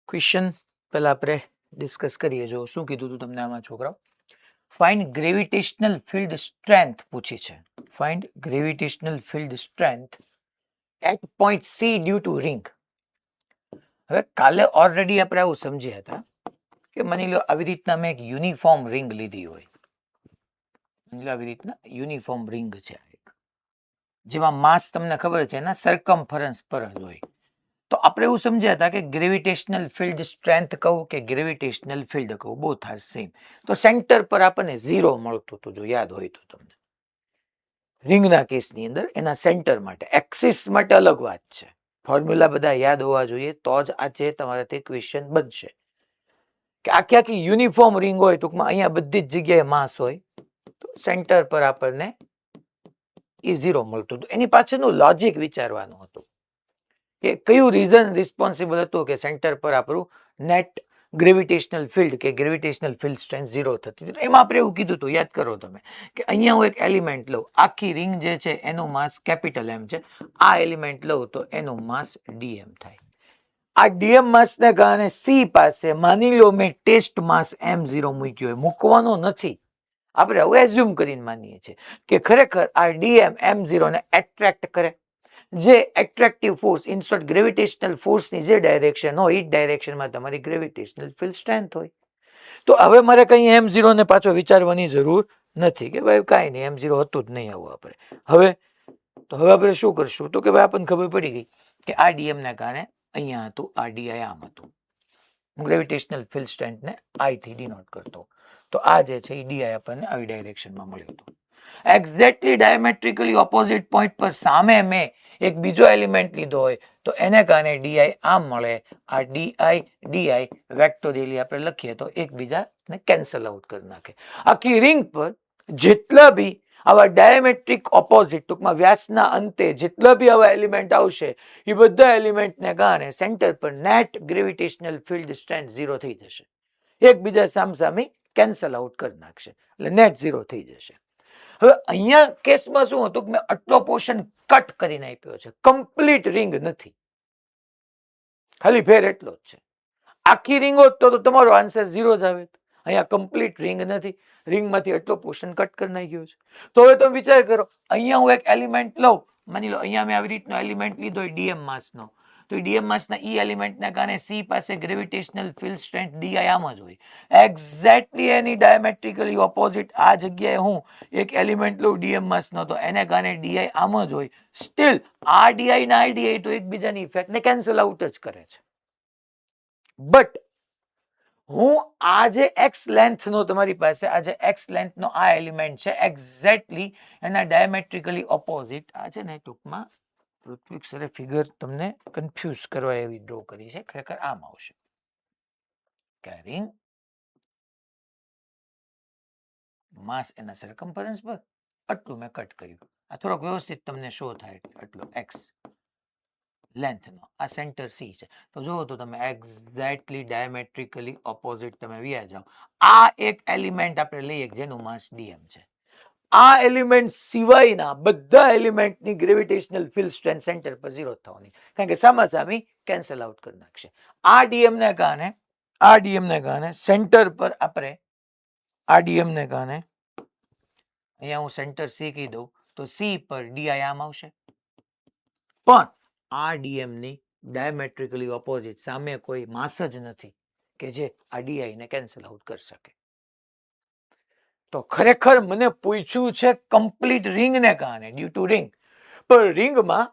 Question પહેલા આપણે discuss કરીએ. જો શું કીધું હતું તમને આમાં છોકરાઓ, ફાઇન્ડ ગ્રેવિટેશનલ ફિલ્ડ સ્ટ્રેન્થ પૂછી છે. Find gravitational field strength at point C due to ring. હવે કાલે ઓલરેડી આપણે આવું સમજ્યા હતા કે માની લો આવી રીતના મેં એક યુનિફોર્મ રિંગ લીધી હોય, માની લો આવી રીતના યુનિફોર્મ રિંગ છે એક, જેમાં માસ તમને ખબર છે એના સર્કમફરન્સ પર જ હોય. તો આપણે એવું સમજ્યા હતા કે ગ્રેવિટેશનલ ફિલ્ડ સ્ટ્રેન્થ કહું કે ગ્રેવિટેશનલ ફિલ્ડ કહું, બોથ આર સેમ. તો સેન્ટર પર આપણને 0 મળતું હતું, જો યાદ હોય તો તમને. રિંગના કેસની અંદર એના સેન્ટર માટે, એક્સિસ માટે અલગ વાત છે. ફોર્મ્યુલા બધા યાદ હોવા જોઈએ તો જ આજે તમારાથી ક્વેશ્ચન બનશે. કે આખી આખી યુનિફોર્મ રિંગ હોય, ટૂંકમાં અહીંયા બધી જ જગ્યાએ માસ હોય, તો સેન્ટર પર આપણને એ 0 મળતું હતું. એની પાછળનું લોજિક વિચારવાનું હતું કે કયું રીઝન રિસ્પોન્સિબલ હતું કે સેન્ટર પર આપણું નેટ ગ્રેવિટેશનલ ફિલ્ડ કે ગ્રેવિટેશનલ ફિલ્ડ સ્ટ્રેન્થ 0 થતી હતી. એમાં આપણે એવું કીધું હતું, યાદ કરો તમે, કે અહીંયા હું એક એલિમેન્ટ લઉં, આખી રિંગ જે છે એનું માસ કેપિટલ એમ છે, આ એલિમેન્ટ લઉં તો એનું માસ ડીએમ થાય. આ ડીએમ માસને કારણે સી પાસે માની લો મેં ટેસ્ટ માસ M0 મૂક્યો હોય, મૂકવાનો નથી, આપણે હવે એઝ્યુમ કરીને માનીએ છીએ કે ખરેખર આ ડીએમ M0 ને એટ્રેક્ટ કરે. જે એટ્રેક્ટિવ ફોર્સ ઇનસર્ટ ગ્રેવિટેશનલ ફોર્સની જે ડાયરેક્શન હોય એ ડાયરેક્શનમાં તમારી ગ્રેવિટેશનલ ફિલ્ડ સ્ટ્રેન્થ હોય. તો હવે મારે કંઈ M0 ને પાછો વિચારવાની જરૂર નથી કે ભાઈ કાંઈ નહીં, M0 હતું જ નહીં આવું આપણે. હવે આપણે શું કરશું, તો કે ભાઈ આપણને ખબર પડી ગઈ કે આ ડીએમ ને કારણે અહીંયા હતું, આ ડીઆઈ આમ હતું. ગ્રેવિટેશનલ ફિલ્ડ સ્ટ્રેન્થને આઈ થી ડિનોટ કરતો, તો આ જે છે એ ડીઆઈ આપણને આવી ડાયરેક્શનમાં મળ્યું હતું. એક્ઝેક્ટલી ડાયમેટ્રિકલી ઓપોઝિટ પોઈન્ટ પર સામે મેં એક બીજો એલિમેન્ટ લીધો હોય તો એને કારણે ડીઆઈ આમ મળે. આ ડીઆઈ વેક્ટોરિયલી આપણે લખીએ તો એકબીજાને કેન્સલ આઉટ કરી નાખે. આખી રિંગ પર જેટલા બી આવા ડાયમેટ્રિક ઓપોઝિટ, ટૂંકમાં વ્યાસના અંતે જેટલા બી આવા એલિમેન્ટ આવશે એ બધા એલિમેન્ટને કારણે સેન્ટર પર નેટ ગ્રેવિટેશનલ ફિલ્ડ સ્ટ્રેન્થ 0 થઈ જશે. એકબીજા સામસામે કેન્સલ આઉટ કરી નાખશે, એટલે નેટ 0 થઈ જશે. હવે અહીંયા કેસમાં શું હતું કે મેં આટલો પોર્શન કટ કરીને આપ્યો છે, કમ્પ્લીટ રિંગ નથી, ખાલી ફેર એટલો જ છે. આખી રિંગ હોત તો તમારો આન્સર 0 જ આવે. અહીંયા કમ્પ્લીટ રિંગ નથી, રિંગમાંથી એટલો પોર્શન કટ કરી નાખ્યો છે. તો હવે તમે વિચાર કરો, અહીંયા હું એક એલિમેન્ટ લઉં, માની લો અહીંયા મેં આવી રીતનો એલિમેન્ટ લીધો હોય ડીએમ માસનો, તો ડીએમ માસના ઈ એલિમેન્ટના કારણે સી પાસે ગ્રેવિટેશનલ ફિલ્ડ સ્ટ્રેન્થ ડીઆઈ આમ જ હોય. એક્ઝેક્ટલી એની ડાયમેટ્રિકલી ઓપોઝિટ આ જગ્યાએ હું એક એલિમેન્ટ લઉં ડીએમ માસનો, તો એને કારણે ડીઆઈ આમ જ હોય. સ્ટીલ આ ડીઆઈ ના ડીઆઈ તો એકબીજાની ઇફેક્ટને કેન્સલ આઉટ જ કરે છે. બટ હું આ જે એક્સ લેન્થ નો તમારી પાસે આ જે એક્સ લેન્થ નો આ એલિમેન્ટ છે, એક્ઝેક્ટલી એના ડાયમેટ્રિકલી ઓપોઝિટ આ છે ને, ટૂંકમાં પૃથ્વી સરે ફિગર તમને કન્ફ્યુઝ કરવા એવી ડ્રો કરી છે, ખરેખર આમ આવશે. કેરિંગ માસ એના સર્કમ્ફરન્સ પર આટલું મેં કટ કર્યું. આ થોડોક વ્યવસ્થિત તમને શો થાય, આટલો એક્સ લેન્થ નો આ સેન્ટર સી છે. તો જુઓ તો તમે એક્ઝેક્ટલી ડાયમેટ્રિકલી ઓપોઝિટ તમે વ્યા જાઓ. આ એક એલિમેન્ટ આપણે લઈએ જેનું માસ ડીએમ છે. આ એલિમેન્ટ સિવાયના બધા એલિમેન્ટની ગ્રેવિટેશનલ ફિલ્ડ સ્ટ્રેન્થ સેન્ટર પર 0 થવાની, કારણ કે સામાસામી કેન્સલ આઉટ કરી નાખશે. આ ડીએમ ને કારણે સેન્ટર પર આપણે આ ડીએમ ને કારણે અહીંયા હું સેન્ટર સી કહી દઉં તો સી પર ડીઆઈ આમ આવશે. પણ આ ડીએમ ની ડાયમેટ્રિકલી ઓપોઝિટ સામે કોઈ માસ જ નથી કે જે આ ડીઆઈ ને કેન્સલ આઉટ કરી શકે. તો ખરેખર મને પૂછ્યું છે કમ્પ્લીટ રિંગ ને કારણે, ડ્યુ ટુ રિંગ, પણ રિંગમાં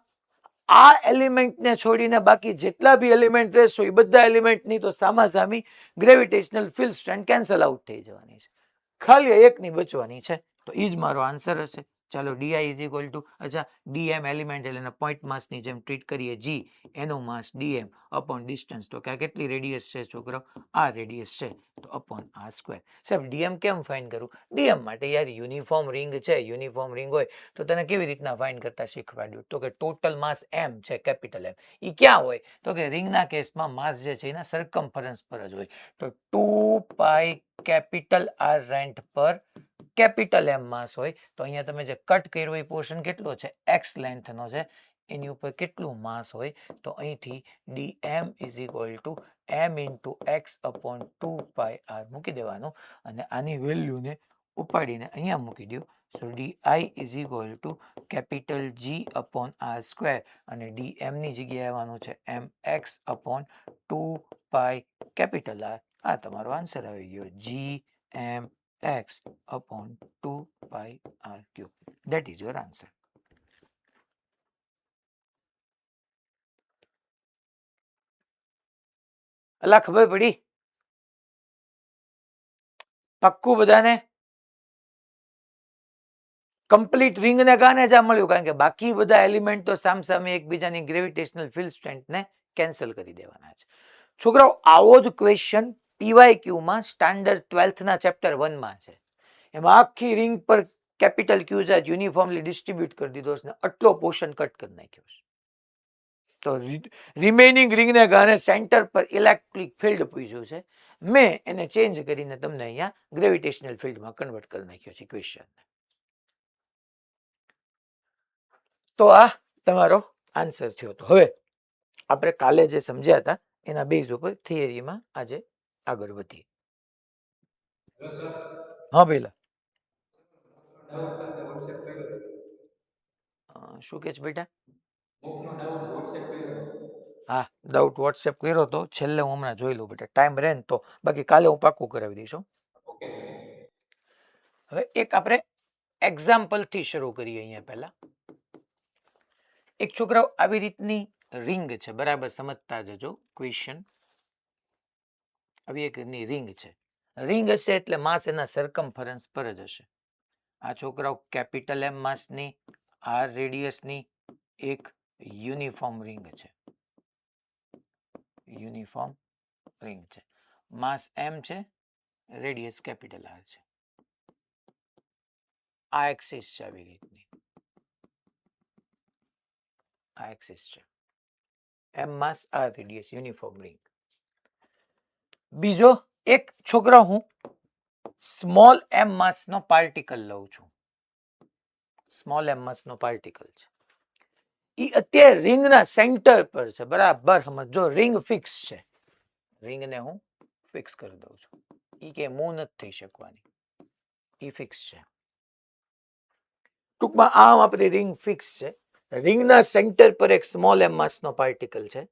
આ એલિમેન્ટને છોડીને બાકી જેટલા બી એલિમેન્ટ રહેશે એ બધા એલિમેન્ટની તો સામાસામી gravitational field strength cancel out થઈ જવાની છે, ખાલી એકની બચવાની છે. તો એ જ મારો આન્સર હશે. ચાલો ડીઆઈ ઇઝ ઇક્વલ ટુ, અચ્છા ડીએમ એલિમેન્ટ એટલે પોઈન્ટ માસની જેમ ટ્રીટ કરીએ, જી એનું માસ ડીએમ અપોન ડિસ્ટન્સ, તો કે કેટલી રેડિયસ છે છોકરો, આ રેડિયસ છે, તો અપોન આ સ્ક્વેર. સાહેબ ડીએમ કેમ ફાઇન્ડ કરું? ડીએમ માટે યાર યુનિફોર્મ રિંગ છે, યુનિફોર્મ રિંગ હોય તો તને કેવી રીતના ફાઇન્ડ કરતા શીખવાડ્યું, તો કે ટોટલ માસ એમ છે, કેપિટલ એમ. એ ક્યાં હોય, તો કે રિંગના કેસમાં માસ જે છે એના સર્કમફરન્સ પર જ હોય. તો 2 પાઈ કેપિટલ આર રેન્ટ પર કેપિટલ એમ માસ હોય. તો અહીંયા તમે જે કટ કર્યો એ પોર્શન કેટલો છે, એક્સ લેન્થ નો છે, એની ઉપર કેટલું માસ હોય તો અહીંથી dm is equal to m into x upon 2πr મૂકી દેવાનું અને આની વેલ્યુને ઉપાડીને અહીંયા મૂકી દો. સો di is equal to capital G upon r square અને dm ની જગ્યાએ આવવાનું છે mx અપોન 2π કેપિટલ R. આ તમારો આન્સર આવી ગયો gmx upon 2πr³. That is your answer. અલા ખબર પડી? પાક્કું બધાને? કમ્પ્લીટ રિંગને કારણે જ આ મળ્યું, કારણ કે બાકી બધા એલિમેન્ટ તો સામસામે એકબીજાની ગ્રેવિટેશનલ ફિલ્ડ સ્ટ્રેન્થને કેન્સલ કરી દેવાના છે. છોકરાઓ આવો જ ક્વેશ્ચન PYQમાં સ્ટાન્ડર્ડ 12th ના ચેપ્ટર 1 માં છે. એમાં આખી રિંગ પર કેપિટલ ક્યુ ચાર્જ યુનિફોર્મલી ડિસ્ટ્રીબ્યુટ કરી દીધો છે, આટલો પોર્શન કટ કરી નાખ્યો છે. તો રિમેનિંગ રિંગને કારણે સેન્ટર પર ઇલેક્ટ્રિક ફિલ્ડ પૂછ્યું છે. મેં એને ચેન્જ કરીને તમને અહીંયા ગ્રેવિટેશનલ ફિલ્ડમાં કન્વર્ટ કરી નાખ્યો છે ક્વેશ્ચન. તો આ તમારો આન્સર થયો હતો. હવે આપણે કાલે જે સમજ્યા હતા એના બેઝ ઉપર થિયરીમાં આજે આગળ વધીએ. હા પેલા શું કે છે બેટા? હા, ડાઉટ વોટ્સએપ કર્યો તો, છેલ્લે હું હમણાં જોઈ લઉં બેટા, ટાઈમ રહે ને તો, બાકી કાલે હું પાક્કું કરાવી દઈશ. હવે એક આપણે એક્ઝામ્પલ થી શરૂ કરીએ. અહીંયા પહેલા એક છોકરાઓ આવી રીતની રિંગ છે, બરાબર સમજતા જજો ક્વેશ્ચન. આવી એક રિંગ છે. રિંગ હશે એટલે માસ એના સરકમફરન્સ પર જ હશે. આ છોકરાઓ કેપિટલ M માસની, R રેડિયસની એક યુનિફોર્મ રિંગ છે. યુનિફોર્મ રિંગ છે. માસ M છે, રેડિયસ કેપિટલ R છે. આ એક્સિસ છે આવી રીતની. આ એક્સિસ છે. M માસ, R રેડિયસ, યુનિફોર્મ રિંગ. બીજો એક છોકરા હું સ્મોલ m માસનો પાર્ટિકલ લઉં છું. સ્મોલ m માસનો પાર્ટિકલ છે. ઈ અત્યારે રિંગના સેન્ટર પર છે, બરાબર સમજો. રિંગ ફિક્સ છે. રિંગને હું ફિક્સ કરી દઉં છું. ઈ કે મૂવ નથી થઈ શકવાની, ઈ ફિક્સ છે. ટૂંકમાં આમ આપણી રિંગ ફિક્સ છે. રિંગના સેન્ટર પર એક સ્મોલ m માસનો પાર્ટિકલ છે.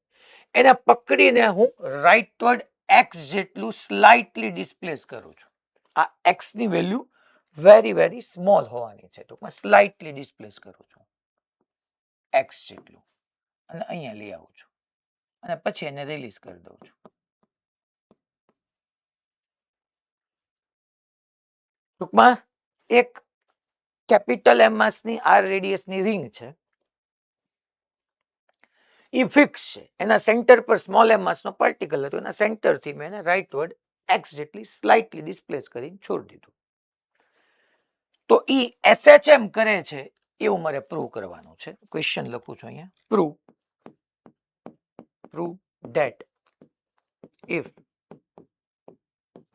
એને પકડીને હું રાઇટવર્ડ x જેટલું સ્લાઇટલી ડિસ્પ્લેસ કરું છું. આ x ની વેલ્યુ વેરી સ્મોલ હોવાની છે. ટૂંકમાં સ્લાઇટલી ડિસ્પ્લેસ કરું છું x જેટલું, અને અહીંયા લઈ આવું છું અને પછી એને રિલીઝ કરી દઉં છું. ટૂંકમાં એક કેપિટલ M માસની, R રેડિયસની રિંગ છે. ઈ ફિક્સ છે. એના સેન્ટર પર સ્મોલ m માસનો પાર્ટિકલ હતો. એના સેન્ટરથી મેં એને રાઇટવર્ડ x જેટલી સ્લાઇટલી ડિસ્પ્લેસ કરીને છોડી દીધું. તો ઈ SHM કરે છે એવું મારે પ્રૂવ કરવાનું છે. ક્વેશ્ચન લખું છું અહીંયા. Prove that if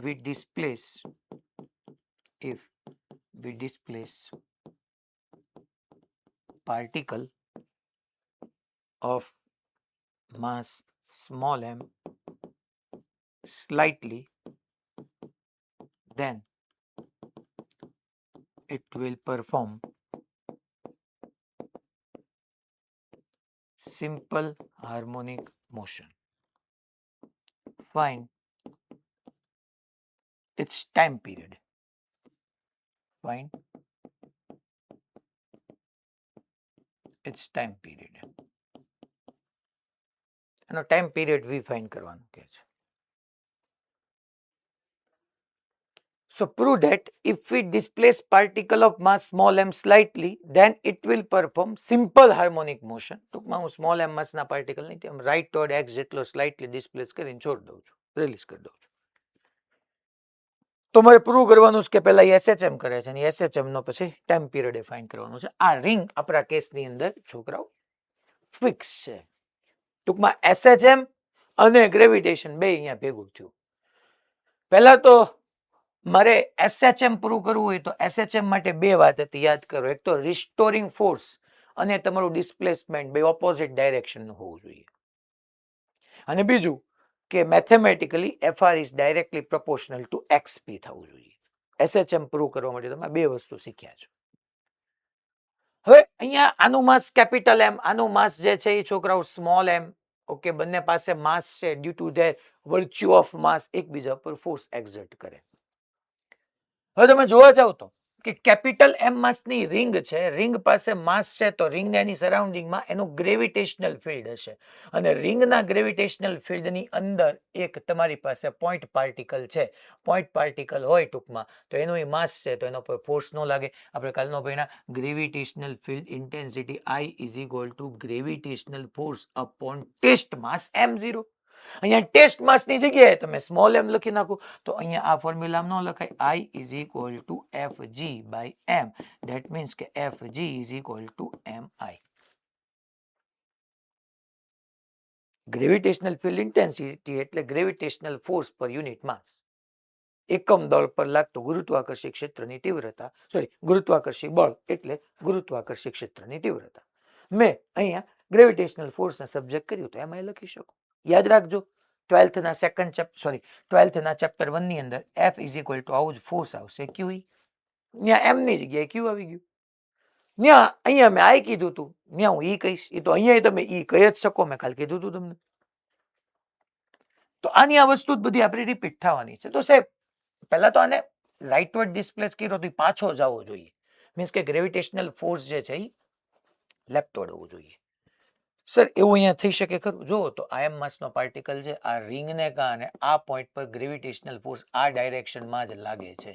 we displace particle of mass small m slightly, then it will perform simple harmonic motion. Find its time period. Find its time period. એનો ટાઈમ પીરિયડ વી ફાઇન્ડ કરવાનું કહે છે. So prove that if we displace particle of mass small m slightly, then it will perform simple harmonic motion. ટૂંકમાં હું small m માસના પાર્ટિકલને right ટોર્ડ x જેટલો slightly displace કરીને છોડી દઉં છું, રિલીઝ કરી દઉં છું. તો મારે પ્રૂવ કરવાનું છે કે પહેલા SHM કરે છે અને SHM નો પછી ટાઈમ પીરિયડ ફાઇન્ડ કરવાનું છે. આ રિંગ આપણા કેસની અંદર છોકરાઓ ફિક્સ છે. ટૂંકમાં SHM અને ગ્રેવિટેશન બે અહીંયા ભેગું થયું. પહેલા તો મારે SHM પ્રૂવ કરવું હોય તો SHM માટે બે વાત હતી, યાદ કરો. એક તો રિસ્ટોરિંગ ફોર્સ અને તમારું ડિસ્પ્લેસમેન્ટ બે ઓપોઝિટ ડાયરેક્શનનું હોવું જોઈએ. અને બીજું કે mathematically FR is directly proportional two XP થવું જોઈએ. SHM પ્રૂવ કરવા માટે તમે બે વસ્તુ શીખ્યા છો. હવે અહીંયા આનું માસ કેપિટલ M, આનું માસ જે છે એ છોકરાઓ સ્મોલ m. ઓકે, બંને પાસે માસ છે. Due to their virtue of mass એકબીજા પર ફોર્સ એક્ઝર્ટ કરે. હવે તમે જોવા જાવ તો કે કેપિટલ M માસની રિંગ છે, રિંગ પાસે માસ છે, તો રિંગ એની સરાઉન્ડિંગમાં એનું ગ્રેવિટેશનલ ફિલ્ડ હશે અને રિંગના ગ્રેવિટેશનલ ફિલ્ડની અંદર એક તમારી પાસે પોઈન્ટ પાર્ટિકલ છે. પોઈન્ટ પાર્ટિકલ હોય ટૂંકમાં તો એનું માસ છે, તો એનો પર ફોર્સ ન લાગે. આપણે કાલનો ભાઈના gravitational field intensity I is equal to gravitational force upon test mass M0. અહીંયા ટેસ્ટ માસની જગ્યાએ તમે સ્મોલ m લખી નાખો તો અહીંયા આ ફોર્મ્યુલા ન લખાય. I is equal to FG by M. That means કે FG is equal to MI. Gravitational field intensity એટલે gravitational force per unit mass. એકમ દળ પર લાગતું ગુરુત્વાકર્ષી ક્ષેત્રની તીવ્રતા, ગુરુત્વાકર્ષી બળ એટલે ગુરુત્વાકર્ષી ક્ષેત્રની તીવ્રતા. મેં અહીંયા ગ્રેવિટેશનલ ફોર્સને સબ્જેક્ટ કર્યું તો એમાં લખી શકું. યાદ રાખજો 12થના ચેપ્ટર 1 ની અંદર F ઇઝ ઇક્વલ ટુ આવું જ ફોર્સ આવશે QE. ત્યાં M ની જગ્યાએ Q આવી ગયું. ત્યાં અહીંયા મેં I કીધું હતું, ત્યાં હું E કહીશ. એ તો અહીંયા તમે E કહી જ શકો, મેં કાલ કીધું હતું તમને. તો આની આ વસ્તુ બધી આપણી રિપીટ થવાની છે. તો સાહેબ પહેલા તો આને રાઇટવર્ડ ડિસ્પ્લેસ કર્યો તો પાછો જવો જોઈએ. મીન્સ કે ગ્રેવિટેશનલ ફોર્સ જે છે એ લેફ્ટવર્ડ હોવું જોઈએ. સર એવું અહીંયા થઈ શકે ખરું? જુઓ તો IM માસનો પાર્ટિકલ છે, આ રિંગને કારણે આ પોઈન્ટ પર ગ્રેવિટેશનલ ફોર્સ આ ડાયરેક્શનમાં જ લાગે છે.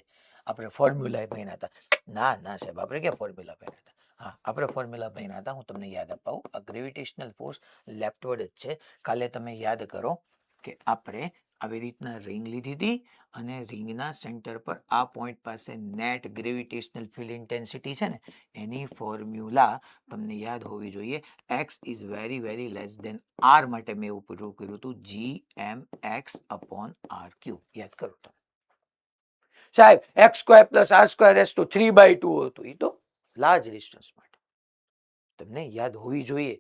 આપણે ફોર્મ્યુલા ભણ્યા હતા. ના સાહેબ, આપણે ક્યાં ફોર્મ્યુલા ભણ્યા હતા? હા, આપણે ફોર્મ્યુલા ભણ્યા હતા. હું તમને યાદ અપાવું. આ ગ્રેવિટેશનલ ફોર્સ લેફ્ટવર્ડ જ છે. કાલે તમે યાદ કરો કે આપણે આવી રીતના રિંગ લીધી હતી અને રિંગના સેન્ટર પર આ પોઈન્ટ પાસે નેટ ગ્રેવિટેશનલ ફિલ્ડ ઇન્ટેન્સિટી છે ને, એની ફોર્મ્યુલા તમને યાદ હોવી જોઈએ. x is very very less than r માટે મેં એવું પ્રૂવ કર્યું હતું, gmx અપોન r ક્યુબ. યાદ કરો તમે સાહેબ. x² + r² 3/2 હતું. એ તો લાર્જ ડિસ્ટન્સ માટે તમને યાદ હોવી જોઈએ.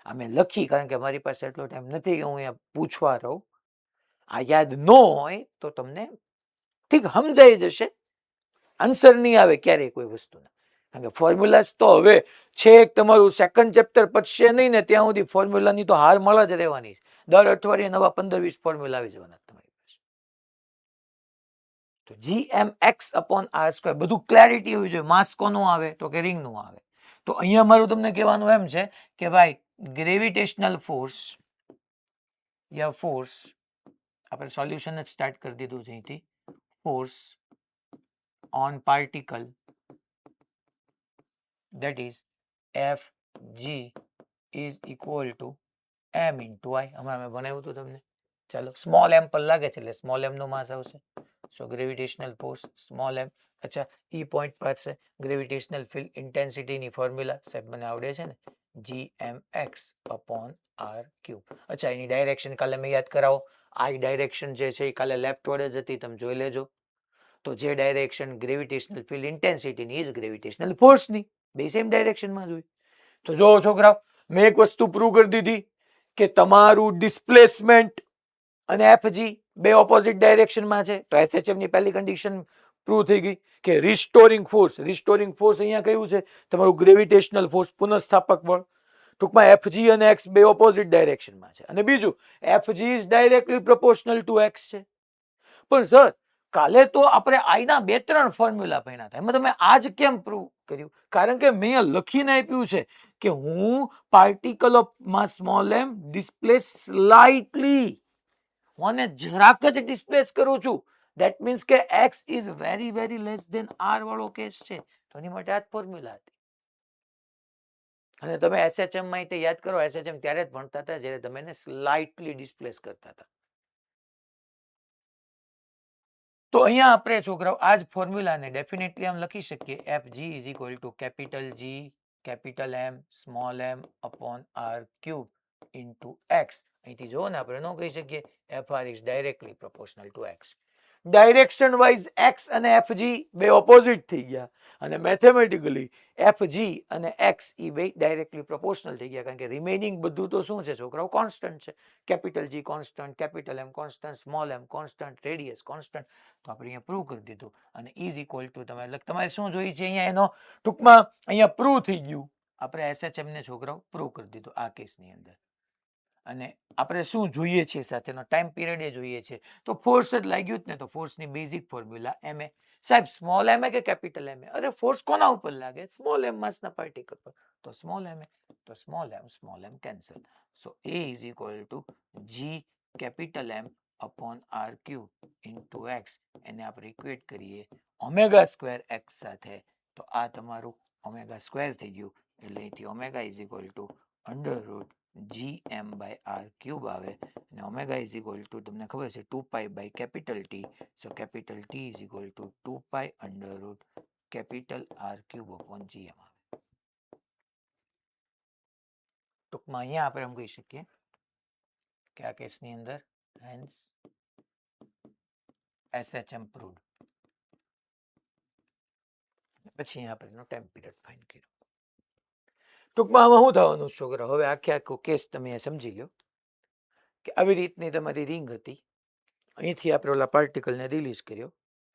આ મેં લખી કારણ કે મારી પાસે એટલો ટાઈમ નથી કે હું અહીંયા પૂછવા રહું. આ યાદ ન હોય તો તમને ઠીક સમજાઈ જશે, આન્સર નહીં આવે ક્યારેય કોઈ વસ્તુના. કારણ કે ફોર્મ્યુલાસ તો હવે છે તમારું સેકન્ડ ચેપ્ટર પચશે નહીં ને ત્યાં સુધી ફોર્મ્યુલાની તો હાર મળે જ રહેવાની છે. દર અઠવાડિયે નવા 15-20 ફોર્મ્યુલા આવી જવાના તમારી પાસે. તો gmx અપોન r² બધું ક્લેરિટી હોવી જોઈએ. માસ કોનું આવે તો કે રિંગનું આવે. તો અહીંયા મારું તમને કહેવાનું એમ છે કે ભાઈ ગ્રેવિટેશનલ ફોર્સ યા ફોર્સ, આપણે સોલ્યુશન જ સ્ટાર્ટ કરી દીધું છે અહીંથી. Force on particle that is Fg is equal to m into I. હમણાં મેં બનાવ્યું હતું તમને. ચાલો સ્મોલ m પર લાગે છે એટલે સ્મોલ m નો માસ આવશે. So gravitational force small m. અચ્છા, ઈ પોઈન્ટ પાસે ગ્રેવિટેશનલ ફિલ્ડ ઇન્ટેન્સિટીની ફોર્મ્યુલા સાહેબ મને આવડે છે ને, gmx અપોન r ક્યુબ. અચ્છા, એની ડાયરેક્શન કાલે મેં યાદ કરાવો. I ડાયરેક્શન જે છે એ કાલે લેફ્ટવર્ડ જ હતી, તમે જોઈ લેજો. તો જે ડાયરેક્શન ગ્રેવિટેશનલ ફિલ્ડ ઇન્ટેન્સિટીની ઇઝ ગ્રેવિટેશનલ ફોર્સની, બે સેમ ડાયરેક્શનમાં જોઈ. તો જો છોકરાઓ, મેં એક વસ્તુ પ્રૂવ કરી દીધી કે તમારું ડિસ્પ્લેસમેન્ટ અને FG બે ઓપોઝિટ ડાયરેક્શનમાં છે. તો SHM ની પહેલી કન્ડિશન પ્રૂવ થઈ ગઈ કે રિસ્ટોરિંગ ફોર્સ અહીંયા કયું છે? તમારું ગ્રેવિટેશનલ ફોર્સ, પુનઃસ્થાપક બળ. ટૂંકમાં FG અને x બે ઓપોઝિટ ડાયરેક્શનમાં છે. અને બીજું, FG is directly proportional two x છે. પણ સર કાલે તો આપણે I ના 2-3 ફોર્મ્યુલા ભણ્યા હતા, એમાં તમે આજ કેમ પ્રૂવ કર્યું? કારણ કે મેં લખીને આપ્યું છે કે હું particle of mass small m displace slightly, હું આને જરાક જ ડિસ્પ્લેસ કરું છું. ધેટ મીન્સ કે x is very very less than r વાળો કેસ છે. તો એની માટે આ જ ફોર્મ્યુલા હતી. અને તમે SHM માં યાદ કરો, SHM ત્યારે જ ભણતા હતા જ્યારે તમે એને સ્લાઇટલી ડિસ્પ્લેસ કરતા હતા. તો અહીંયા આપણે છોકરાઓ આ જ ફોર્મ્યુલાને ડેફિનેટલી આમ લખી શકીએ. FG is equal to capital G capital M small m upon r cube into x. અહીંથી જુઓ ને, આપણે ન કહી શકીએ FR is directly proportional two x. Direction wise x અને એફજી બે ઓપોઝિટ થઈ ગયા અને મેથેમેટિકલી એફજી અને એક્સ એ બે ડાયરેક્ટલી પ્રોપોર્શનલ થઈ ગયા, કારણ કે રિમેનિંગ બધું તો શું છે છોકરાઓ? કોન્સ્ટન્ટ છે. Capital G constant, capital M constant, small m constant, radius constant. તો આપણે અહીંયા પ્રૂવ કરી દીધું અને ઇઝ ઇક્વલ ટુ તમારે શું જોઈએ છે અહીંયા? એનો ટૂંકમાં અહીંયા પ્રૂવ થઈ ગયું. આપણે એસએચએમ ને છોકરાઓ પ્રૂવ કરી દીધું આ કેસની અંદર. અને આપણે શું જોઈએ છે સાથેનો ટાઈમ પિરિયડ એ જોઈએ છે, તો ફોર્સ જ લાગ્યું જ ને, તો ફોર્સની બેઝિક ફોર્મ્યુલા એમ એ. સાહેબ સ્મોલ એમ એ કે કેપિટલ એમ એ? અરે ફોર્સ કોના ઉપર લાગે? સ્મોલ એમ માસના પાર્ટિકલ પર. તો સ્મોલ એમ એ, તો small M cancel. So A is equal to G capital M upon R cube into X. એને આપણે ઇક્વેટ કરીએ ઓમેગા સ્ક્વેર એક્સ સાથે, તો આ તમારું ઓમેગા સ્ક્વેર થઈ ગયું. એટલે અહીંથી omega is equal to under root gm by R cube આવે અને ઓમેગા ઇઝ ઇક્વલ ટુ તમને ખબર છે 2 by capital T. So capital T is equal to 2 under root capital R cube upon gm આવે. ટૂંકમાં અહીંયા આપણે એમ કહી શકીએ કે આ કેસની અંદર હેન્સ SHM પ્રૂવડ. પછી અહીંયા આપણે એનો ટાઈમ પીરિયડ ફાઇન્ડ કર્યો. ટૂંકમાં આમાં શું થવાનું છોકરા? હવે આખો કેસ તમે સમજી લો કે આવી રીતની તમારી રિંગ હતી. અહીંથી આપણે ઓલા પાર્ટિકલને રિલીઝ કર્યો.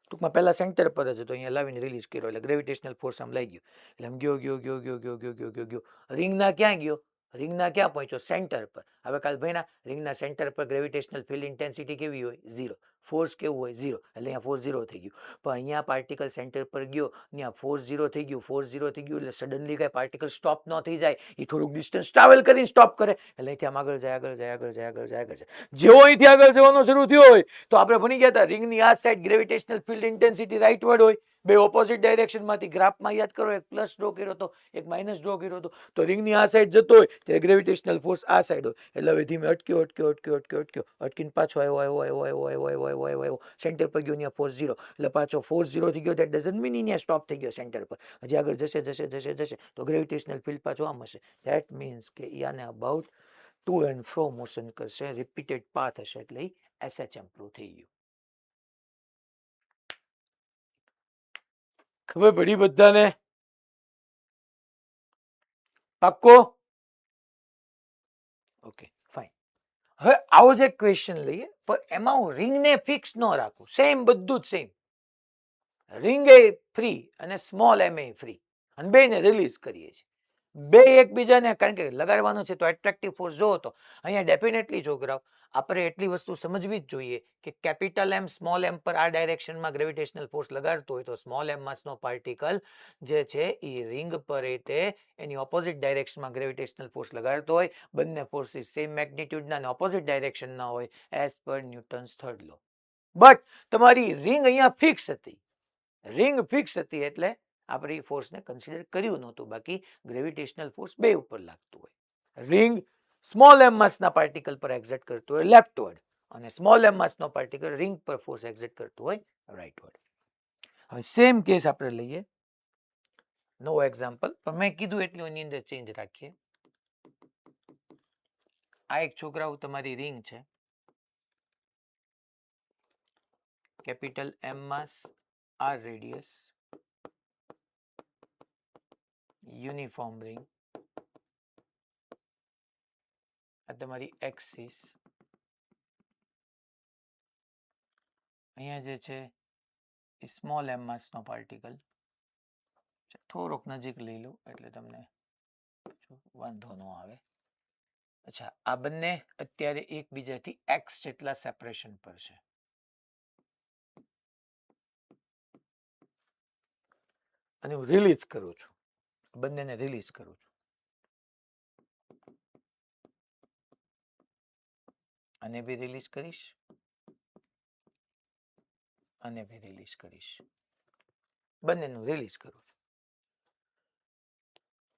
ટૂંકમાં પહેલા સેન્ટર પર જ હતો, અહીંયા લાવીને રિલીઝ કર્યો એટલે ગ્રેવિટેશનલ ફોર્સ આમ લઈ ગયો. એટલે આમ ગયો. રિંગના ક્યાં ગયો? રિંગના ક્યાં પહોંચ્યો? સેન્ટર પર. હવે કાલ ભાઈના રિંગના સેન્ટર પર ગ્રેવિટેશનલ ફિલ્ડ ઇન્ટેન્સિટી કેવી હોય? 0. ફોર્સ કેવું હોય? 0. એટલે અહીંયા ફોર્સ 0 થઈ ગયું. પણ અહીંયા પાર્ટિકલ સેન્ટર પર ગયો, ત્યાં ફોર્સ 0 થઈ ગયું. ફોર્સ 0 થઈ ગયું એટલે સડનલી કઈ પાર્ટિકલ સ્ટોપ ન થઈ જાય. એ થોડુંક ડિસ્ટન્સ ટ્રાવેલ કરીને સ્ટોપ કરે એટલે અહીંથી આમ આગળ જાય. જેવો અહીંથી આગળ જવાનું શરૂ થયો હોય તો આપણે ભણી ગયા હતા રિંગની આ સાઈડ ગ્રેવિટેશનલ ફિલ્ડ ઇન્ટેન્સિટી રાઇટવર્ડ હોય. બે ઓપોઝિટ ડાયરેક્શનમાંથી ગ્રાફમાં યાદ કરો, એક પ્લસ ડ્રો કર્યો હતો, એક માઇનસ ડ્રો કર્યો હતો. તો રિંગની આ સાઈડ જતો હોય ત્યારે ગ્રેવિટેશનલ ફોર્સ આ સાઈડ હોય. એટલે હવે ધીમે અટકીને પાછો આવ્યો સેન્ટર પર ગયો, ત્યાં ફોર્સ 0. એટલે પાછો ફોર્સ 0 થઈ ગયો. દેટ ડઝન્ટ મીન અહીંયા સ્ટોપ થઈ ગયો સેન્ટર પર. હજી આગળ જશે તો ગ્રેવિટેશનલ ફિલ્ડ પાછો આમ હશે. ધેટ મીન્સ કે આને about to and fro motion કરશે, રિપીટેડ પાથ હશે, એટલે SHM પ્રૂવ થઈ ગયું. ખબર પડી બધાને? પાક્કો? Okay fine. હવે આવો જ એક ક્વેશ્ચન લઈએ, પણ એમાં હું રિંગને ફિક્સ ન રાખું. સેમ બધું જ સેમ. રિંગ એ ફ્રી અને સ્મોલ એમ એ ફ્રી અને બેને રિલીઝ કરીએ છીએ. બે એકબીજાને કારણ કે લગાડવાનું છે તો એટ્રેક્ટિવ ફોર્સ જો તો અહીંયા ડેફિનેટલી છોકરાઓ આપણે એટલી વસ્તુ સમજવી જ જોઈએ કે કેપિટલ એમ સ્મોલ એમ પર આ ડાયરેક્શનમાં ગ્રેવિટેશનલ ફોર્સ લગાડતો હોય તો સ્મોલ એમ માસનો પાર્ટિકલ જે છે એ રિંગ પર એની ઓપોઝિટ ડાયરેક્શનમાં ગ્રેવિટેશનલ ફોર્સ લગાડતો હોય. બંને ફોર્સિસ સેમ મેગ્નિટ્યુડના અને ઓપોઝિટ ડાયરેક્શનના હોય એઝ પર ન્યૂટન્સ થર્ડ લો. બટ તમારી રિંગ અહીંયા ફિક્સ હતી. રિંગ ફિક્સ હતી એટલે આપણે એ ફોર્સને કન્સિડર કર્યું નહોતું. બાકી ગ્રેવિટેશનલ ફોર્સ બે ઉપર લાગતું હોય. રિંગ સ્મોલ એમ માસના પાર્ટિકલ પર એક્ઝર્ટ કરતું હોય લેફ્ટવર્ડ અને સ્મોલ એમ માસનો પાર્ટિકલ રિંગ પર ફોર્સ એક્ઝર્ટ કરતું હોય રાઇટવર્ડ. હવે સેમ કેસ આપણે લઈએ, નો એક્ઝામ્પલ, પણ મેં કીધું એટલું એની અંદર ચેન્જ રાખીએ. આ એક છોકરાઓ તમારી રિંગ છે, કેપિટલ એમ માસ, આર રેડિયસ, યુનિફોર્મ રિંગ. આ તમારી એક્સિસ. અહીંયા જે છે એ સ્મોલ એમ માસનો પાર્ટિકલ. થોડોક નજીક લઈ લો એટલે તમને વાંધો ન આવે. અચ્છા, આ બંને અત્યારે એકબીજાથી એક્સ જેટલા સેપરેશન પર છે. અને હું રિલીઝ કરું છું, બંનેને રિલીઝ કરું છું. અને બી રિલીઝ કરીશ, અને બી રિલીઝ કરીશ. બંનેનું રિલીઝ કરું છું.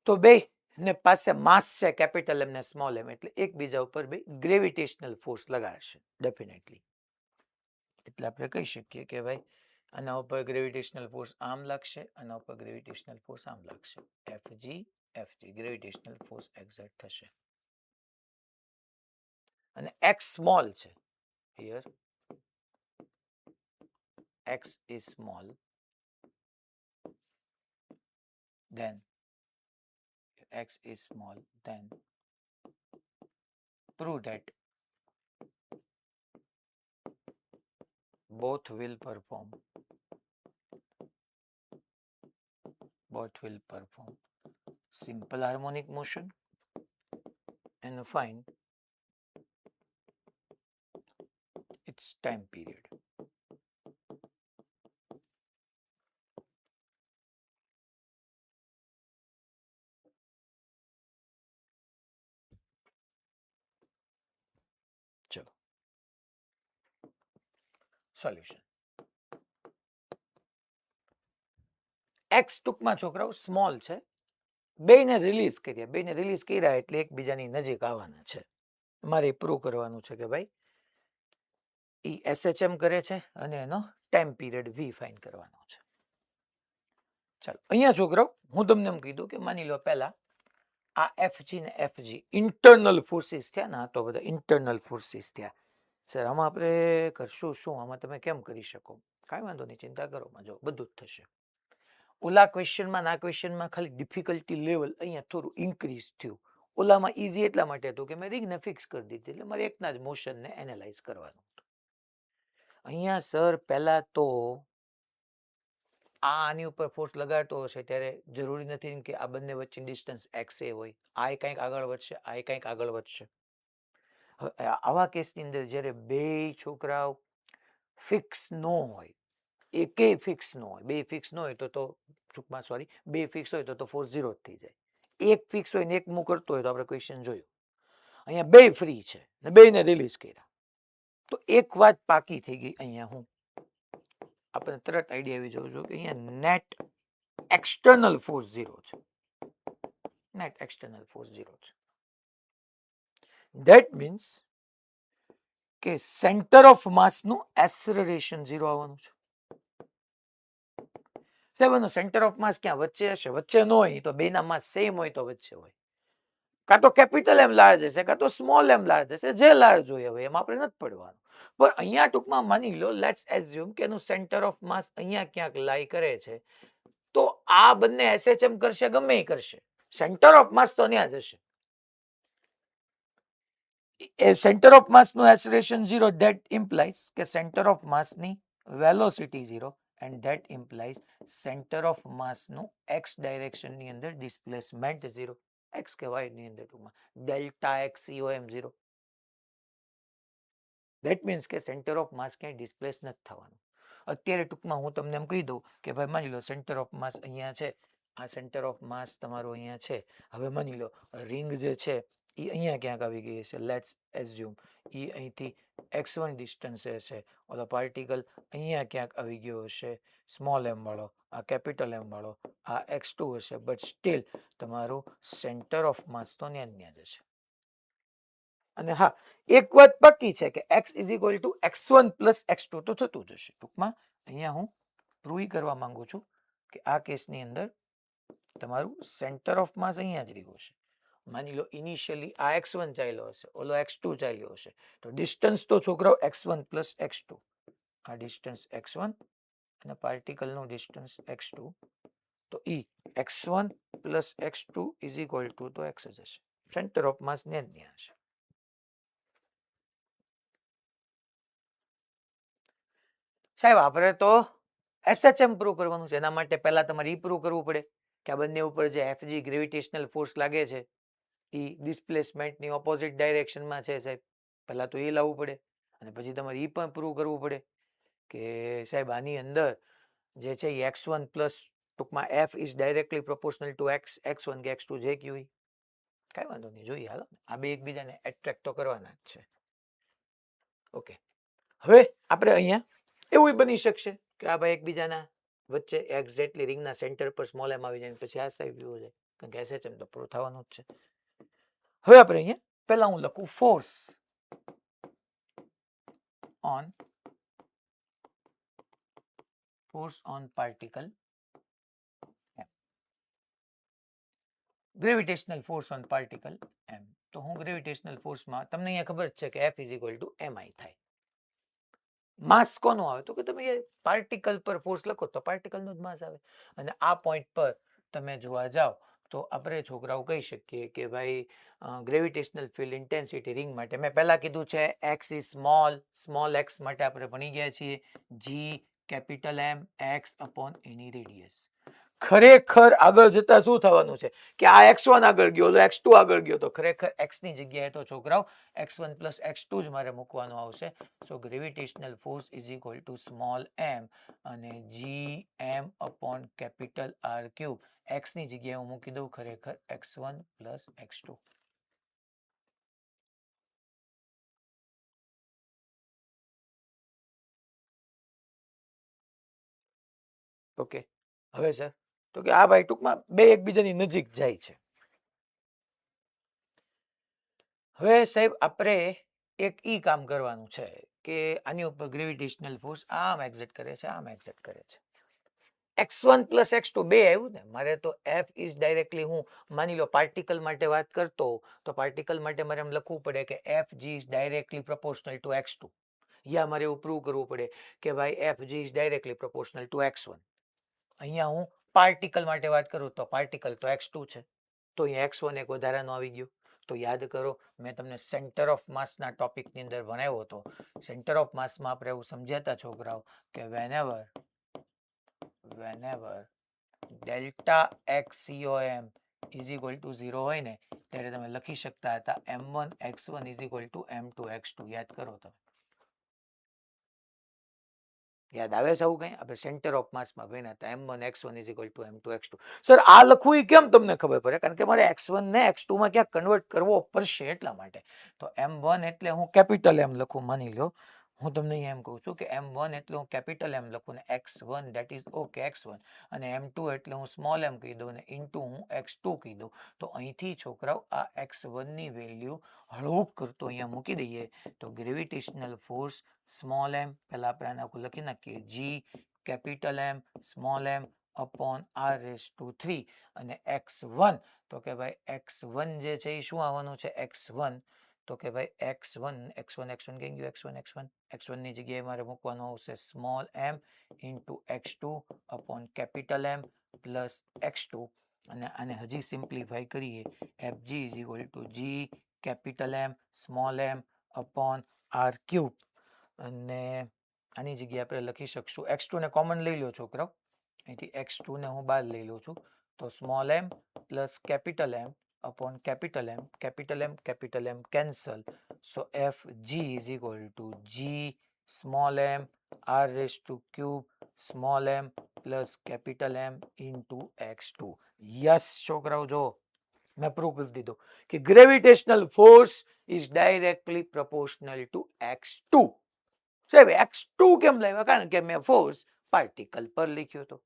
તો બે ને પાસે માસ છે કેપિટલ એમ ને સ્મોલ એમ, એટલે એકબીજા ઉપર બે ગ્રેવિટેશનલ ફોર્સ લગાડશે ડેફિનેટલી. એટલે આપણે કહી શકીએ કે ભાઈ આના ઉપર ગ્રેવિટેશનલ ફોર્સ આમ લાગશે, આના ઉપર ગ્રેવિટેશનલ ફોર્સ આમ લાગશે. એફજી ગ્રેવિટેશનલ ફોર્સ એક્ઝર્ટ થશે. અને એક્સ સ્મોલ છે here, x is small, then x is small, then prove that both will perform. Both will perform simple harmonic motion and find its time period. ચલો solution. X ટૂંકમાં છોકરાઓ small છે, બેને release કર્યા, બેને release કર્યા એટલે એકબીજાની નજીક આવવાના છે. મારે પ્રૂવ કરવાનું છે કે ભાઈ ઈ એસએચએમ કરે છે અને એનો ટાઈમ પીરિયડ વી ફાઇન્ડ કરવાનો છે. ચાલો અહીંયા છોકરાઓ હું તમને એમ કીધું કે માની લો પહેલા આ એફજી ને એફજી ઇન્ટરનલ ફોર્સિસ થયા ને, આ તો બધા ઇન્ટરનલ ફોર્સિસ થયા. સર આમાં આપણે કરશું શું? આમાં તમે કેમ કરી શકો? કાંઈ વાંધો નહીં, ચિંતા કરો, જો બધું જ થશે. ઓલા ક્વેશ્ચનમાં આ ક્વેશ્ચનમાં ખાલી ડિફિકલ્ટી લેવલ અહીંયા થોડું ઇન્ક્રીઝ થયું. ઓલામાં ઇઝી એટલા માટે હતું કે મેં રિંગને ફિક્સ કરી દીધી, એટલે મારે એકના જ મોશનને એનાલાઇઝ કરવાનું હતું. અહીંયા સર પહેલા તો આની ઉપર ફોર્સ લગાડતો હશે ત્યારે જરૂરી નથી કે આ બંને વચ્ચેની ડિસ્ટન્સ એક્સ એ હોય. આ કંઈક આગળ વધશે, આ કંઈક આગળ વધશે. આવા કેસની અંદર જ્યારે બે છોકરાઓ ફિક્સ ન હોય, એકે ફિક્સ ન હોય, બે ફિક્સ ન હોય તો ટૂંકમાં સોરી બે ફિક્સ હોય તો ફોર્સ 0 જ થઈ જાય. એક ફિક્સ હોય ને એક મૂવ કરતો હોય તો આપણે ક્વેશ્ચન જોયું. અહીંયા બે ફ્રી છે ને બેને રિલીઝ કર્યા, તો એક વાત પાકી થઈ ગઈ. અહીંયા હું આપણે તરત આઈડિયા આવી જવું જોઈએ કે અહીંયા નેટ એક્સટર્નલ ફોર્સ 0 છે. નેટ એક્સટર્નલ ફોર્સ 0 છે. ધેટ મીન્સ કે સેન્ટર ઓફ માસ નું એસેલરેશન 0 આવવાનું છે. સાહેબ સેન્ટર ઓફ માસ ક્યાં વચ્ચે હશે? વચ્ચે ન હોય તો બેના માસ સેમ હોય તો વચ્ચે હોય. કાં તો કેપિટલ એમ લાર્જ હશે, કાં તો સ્મોલ એમ લાર્જ હશે, જે લાર્જ હોય હવે એમાં આપણે નથી પડવાનું. પણ અહીંયા ટૂંકમાં માની લો, લેટ્સ એઝ્યુમ કે એનું સેન્ટર ઓફ માસ અહીંયા ક્યાંક લાઈ કરે છે, તો આ બંને એસએચએમ કરશે, ગમે એ કરશે, સેન્ટર ઓફ માસ તો ત્યાં જ હશે. સેન્ટર ઓફ માસ નું એસેલરેશન 0, ધેટ ઇમ્પ્લાઇઝ કે સેન્ટર ઓફ માસ ની velocity 0 and that implies center of mass નું x ડાયરેક્શન ની અંદર ડિસ્પ્લેસમેન્ટ 0, x કે y ની અંદર ટૂંકમાં delta x COM 0. That means કે સેન્ટર ઓફ માસ ક્યાંય ડિસ્પ્લેસ નથી થવાનું. અત્યારે ટૂંકમાં હું તમને એમ કહી દઉં કે ભાઈ માની લો સેન્ટર ઓફ માસ અહીંયા છે, આ સેન્ટર ઓફ માસ તમારો અહીંયા છે. હવે માની લો રિંગ જે છે એ અહીંયા ક્યાંક આવી ગઈ છે, લેટ્સ એઝ્યુમ એ અહીંથી x1 ડિસ્ટન્સે હશે, ઓલો પાર્ટિકલ અહીંયા ક્યાંક આવી ગયો હશે સ્મોલ એમ વાળો, આ કેપિટલ એમ વાળો, આ x2 હશે, બટ સ્ટીલ તમારું સેન્ટર ઓફ માસ તો ત્યાં જ હશે. અને હા, એક વાત પક્કી છે કે x is equal two x1 plus x2 તો થતું જ હશે. ટૂંકમાં અહીંયા હું પ્રૂવ કરવા માંગુ છું કે આ કેસની અંદર તમારું સેન્ટર ઓફ માસ અહીંયા જ રહ્યું હશે. માની લો ઇનિશિયલી આ x1 ચાલ્યો હશે, ઓલો x2 ચાલ્યો હશે, તો ડિસ્ટન્સ તો છોકરાઓ x1 પ્લસ x2, આ ડિસ્ટન્સ x1 અને પાર્ટિકલનું ડિસ્ટન્સ x2, તો ઈ x1 plus x2 is equal two તો x જ હશે. સેન્ટર ઓફ માસ ને જ હશે. સાહેબ આપણે તો એસએચએમ પ્રૂવ કરવાનું છે, એના માટે પહેલા તમારે ઈ પ્રૂવ કરવું પડે કે આ બંને ઉપર જે એફજી ગ્રેવિટેશનલ ફોર્સ લાગે છે એ ડિસ્પ્લેસમેન્ટની ઓપોઝિટ ડાયરેક્શનમાં છે સાહેબ. પહેલા તો એ લાવવું પડે અને પછી તમારે એ પણ પ્રૂવ કરવું પડે કે સાહેબ આની અંદર જે છે એ x1 પ્લસ ટૂંકમાં f is directly proportional two x1 કે x2 જે ક્યુ હોય. કાંઈ વાંધો નહીં, જોઈએ હાલો, આ બે એકબીજાને એટ્રેક્ટ તો કરવાના જ છે. ઓકે, હવે આપણે અહીંયા એવું બની શકશે કે આ ભાઈ એકબીજાના વચ્ચે એક્ઝેક્ટલી રિંગના સેન્ટર પર સ્મોલ એમ આવી જાય, પછી આ સાઈડ વ્યૂ જાય, કારણ કે એસએચએમ તો પ્રૂવ થવાનું જ છે. હવે આપણે અહીંયા પહેલા હું લખું force on particle, gravitational force on particle M. તો હું ગ્રેવિટેશનલ ફોર્સમાં તમને અહીંયા ખબર જ છે કે F is equal to MI થાય. માસ કોનો આવે તો કે તમે પાર્ટિકલ પર ફોર્સ લખો તો પાર્ટિકલનો જ માસ આવે. અને આ પોઈન્ટ પર તમે જોવા જાઓ તો આપણે છોકરાઓ કહી શકીએ કે ભાઈ ગ્રેવિટેશનલ ફિલ્ડ ઇન્ટેન્સિટી રિંગ માટે મેં પહેલા કીધું છે એક્સ ઇઝ સ્મોલ એક્સ માટે આપણે ભણી ગયા છીએ G capital M x upon એની રેડિયસ. ખરેખર આગળ જતા શું થવાનું છે કે આ x1 આગળ ગયો તો x2 આગળ ગયો તો ખરેખર x ની જગ્યાએ તો છોકરાઓ x1 પ્લસ x2 જ મારે મૂકવાનું આવશે. So gravitational force is equal to small m અને G M upon capital R cube. x ની જગ્યાએ હું મૂકી દઉં ખરેખર x1 પ્લસ x2. ઓકે હવે સર તો કે આ ભાઈ ટૂંકમાં બે એકબીજાની નજીક જાય છે. હવે સાહેબ આપણે એક ઈ કામ કરવાનું છે કે આની ઉપર ગ્રેવિટેશનલ ફોર્સ આમ એક્ઝેક્ટ કરે છે આમ એક્ઝેક્ટ કરે છે. x1 પ્લસ x2 બે આવ્યું ને મારે તો f ઇઝ ડાયરેક્ટલી હું માની લો પાર્ટિકલ માટે વાત કરતો તો પાર્ટિકલ માટે મારે એમ લખવું પડે કે F G is directly proportional to x2 યા મારે એવું પ્રૂવ કરવું પડે કે ભાઈ F G is directly proportional to x1. અહીંયા હું પાર્ટિકલ માટે વાત કરું તો પાર્ટિકલ તો x2 છે તો અહીંયા x1 એક વધારાનો આવી ગયો. તો યાદ કરો મેં તમને સેન્ટર ઓફ માસના ટોપિકની અંદર ભણાવ્યો હતો. સેન્ટર ઓફ માસમાં આપણે એવું સમજ્યા હતા છોકરાઓ કે whenever delta x COM is equal to 0 હોય ને ત્યારે તમે લખી શકતા હતા m1 x1 is equal to m2 x2. યાદ કરો તમે યાદ આવે છે આવું કઈ આપણે સેન્ટર ઓફ માસમાં ભણ્યા હતા m1 x1 is equal to m2 x2. Sir આ લખવું એ કેમ તમને ખબર પડે કારણ કે મારે x1 ને x2 માં ક્યાંક કન્વર્ટ કરવો પડશે એટલા માટે. તો m1 એટલે હું કેપિટલ m લખું માની લો હું તમને એમ કહું છું કે m1 એટલે હું કેપિટલ m લખું ને x1 that is okay x1 અને m2 એટલે હું સ્મોલ m કહી દઉં ને ઇન્ટુ હું x2 કહી દઉં. તો અહીંથી છોકરાઓ આ x1 ની વેલ્યુ હળવું કરતો અહીંયા મૂકી દઈએ તો ગ્રેવિટેશનલ ફોર્સ સ્મોલ m પહેલા આપણે આને આખું લખી નાખીએ G capital m small m upon r raise to 3 અને x1 તો કે ભાઈ x1 જે છે એ શું આવવાનું છે x1 તો કે ભાઈ x1 કઈ ગયું x1 ની જગ્યાએ મારે મૂકવાનું આવશે small m into x2 upon capital m plus x2 અને આને હજી સિમ્પ્લિફાઈ કરીએ fg is equal two g capital m small m upon r cube અને આની જગ્યાએ આપણે લખી શકશું x2 ને કોમન લઈ લો છોકરાઓ અહીંથી x2 ને હું બહાર લઈ લઉં છું તો small m plus capital m upon capital M cancel. So Fg is equal to G small m r raised to cube small m plus capital M into x2. Yes છોકરાઓ જો મેં પ્રૂવ કરી દીધું કે gravitational force is directly proportional two x2. સાહેબ x2 કેમ લાવ્યા કારણ કે મેં ફોર્સ પાર્ટિકલ પર લખ્યો હતો.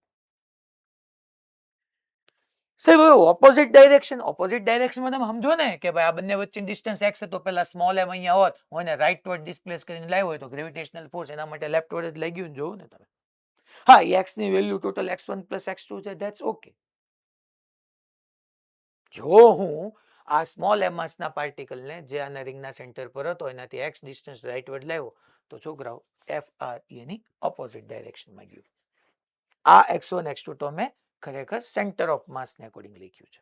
સાહેબ ઓપોઝિટ ડાયરેક્શનમાં તમે સમજો ને કે ભાઈ આ બંને વચ્ચે ડિસ્ટન્સ x તો પેલા સ્મોલ m અહીંયા હોત હું એને રાઈટ વર્ડ ડિસ્પ્લેસ કરીને લાવ્યો હોય તો ગ્રેવિટેશનલ ફોર્સ એના માટે લેફ્ટ વર્ડ જ લાગ્યું ને જોવું ને તમે. હા x ની value total x1 plus x2 છે ધેટ્સ ઓકે. જો હું આ સ્મોલ m માસના પાર્ટિકલને જે આના રિંગના સેન્ટર પર હતો એનાથી x ડિસ્ટન્સ રાઈટ વર્ડ લાવ્યો તો છોકરાઓ f r એની ઓપોઝિટ ડાયરેક્શનમાં ગયું. આ x1 x2 તો મેં ખરેખર સેન્ટર ઓફ માસને અકોર્ડિંગ લખ્યું છે.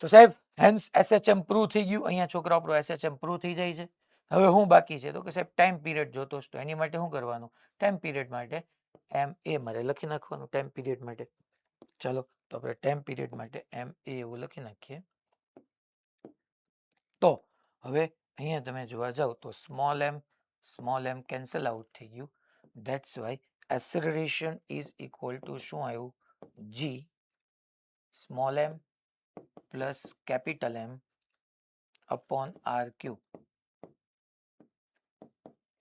તો સાહેબ હેન્સ SHM પ્રૂવ થઈ ગયું. અહીંયા છોકરાઓ આપણો SHM પ્રૂવ થઈ જાય છે. હવે હું બાકી છે તો કે સાહેબ ટાઈમ પીરિયડ જોતો તો એની માટે શું કરવાનું ટાઈમ પીરિયડ માટે એમ એ મારે લખી નાખવાનું ટાઈમ પીરિયડ માટે. ચાલો તો આપણે ટાઈમ પીરિયડ માટે એમ એ એવું લખી નાખીએ. તો હવે અહીંયા તમે જોવા જાવ તો સ્મોલ m કેન્સલ આઉટ થઈ ગયું. That's why acceleration is equal two શું આવ્યું g small m plus capital M upon r cube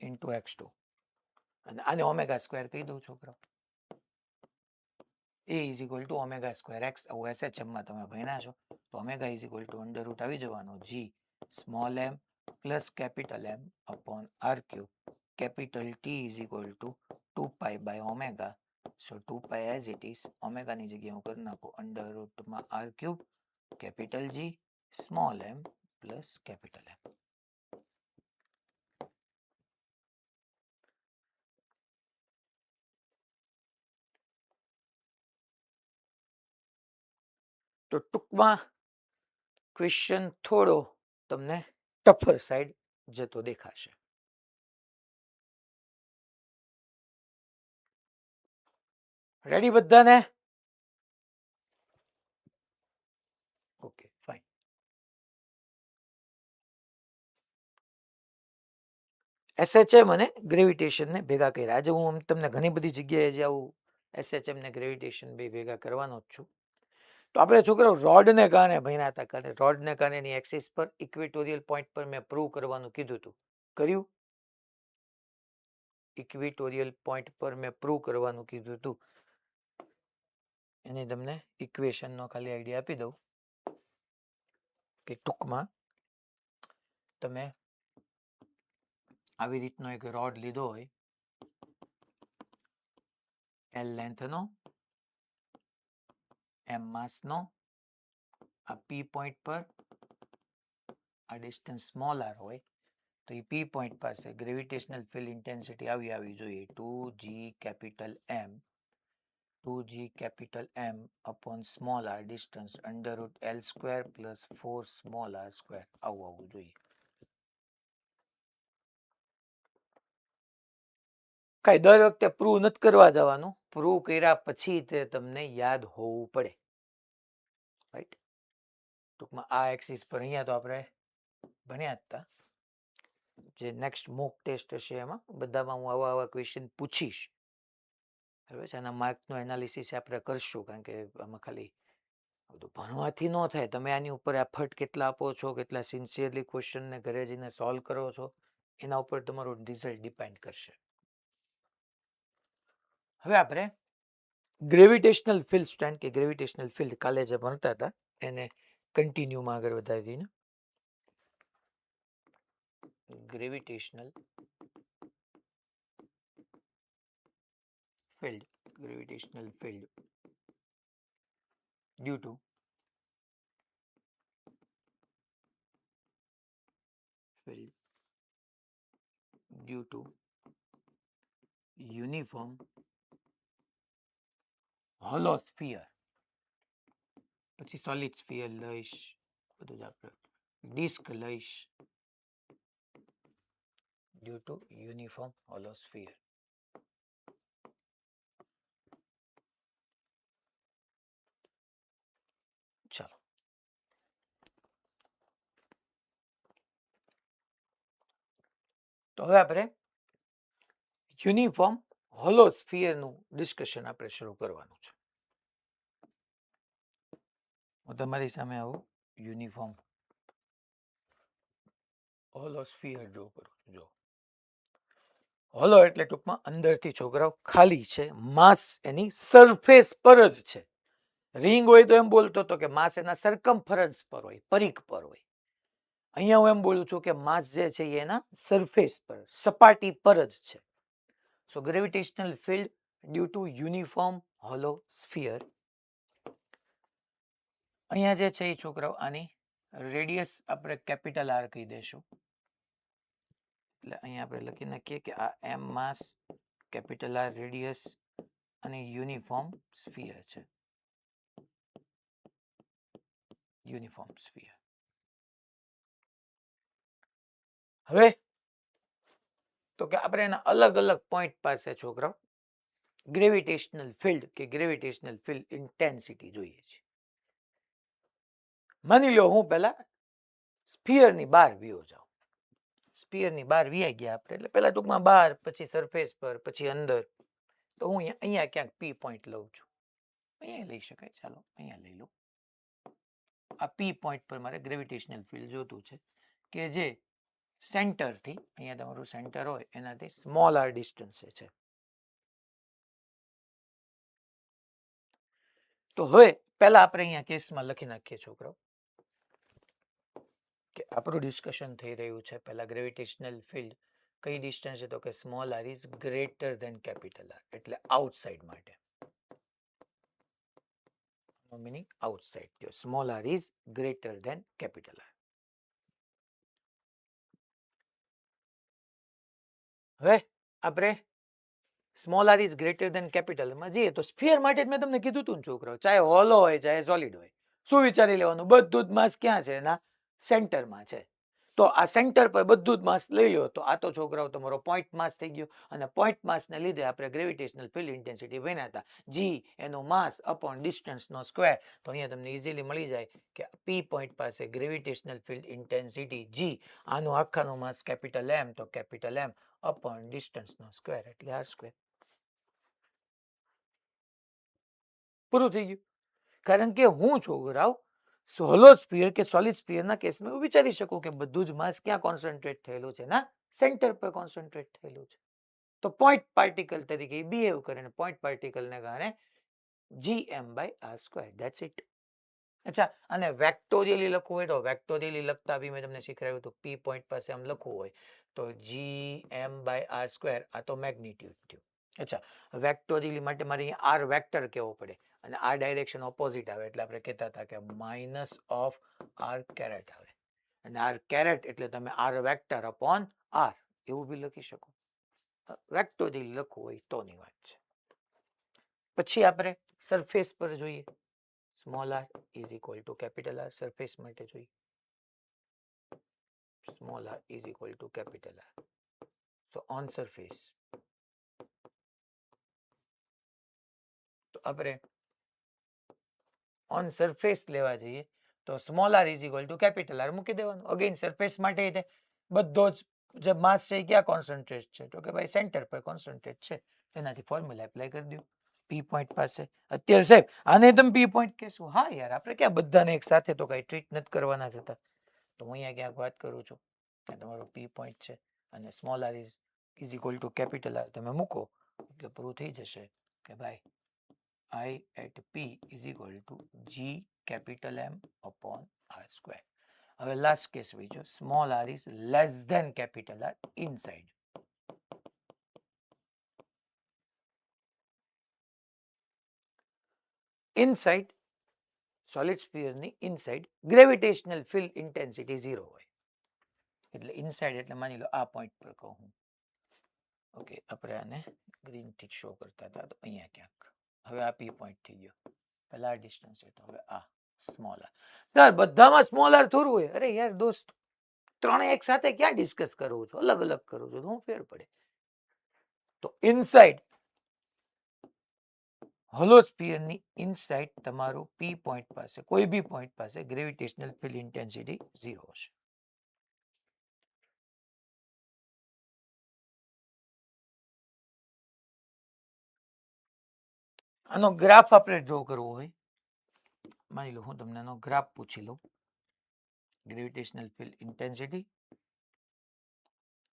into x2 અને આને ઓમેગા સ્ક્વેર કહી દઉં છોકરાઓ. a is equal to omega square x આવું SHM માં તમે ભણ્યા છો તો omega is equal to under root આવી જવાનો g small m plus capital M upon r cube capital T is equal to 2 pi by omega. So 2 pi as it is omega ની જગ્યાએ હું કરી નાખું under root માં r cube capital G small m plus capital M. તો ટૂંકમાં question થોડો તમને ટફર સાઈડ જતો દેખાશે. રેડી બધાને? Okay fine. એસએચએમ અને ગ્રેવિટેશનને ભેગા કર્યા. આજે હું તમને ઘણી બધી જગ્યાએ જે આવું એસએચએમ ને ગ્રેવિટેશન બે ભેગા કરવાનો જ છું. તો આપણે છોકરાઓ રોડને કારણે ભણ્યા હતા. કારણ રોડને કારણે એની એક્સિસ પર ઇક્વેટોરિયલ પોઈન્ટ પર મેં પ્રૂવ કરવાનું કીધું હતું. કર્યું? ઇક્વેટોરિયલ પોઈન્ટ પર મેં પ્રૂવ કરવાનું કીધું હતું. એની તમને ઇક્વેશનનો ખાલી આઈડિયા આપી દઉં કે ટૂંકમાં તમે આવી રીતનો એક રોડ લીધો હોય, એલ લેન્થનો, એમ માસનો, આ પી પોઈન્ટ પર આ ડિસ્ટન્સ સ્મોલ આર હોય, તો એ પી પોઈન્ટ પાસે ગ્રેવિટેશનલ ફિલ્ડ ઇન્ટેન્સિટી આવી જોઈએ 2g capital M upon small R distance √L² plus 4 small R square આવવું જોઈએ. કઈ દર વખતે પ્રૂવ નથી કરવા જવાનું, પ્રૂવ કર્યા પછી તે તમને યાદ હોવું પડે. રાઈટ? ટૂંકમાં આ એક્સિસ પર અહીંયા તો આપણે ભણ્યા જ હતા. જે નેક્સ્ટ મોક ટેસ્ટ હશે એમાં બધામાં હું આવા ક્વેશ્ચન પૂછીશ. બરાબર છે? આના માર્કનું એનાલિસિસ આપણે કરશું, કારણ કે આમાં ખાલી બધું ભણવાથી ન થાય. તમે આની ઉપર એફર્ટ કેટલા આપો છો, કેટલા સિન્સિયરલી ક્વેશ્ચનને ઘરે જઈને સોલ્વ કરો છો, એના ઉપર તમારું રિઝલ્ટ ડિપેન્ડ કરશે. હવે આપણે ગ્રેવિટેશનલ ફિલ્ડ સ્ટ્રેન્થ કે ગ્રેવિટેશનલ ફિલ્ડ કાલે જે ભણતા હતા એને કન્ટિન્યુમાં આગળ વધારી દઈને gravitational field gravitational field due to uniform hollow sphere, પછી સોલિડ સ્ફિયર લઈશ, બધું જ આપણે ડિસ્ક લઈશ, due to uniform hollow sphere. ચાલો તો હવે આપણે યુનિફોર્મ હોલો સ્ફિયરનું ડિસ્કશન આપણે શરૂ કરવાનું છે. હું તમારી સામે આવું યુનિફોર્મ હોલો સ્ફિયર ડ્રો કરું છું. જો હોલો એટલે ટૂંકમાં અંદરથી છોકરાઓ ખાલી છે, માસ એની સરફેસ પર જ છે. રિંગ હોય તો એમ બોલતો હતો કે માસ એના સરકમફરન્સ પર હોય, પરિઘ પર હોય. અહીંયા હું એમ બોલું છું કે માસ જે છે એના સરફેસ પર, સપાટી પર જ છે. So gravitational field due to uniform hollow sphere. અહીંયા જે છે એ છોકરાઓ આની રેડિયસ આપણે કેપિટલ આર કહી દેશું. એટલે અહીંયા આપણે લખી નાખીએ કે આ એમ માસ, કેપિટલ આર રેડિયસ અને યુનિફોર્મ સ્ફિયર છે. Uniform sphere. હવે તો કે આપણે એના અલગ અલગ પોઈન્ટ પાસે છોકરાઓ ગ્રેવિટેશનલ ફિલ્ડ કે ગ્રેવિટેશનલ ફિલ્ડ ઇન્ટેન્સિટી જોઈએ છે. માની લો હું પહેલા સ્ફિયરની બહાર વિયો જાઉં. સ્ફિયરની બહાર વિયા ગયા આપણે, એટલે પહેલા ટૂંકમાં બહાર, પછી સરફેસ પર, પછી અંદર. તો હું અહીંયા ક્યાંક પી પોઈન્ટ લઉં છું. અહીંયા લઈ શકાય, ચાલો અહીંયા લઈ લઉં. આ પી પોઈન્ટ પર મારે ગ્રેવિટેશનલ ફિલ્ડ જોતું છે કે જે સેન્ટરથી, અહીંયા તમારું સેન્ટર હોય એનાથી સ્મોલ આર ડિસ્ટન્સે છે. તો હવે પહેલા આપણે અહીંયા કેસમાં લખી નાખીએ છોકરાઓ કે આપણું ડિસ્કશન થઈ રહ્યું છે પહેલા ગ્રેવિટેશનલ ફિલ્ડ કઈ ડિસ્ટન્સ છે, તો કે small R is greater than capital R, એટલે આઉટસાઇડ માટે. Meaning outside. Small R is greater than capital R. હવે આપણે small R is greater than capital માં જઈએ તો સ્ફિયર માટે મેં તમને કીધું હતું ને છોકરાઓ, ચાહે હોલો હોય ચાહે સોલિડ હોય, શું વિચારી લેવાનું? બધું જ માસ ક્યાં છે? એના સેન્ટરમાં છે. તો આ સેન્ટર પર બધું જ માસ લઈ લો તો આ તો છોકરાઓ તમારો પોઈન્ટ માસ થઈ ગયો. અને પોઈન્ટ માસને લીધે આપણે ગ્રેવિટેશનલ ફિલ્ડ ઇન્ટેન્સિટી ભણ્યા હતા. જી એનું માસ અપોન ડિસ્ટન્સનો સ્ક્વેર. તો અહીંયા તમને ઇઝીલી મળી જાય કે પી પોઈન્ટ પાસે ગ્રેવિટેશનલ ફિલ્ડ ઇન્ટેન્સિટી જી, આનું આખાનું માસ કેપિટલ એમ, તો કેપિટલ એમ અપોન ડિસ્ટન્સનો સ્ક્વેર એટલે આર સ્ક્વેર. પૂરું થઈ ગયું. કારણ કે હું છોકરાઓ હોલો સ્ફિયર કે સોલિડ સ્ફિયરના કેસમાં એવું વિચારી શકું કે બધું જ માસ ક્યાં કોન્સન્ટ્રેટ થયેલું છે? ના સેન્ટર પર કોન્સન્ટ્રેટ થયેલું છે. તો પોઈન્ટ પાર્ટિકલ તરીકે બિહેવ કરે અને પોઈન્ટ પાર્ટિકલને કારણે gm by r square. That's it. અચ્છા, અને વેક્ટોરિયલી લખવું હોય તો વેક્ટોરિયલી લખતા બી મેં તમને શીખવાડ્યું હતું. પી પોઈન્ટ પાસે આમ લખવું હોય તો gm by r સ્ક્વેર, આ તો મેગ્નિટ્યુડ થયું. અચ્છા, વેક્ટોરિયલી માટે મારે અહીંયા આર વેક્ટર કહેવો પડે અને આ ડાયરેક્શન ઓપોઝિટ આવે એટલે આપણે કહેતા હતા કે માઇનસ ઓફ આર કેરેટ આવે. અને આર કેરેટ એટલે તમે આર વેક્ટર અપોન આર એવું બી લખી શકો. વેક્ટોરિયલી લખવું હોય તોની વાત છે. પછી આપણે સરફેસ પર જોઈએ. Small R is equal to capital R. Surface માટે જોઈએ. Small R is equal to capital R. તો ઓન સરફેસ તો આપણે ઓન સરફેસ લેવા જઈએ તો small R is equal to capital R મૂકી દેવાનું. અગેન સરફેસ માટે બધો જ જે માસ છે એ ક્યાં કોન્સન્ટ્રેટ છે? તો કે ભાઈ સેન્ટર પર કોન્સન્ટ્રેટ છે. એનાથી ફોર્મ્યુલા એપ્લાય કરી દો. પી પોઈન્ટ પાસે અત્યારે સાહેબ આને તમે પી પોઈન્ટ કહેશું? હા યાર, આપણે ક્યાં બધાને એક સાથે તો કઈ ટ્રીટ નથી કરવાના થતા. તો હું અહીંયા ક્યાંક વાત કરું છું કે તમારો પી પોઈન્ટ છે અને small R is equal to capital R તમે મૂકો એટલે પૂરું થઈ જશે કે ભાઈ I at P is equal to G capital M upon R square. હવે લાસ્ટ કેસ બીજો, small r is less than capital R inside. Inside solid સ્ફિયરની ઇનસાઇડ ગ્રેવિટેશનલ ફિલ્ડ ઇન્ટેન્સિટી 0 હોય. એટલે ઇનસાઇડ એટલે માની લો આ પોઈન્ટ પર કહું હું. ઓકે, આપણે આને ગ્રીન થી શો કરતા હતા તો અહીંયા ક્યાંક. હવે આ પી પોઈન્ટ થઈ ગયો. પહેલા આ ડિસ્ટન્સ છે તો હવે આ સ્મોલ આર. સર બધામાં સ્મોલ આર થોડું હોય? અરે યાર દોસ્ત, ત્રણે એક સાથે ક્યાં ડિસ્કસ કરું છું? અલગ અલગ કરું છું, હું ફેર પડે. તો ઇનસાઇડ હોલો સ્ફિયરની ઇનસાઇડ તમારું પી પોઈન્ટ પાસે કોઈ બી પોઈન્ટ પાસે ગ્રેવિટેશનલ ફિલ્ડ ઇન્ટેન્સિટી 0 હશે. આનો ગ્રાફ આપણે ડ્રો કરવો હોય, માની લો હું તમને આનો ગ્રાફ પૂછી લઉં. ગ્રેવિટેશનલ ફિલ્ડ ઇન્ટેન્સિટી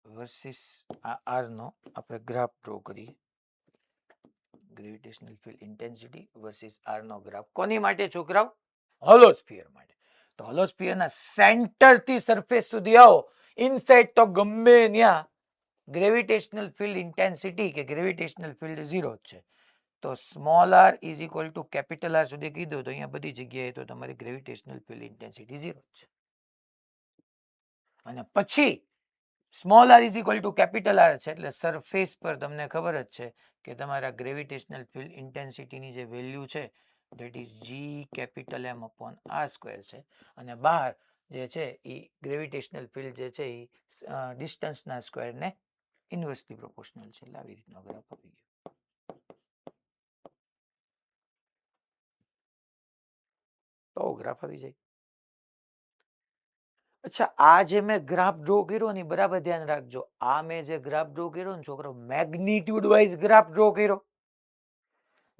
વર્સિસ આ આર નો આપણે ગ્રાફ ડ્રો કરીએ. Gravitational field intensity versus R નો ગ્રાફ કોની માટે છોકરાઓ? હોલો સ્ફિયર માટે. તો હોલો સ્ફિયરના સેન્ટર થી સરફેસ સુધી આવો. ઇનસાઇડ તો ગમે ત્યાં ગ્રેવિટેશનલ ફિલ્ડ ઇન્ટેન્સિટી કે ગ્રેવિટેશનલ ફિલ્ડ 0 જ છે. તો small R is equal to capital R સુધી કીધું તો અહીંયા બધી જગ્યાએ તો તમારી ગ્રેવિટેશનલ ફિલ્ડ ઇન્ટેન્સિટી 0 જ છે. અને પછી small R is equal to capital R છે એટલે સરફેસ પર તમને ખબર જ છે કે તમારા ગ્રેવિટેશનલ ફિલ્ડ ઇન્ટેન્સિટીની જે વેલ્યુ છે that is G capital M upon R square છે. અને બહાર જે છે એ ગ્રેવિટેશનલ ફિલ્ડ જે છે એ ડિસ્ટન્સના સ્ક્વેરને ઇન્વર્સલી પ્રોપોર્શનલ છે. એટલે આવી રીતનો ગ્રાફ આવી ગયો. તો ગ્રાફ આવી જાય. અચ્છા, આ જે મેં ગ્રાફ ડ્રો કર્યો ને બરાબર ધ્યાન રાખજો. આ મેં જે ગ્રાફ ડ્રો કર્યો ને છોકરો મેગ્નિટ્યુડ વાઇઝ ગ્રાફ ડ્રો કર્યો.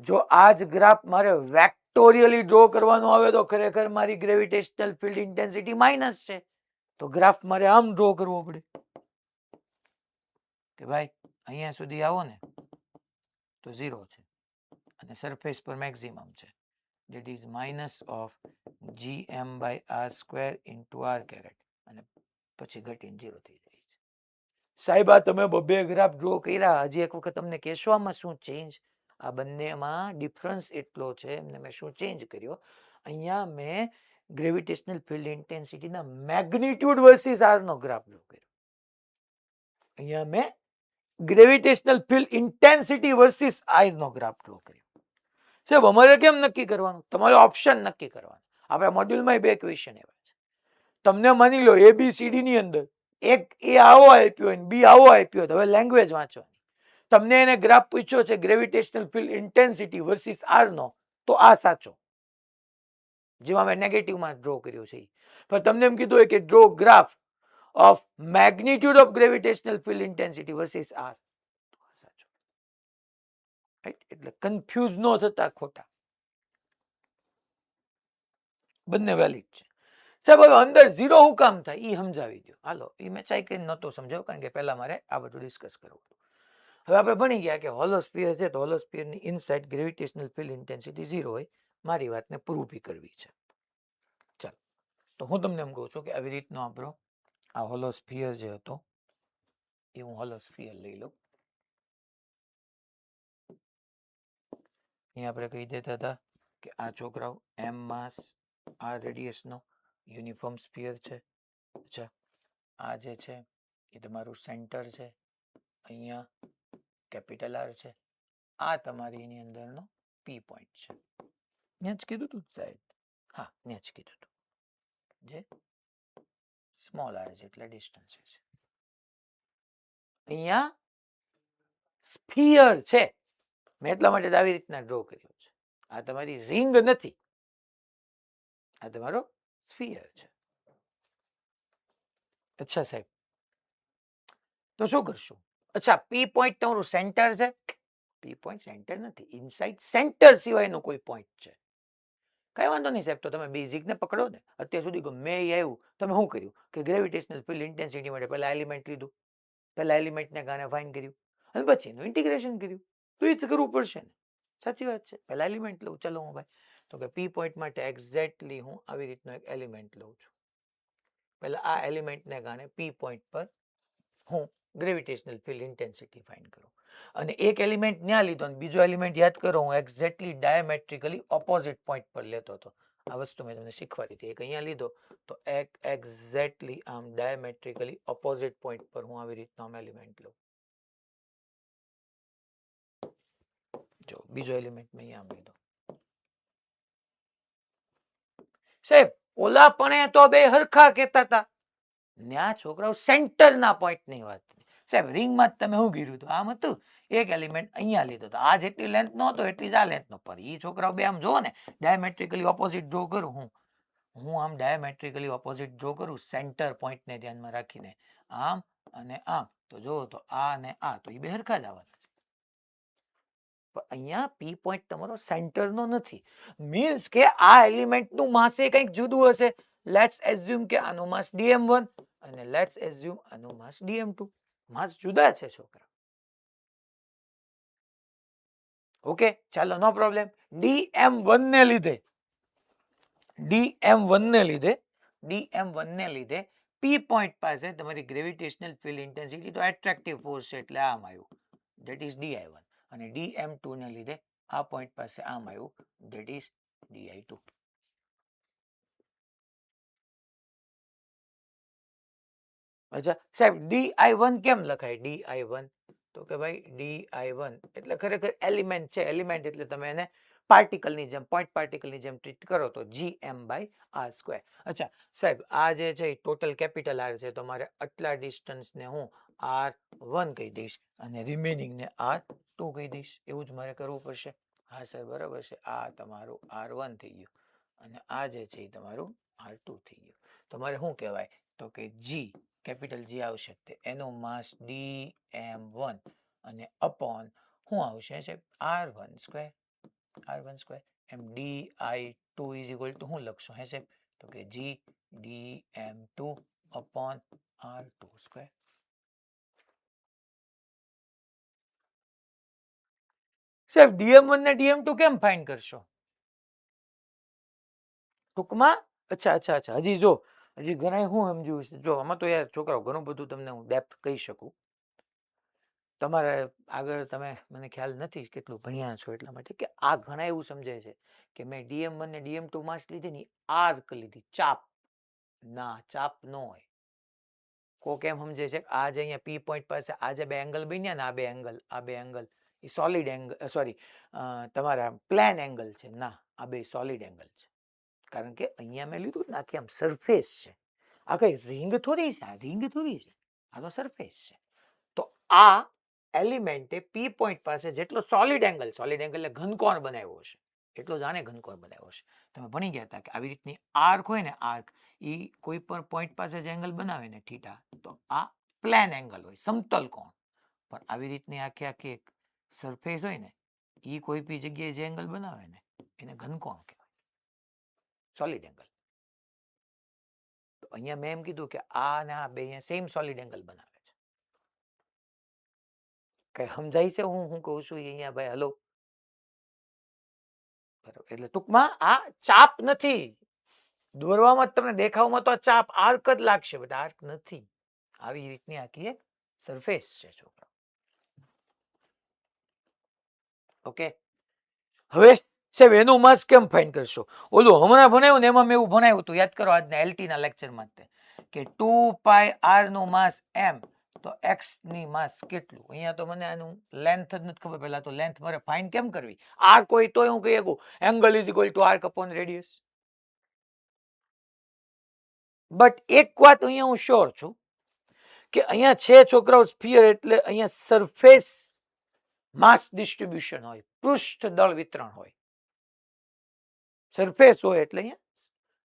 જો આ જ ગ્રાફ મારે વેક્ટોરિયલી ડ્રો કરવાનો આવે તો ખરેખર મારી ગ્રેવિટેશનલ ફિલ્ડ ઇન્ટેન્સિટી માઇનસ છે. તો ગ્રાફ મારે આમ ડ્રો કરવો પડે કે ભાઈ અહીંયા સુધી આવો ને તો 0 છે અને સરફેસ પર મેક્સિમમ છે. that is minus of gm by r square into r caret અને પછી ઘટીને 0 થઈ જાય છે. સાહેબ આ તમે બબે ગ્રાફ ડ્રો કર્યા, હજી એક વખત તમને કહેશો આમાં શું ચેન્જ? આ બંનેમાં ડિફરન્સ એટલો છે એમને મેં શું ચેન્જ કર્યો? અહીંયા મેં ગ્રેવિટેશનલ ફિલ્ડ ઇન્ટેન્સિટીના મેગ્નિટ્યુડ વર્સિસ આર નો ગ્રાફ ડ્રો કર્યો. અહીંયા મેં gravitational field intensity versus R નો ગ્રાફ ડ્રો કર્યો. સાહેબ અમારે કેમ નક્કી કરવાનું? તમારે ઓપ્શન નક્કી કરવાનું. આપણા મોડ્યુલમાં 2 ક્વેશ્ચન એવા છે. તમને માની લો ABCD ની અંદર એક એ આવો આપ્યો હોય બી આવો આપ્યો હોય, હવે લેંગ્વેજ વાંચવાની. તમને એને ગ્રાફ પૂછ્યો છે gravitational field intensity versus R નો, તો આ સાચો, જેમાં મેં નેગેટિવમાં ડ્રો કર્યો છે. પણ તમને એમ કીધું હોય કે draw graph of magnitude of gravitational field intensity versus R, તો આ સાચો. રાઈટ? એટલે કન્ફ્યુઝ ન થતા ખોટા, બંને વેલિડ છે. સાહેબ હવે અંદર ઝીરો હું કામ થાય એ સમજાવી દો. હાલો, એ મેં ચાઈ કરીને નહોતો સમજાવ્યો કારણ કે પહેલા મારે આ બધું ડિસ્કસ કરવું હતું. હવે આપણે ભણી ગયા કે હોલોસ્ફિયર છે તો હોલોસ્ફિયરની ઇનસાઇડ ગ્રેવિટેશનલ ફિલ્ડ ઇન્ટેન્સિટી 0 હોય. મારી વાતને પ્રૂવ બી કરવી છે. ચાલો, તો હું તમને એમ કહું છું કે આવી રીતનો આપણો આ હોલોસ્ફિયર જે હતો એ હું હોલોસ્ફિયર લઈ લઉં. અહીંયા આપણે કહી દેતા હતા કે આ છોકરાઓ એમ માસ આર રેડિયસનો યુનિફોર્મ સ્ફિયર છે. અચ્છા, આ જે છે એ તમારું સેન્ટર છે, અહીંયા કેપિટલ આર છે, આ તમારી એની અંદરનો પી પોઈન્ટ છે. ત્યાં જ કીધું તું સાહેબ, હા ત્યાં જ કીધું તું, જે સ્મોલ આર છે એટલે ડિસ્ટન્સ છે. અહીંયા સ્ફિયર છે, મેં એટલા માટે આવી રીતના ડ્રો કર્યો છે. આ તમારી રિંગ નથી, આ તમારો સ્ફિયર છે. અચ્છા સાહેબ, તો શું કરશું? અચ્છા, પી પોઈન્ટ તમારું સેન્ટર છે. પી પોઈન્ટ સેન્ટર નથી, ઇનસાઇડ સેન્ટર સિવાયનો કોઈ પોઈન્ટ છે. કઈ વાંધો નહીં સાહેબ, તો તમે બેઝિકને પકડો ને. અત્યાર સુધી ગમે એ આવ્યું, તમે શું કર્યું કે ગ્રેવિટેશનલ ફિલ્ડ ઇન્ટેન્સિટી માટે પહેલા એલિમેન્ટ લીધું, પહેલા એલિમેન્ટને ગાને ફાઇન કર્યું અને પછી એનું ઇન્ટિગ્રેશન કર્યું. તો એ જ કરવું પડશે ને. સાચી વાત છે, પહેલા એલિમેન્ટ લઉં. ચલો હું ભાઈ, તો કે પી પોઈન્ટ માટે એક્ઝેક્ટલી હું આવી રીતનો એક એલિમેન્ટ લઉં છું. પહેલા આ એલિમેન્ટને ગાને પી પોઈન્ટ પર હું ગ્રેવિટેશનલ ફિલ્ડ ઇન્ટેન્સિટી ફાઇન્ડ કરું. અને એક એલિમેન્ટ ન્યા લીધો અને બીજો એલિમેન્ટ યાદ કરો, હું એક્ઝેક્ટલી ડાયામેટ્રિકલી ઓપોઝિટ પોઈન્ટ પર લેતો હતો. આ વસ્તુ મેં તમને શીખવાડી હતી. એક અહીંયા લીધો તો એક એક્ઝેક્ટલી આમ ડાયામેટ્રિકલી ઓપોઝિટ પોઈન્ટ પર હું આવી રીતનો આમ એલિમેન્ટ લઉં. જો બીજો એલિમેન્ટ મેં અહીંયા લીધો. સાહેબ ઓલા પણ તો બે હરખા કહેતા હતા, ન્યા છોકરાઓ સેન્ટરના પોઈન્ટની વાત. સાહેબ રિંગમાં જ તમે શું કર્યું હતું? આમ હતું, એક એલિમેન્ટ અહીંયા લીધો તો આ જેટલી લેન્થ નો હતો એટલી જ આ લેન્થ નો. પર એ છોકરાઓ બે આમ જોવો ને, ડાયામેટ્રિકલી ઓપોઝિટ ડ્રો કરું હું આમ ડાયામેટ્રિકલી ઓપોઝિટ ડ્રો કરું સેન્ટર પોઈન્ટને ધ્યાનમાં રાખીને, આમ અને આમ, તો જોવો તો આ અને આ તો એ બે હરખા જ આવવાના છે. પણ અહીંયા પી પોઈન્ટ તમારો સેન્ટરનો નથી. મીન્સ કે આ એલિમેન્ટનું માસ કંઈક જુદું હશે. લેટ્સ એઝ્યુમ કે આનું માસ dm1 અને લેટ્સ એઝ્યુમ આનું માસ dm2. માસ જુદા છે છોકરા. ઓકે, ચાલો નો પ્રોબ્લેમ. dm1 ને લીધે પી પોઈન્ટ પાસે તમારી ગ્રેવિટેશનલ ફિલ્ડ ઇન્ટેન્સિટી તો એટ્રેક્ટિવ ફોર્સ છે એટલે આમ આવ્યું, ધેટ ઇઝ di1. અને dm2 ને લીધે આ પોઈન્ટ પાસે આમ આવ્યું, ધેટ ઇઝ di2. અચ્છા સાહેબ, di1 કેમ લખાય? di1 તો કે ભાઈ di1 એટલે ખરેખર એલિમેન્ટ છે. એલિમેન્ટ એટલે તમે એને પાર્ટિકલની જેમ, પોઈન્ટ પાર્ટિકલની જેમ ટ્રીટ કરો તો gm/r². અચ્છા સાહેબ, આ જે છે ટોટલ કેપિટલ આર છે, તો મારે આટલા ડિસ્ટન્સને હું r1 કહી દઈશ અને રિમેનિંગને r2 કહી દઈશ. એવું જ મારે કરવું પડશે. હા સર બરાબર છે. આ તમારું r1 થઈ ગયું અને આ જે છે એ તમારું r2 થઈ ગયું. તો મારે શું કહેવાય? તો કે g, કેપિટલ G આવશે તે એનો માસ dm1 અને અપોન શું આવશે સાહેબ? r1². M di2 is equal two શું લખશો હે સાહેબ? તો કે g dm2 અપોન r2². સાહેબ dm1 ને dm2 કેમ ફાઇન્ડ કરશો? ટૂંકમાં અચ્છા હજી જો હજી ઘણા હું સમજ્યું છે. જો આમાં તો યાર છોકરાઓ ઘણું બધું તમને હું ડેપ્થ કહી શકું. તમારે આગળ તમે મને ખ્યાલ નથી કેટલું ભણ્યા છો એટલા માટે, કે આ ઘણા એવું સમજે છે કે મેં dm1 ને dm2 માસ લીધી ને આર્ક લીધી, ચાપ. ના, ચાપ ન હોય. કોક એમ સમજે છે કે આ જે અહીંયા પી પોઈન્ટ પાસે આ જે બે એંગલ બન્યા ને, આ બે એંગલ એ સોલિડ એંગલ, સોરી તમારા પ્લેન એંગલ છે. ના, આ બે સોલિડ એંગલ છે. કારણ કે અહીંયા મેં લીધું ને કે આમ સરફેસ છે, આ કઈ રિંગ થોડી છે, આ રિંગ થોડી છે, આ તો સરફેસ છે. તો આ એલિમેન્ટે પી પોઈન્ટ પાસે જેટલો સોલિડ એંગલ એટલે ઘનકોણ બનાવ્યો છે એટલો જ આને ઘનકોણ બનાવ્યો છે. તમે ભણી ગયા હતા કે આવી રીતની આર્ક હોય ને, આર્ક એ કોઈ પણ પોઈન્ટ પાસે જે એંગલ બનાવે ને થીટા, તો આ પ્લેન એંગલ હોય, સમતલ કોણ. પણ આવી રીતની આખી આખી એક સરફેસ હોય ને, એ કોઈ બી જગ્યાએ જે એંગલ બનાવે ને એને ઘનકોણ કહેવાય, સોલિડ એંગલ. તો અહીંયા મેં એમ કીધું કે આ ને આ બે અહીંયા સેમ સોલિડ એંગલ બનાવે છે. કઈ સમજાય છે હું કહું છું અહીંયા ભાઈ? હલો, એટલે ટૂંકમાં આ ચાપ નથી દોરવામાં, તમને દેખાવમાં તો ચાપ આર્ક જ લાગશે, બટ આર્ક નથી. આવી રીતની આખી એક સરફેસ છે છોકરા. ઓકે, હવે સાહેબ એનું માસ કેમ ફાઇન્ડ કરશો? ઓલું હમણાં ભણાવ્યું ને એમાં મેં એવું ભણાવ્યું હતું, યાદ કરો આજના એલટી ના લેક્ચરમાં કે 2 પાઈ r નું માસ m, તો x ની માસ કેટલું? અહીંયા તો મને આનું લેન્થ જ નથી ખબર. પહેલા તો લેન્થ મારે ફાઇન્ડ કેમ કરવી? r કોઈ તોય હું કહી શકું angle is equal two arc upon radius. But એક વાત અહીંયા હું શ્યોર છું કે અહીંયા છે છોકરાઓ સ્ફિયર, એટલે અહીંયા સરફેસ માસ ડિસ્ટ્રીબ્યુશન હોય, પૃષ્ઠ દળ વિતરણ હોય. સરફેસ હોય એટલે અહીંયા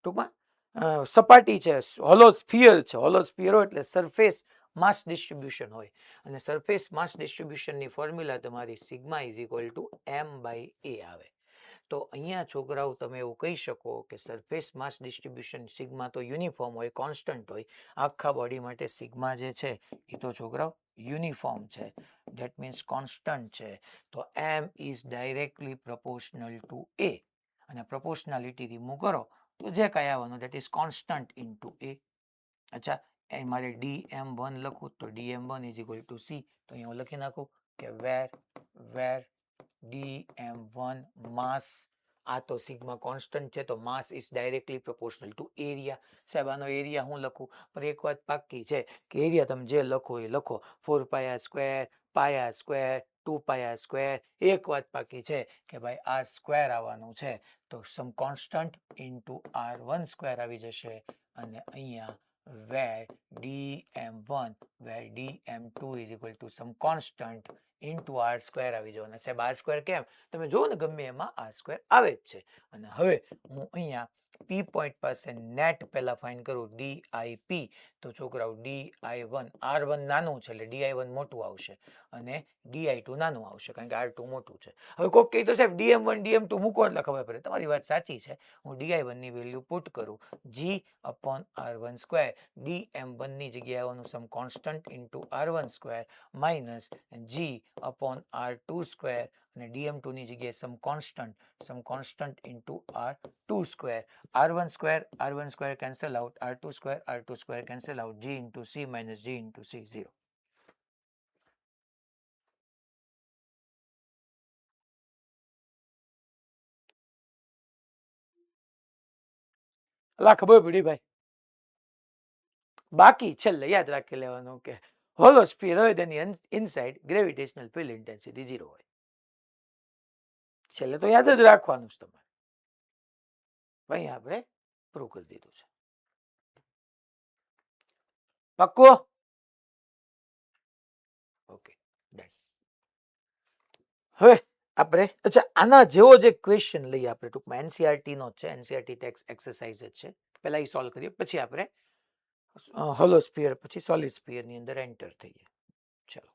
ટૂંકમાં સપાટી છે, હોલો સ્ફિયર છે, હોલો સ્ફિયર હોય એટલે સરફેસ માસ ડિસ્ટ્રીબ્યુશન હોય. અને સરફેસ માસ ડિસ્ટ્રીબ્યુશનની ફોર્મ્યુલા તમારી sigma is equal to m by a આવે. તો અહીંયા છોકરાઓ તમે એવું કહી શકો કે સરફેસ માસ ડિસ્ટ્રીબ્યુશન સિગ્મા તો યુનિફોર્મ હોય, કોન્સ્ટન્ટ હોય. આખા બોડી માટે સિગ્મા જે છે એ તો છોકરાઓ યુનિફોર્મ છે, ધેટ મીન્સ કોન્સ્ટન્ટ છે. તો m is directly proportional two a, અને પ્રપોર્શનાલિટી રિમૂવ કરો તો જે કઈ આવવાનું that is constant into a. અચ્છા, એ મારે dm1 લખું તો dm1 is equal two c. તો અહીંયા હું લખી નાખું કે વેર dm1 માસ, આ તો સિગ્મા કોન્સ્ટન્ટ છે, તો mass is directly proportional to area. સાહેબ આનો એરિયા હું લખું, પણ એક વાત પાક્કી છે કે એરિયા તમે જે લખો એ લખો, 4 પાયા સ્ક્વેર, પાયા સ્ક્વેર, 2 પાયા સ્ક્વેર. એક વાત બાકી છે કે ભાઈ r સ્ક્વેર આવવાનું છે, તો સમ કોન્સ્ટન્ટ ઇન્ટુ r1 સ્ક્વેર આવી જશે. અને અહીંયા where dm1 where dm2 is equal to some constant into r square આવી જવાનું. સાહેબ r સ્ક્વેર કેમ? તમે જુઓ ને ગમે એમાં r સ્ક્વેર આવે જ છે. અને હવે હું અહીંયા પી પોઈન્ટ પાસે નેટ પહેલા ફાઇન્ડ કરું dip, તો છોકરાઓ di1, r1 નાનું છે એટલે di1 મોટું આવશે અને di2 નાનું આવશે કારણ કે r2 મોટું છે. હવે કોક કહી તો સાહેબ dm1 dm2 મૂકો એટલે ખબર પડે. તમારી વાત સાચી છે. હું di1 ની વેલ્યુ પુટ કરું g upon r1 square, dm1 ની જગ્યાએ આવવાનું some constant into r1 square minus g upon r2 square, અને dm2 ની જગ્યાએ some constant into r2 square. r1 square cancel out, r2 square cancel out, g into c minus g into c 0. અલા ખબર પડી ભાઈ. બાકી છેલ્લે યાદ રાખી લેવાનું કે હોલો સ્ફિયર હોય તેની ઇનસાઇડ ગ્રેવિટેશનલ ફિલ્ડ ઇન્ટેન્સિટી 0 હોય. છેલ્લે તો યાદ જ રાખવાનું છે તમારે. ભાઈ આપણે પ્રૂવ કરી દીધું છે. પક્કો? Okay done. હવે આપણે અચ્છા આના જેવો જે ક્વેશ્ચન લઈએ આપણે, ટૂંકમાં એનસીઆરટી નો છે, એનસીઆરટી ટેક્સ એક્સરસાઇઝ જ છે. પહેલા એ સોલ્વ કરીએ પછી આપણે હોલો સ્ફિયર પછી સોલિડ સ્ફિયર ની અંદર એન્ટર થઈએ. ચલો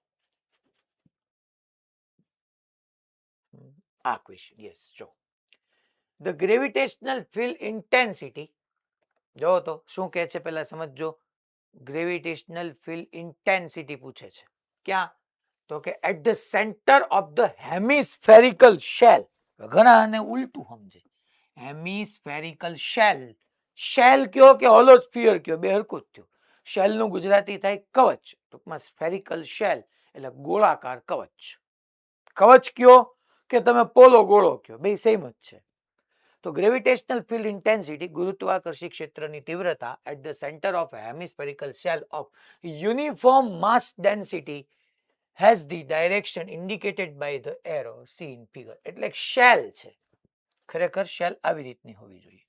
આ ક્વેશ્ચન, યસ, જો ધ ગ્રેવિટેશનલ ફિલ્ડ ઇન્ટેન્સિટી, જો તો શું કહે છે પહેલા સમજો. ગ્રેવિટેશનલ ફિલ્ડ ઇન્ટેન્સિટી પૂછે છે ક્યાં? તો કે at the centre of the hemispherical shell. ઘણા આને ઉલટું સમજે. હેમિસ્ફેરિકલ શેલ, શેલ કયો કે હોલો સ્ફિયર કયો, બે હરખું જ થયું. શેલ નું ગુજરાતી થાય કવચ, ટૂંકમાં સ્ફેરિકલ શેલ એટલે ગોળાકાર કવચ. કવચ કયો કે તમે પોલો ગોળો કયો, બે સેમ જ છે. તો ગ્રેવિટેશનલ ફિલ્ડ ઇન્ટેન્સિટી, ગુરુત્વાકર્ષી ક્ષેત્રની તીવ્રતા at the centre of hemispherical shell of uniform mass density has the direction indicated by the arrow seen figure. એટલે શેલ છે, ખરેખર શેલ આવી રીતની હોવી જોઈએ.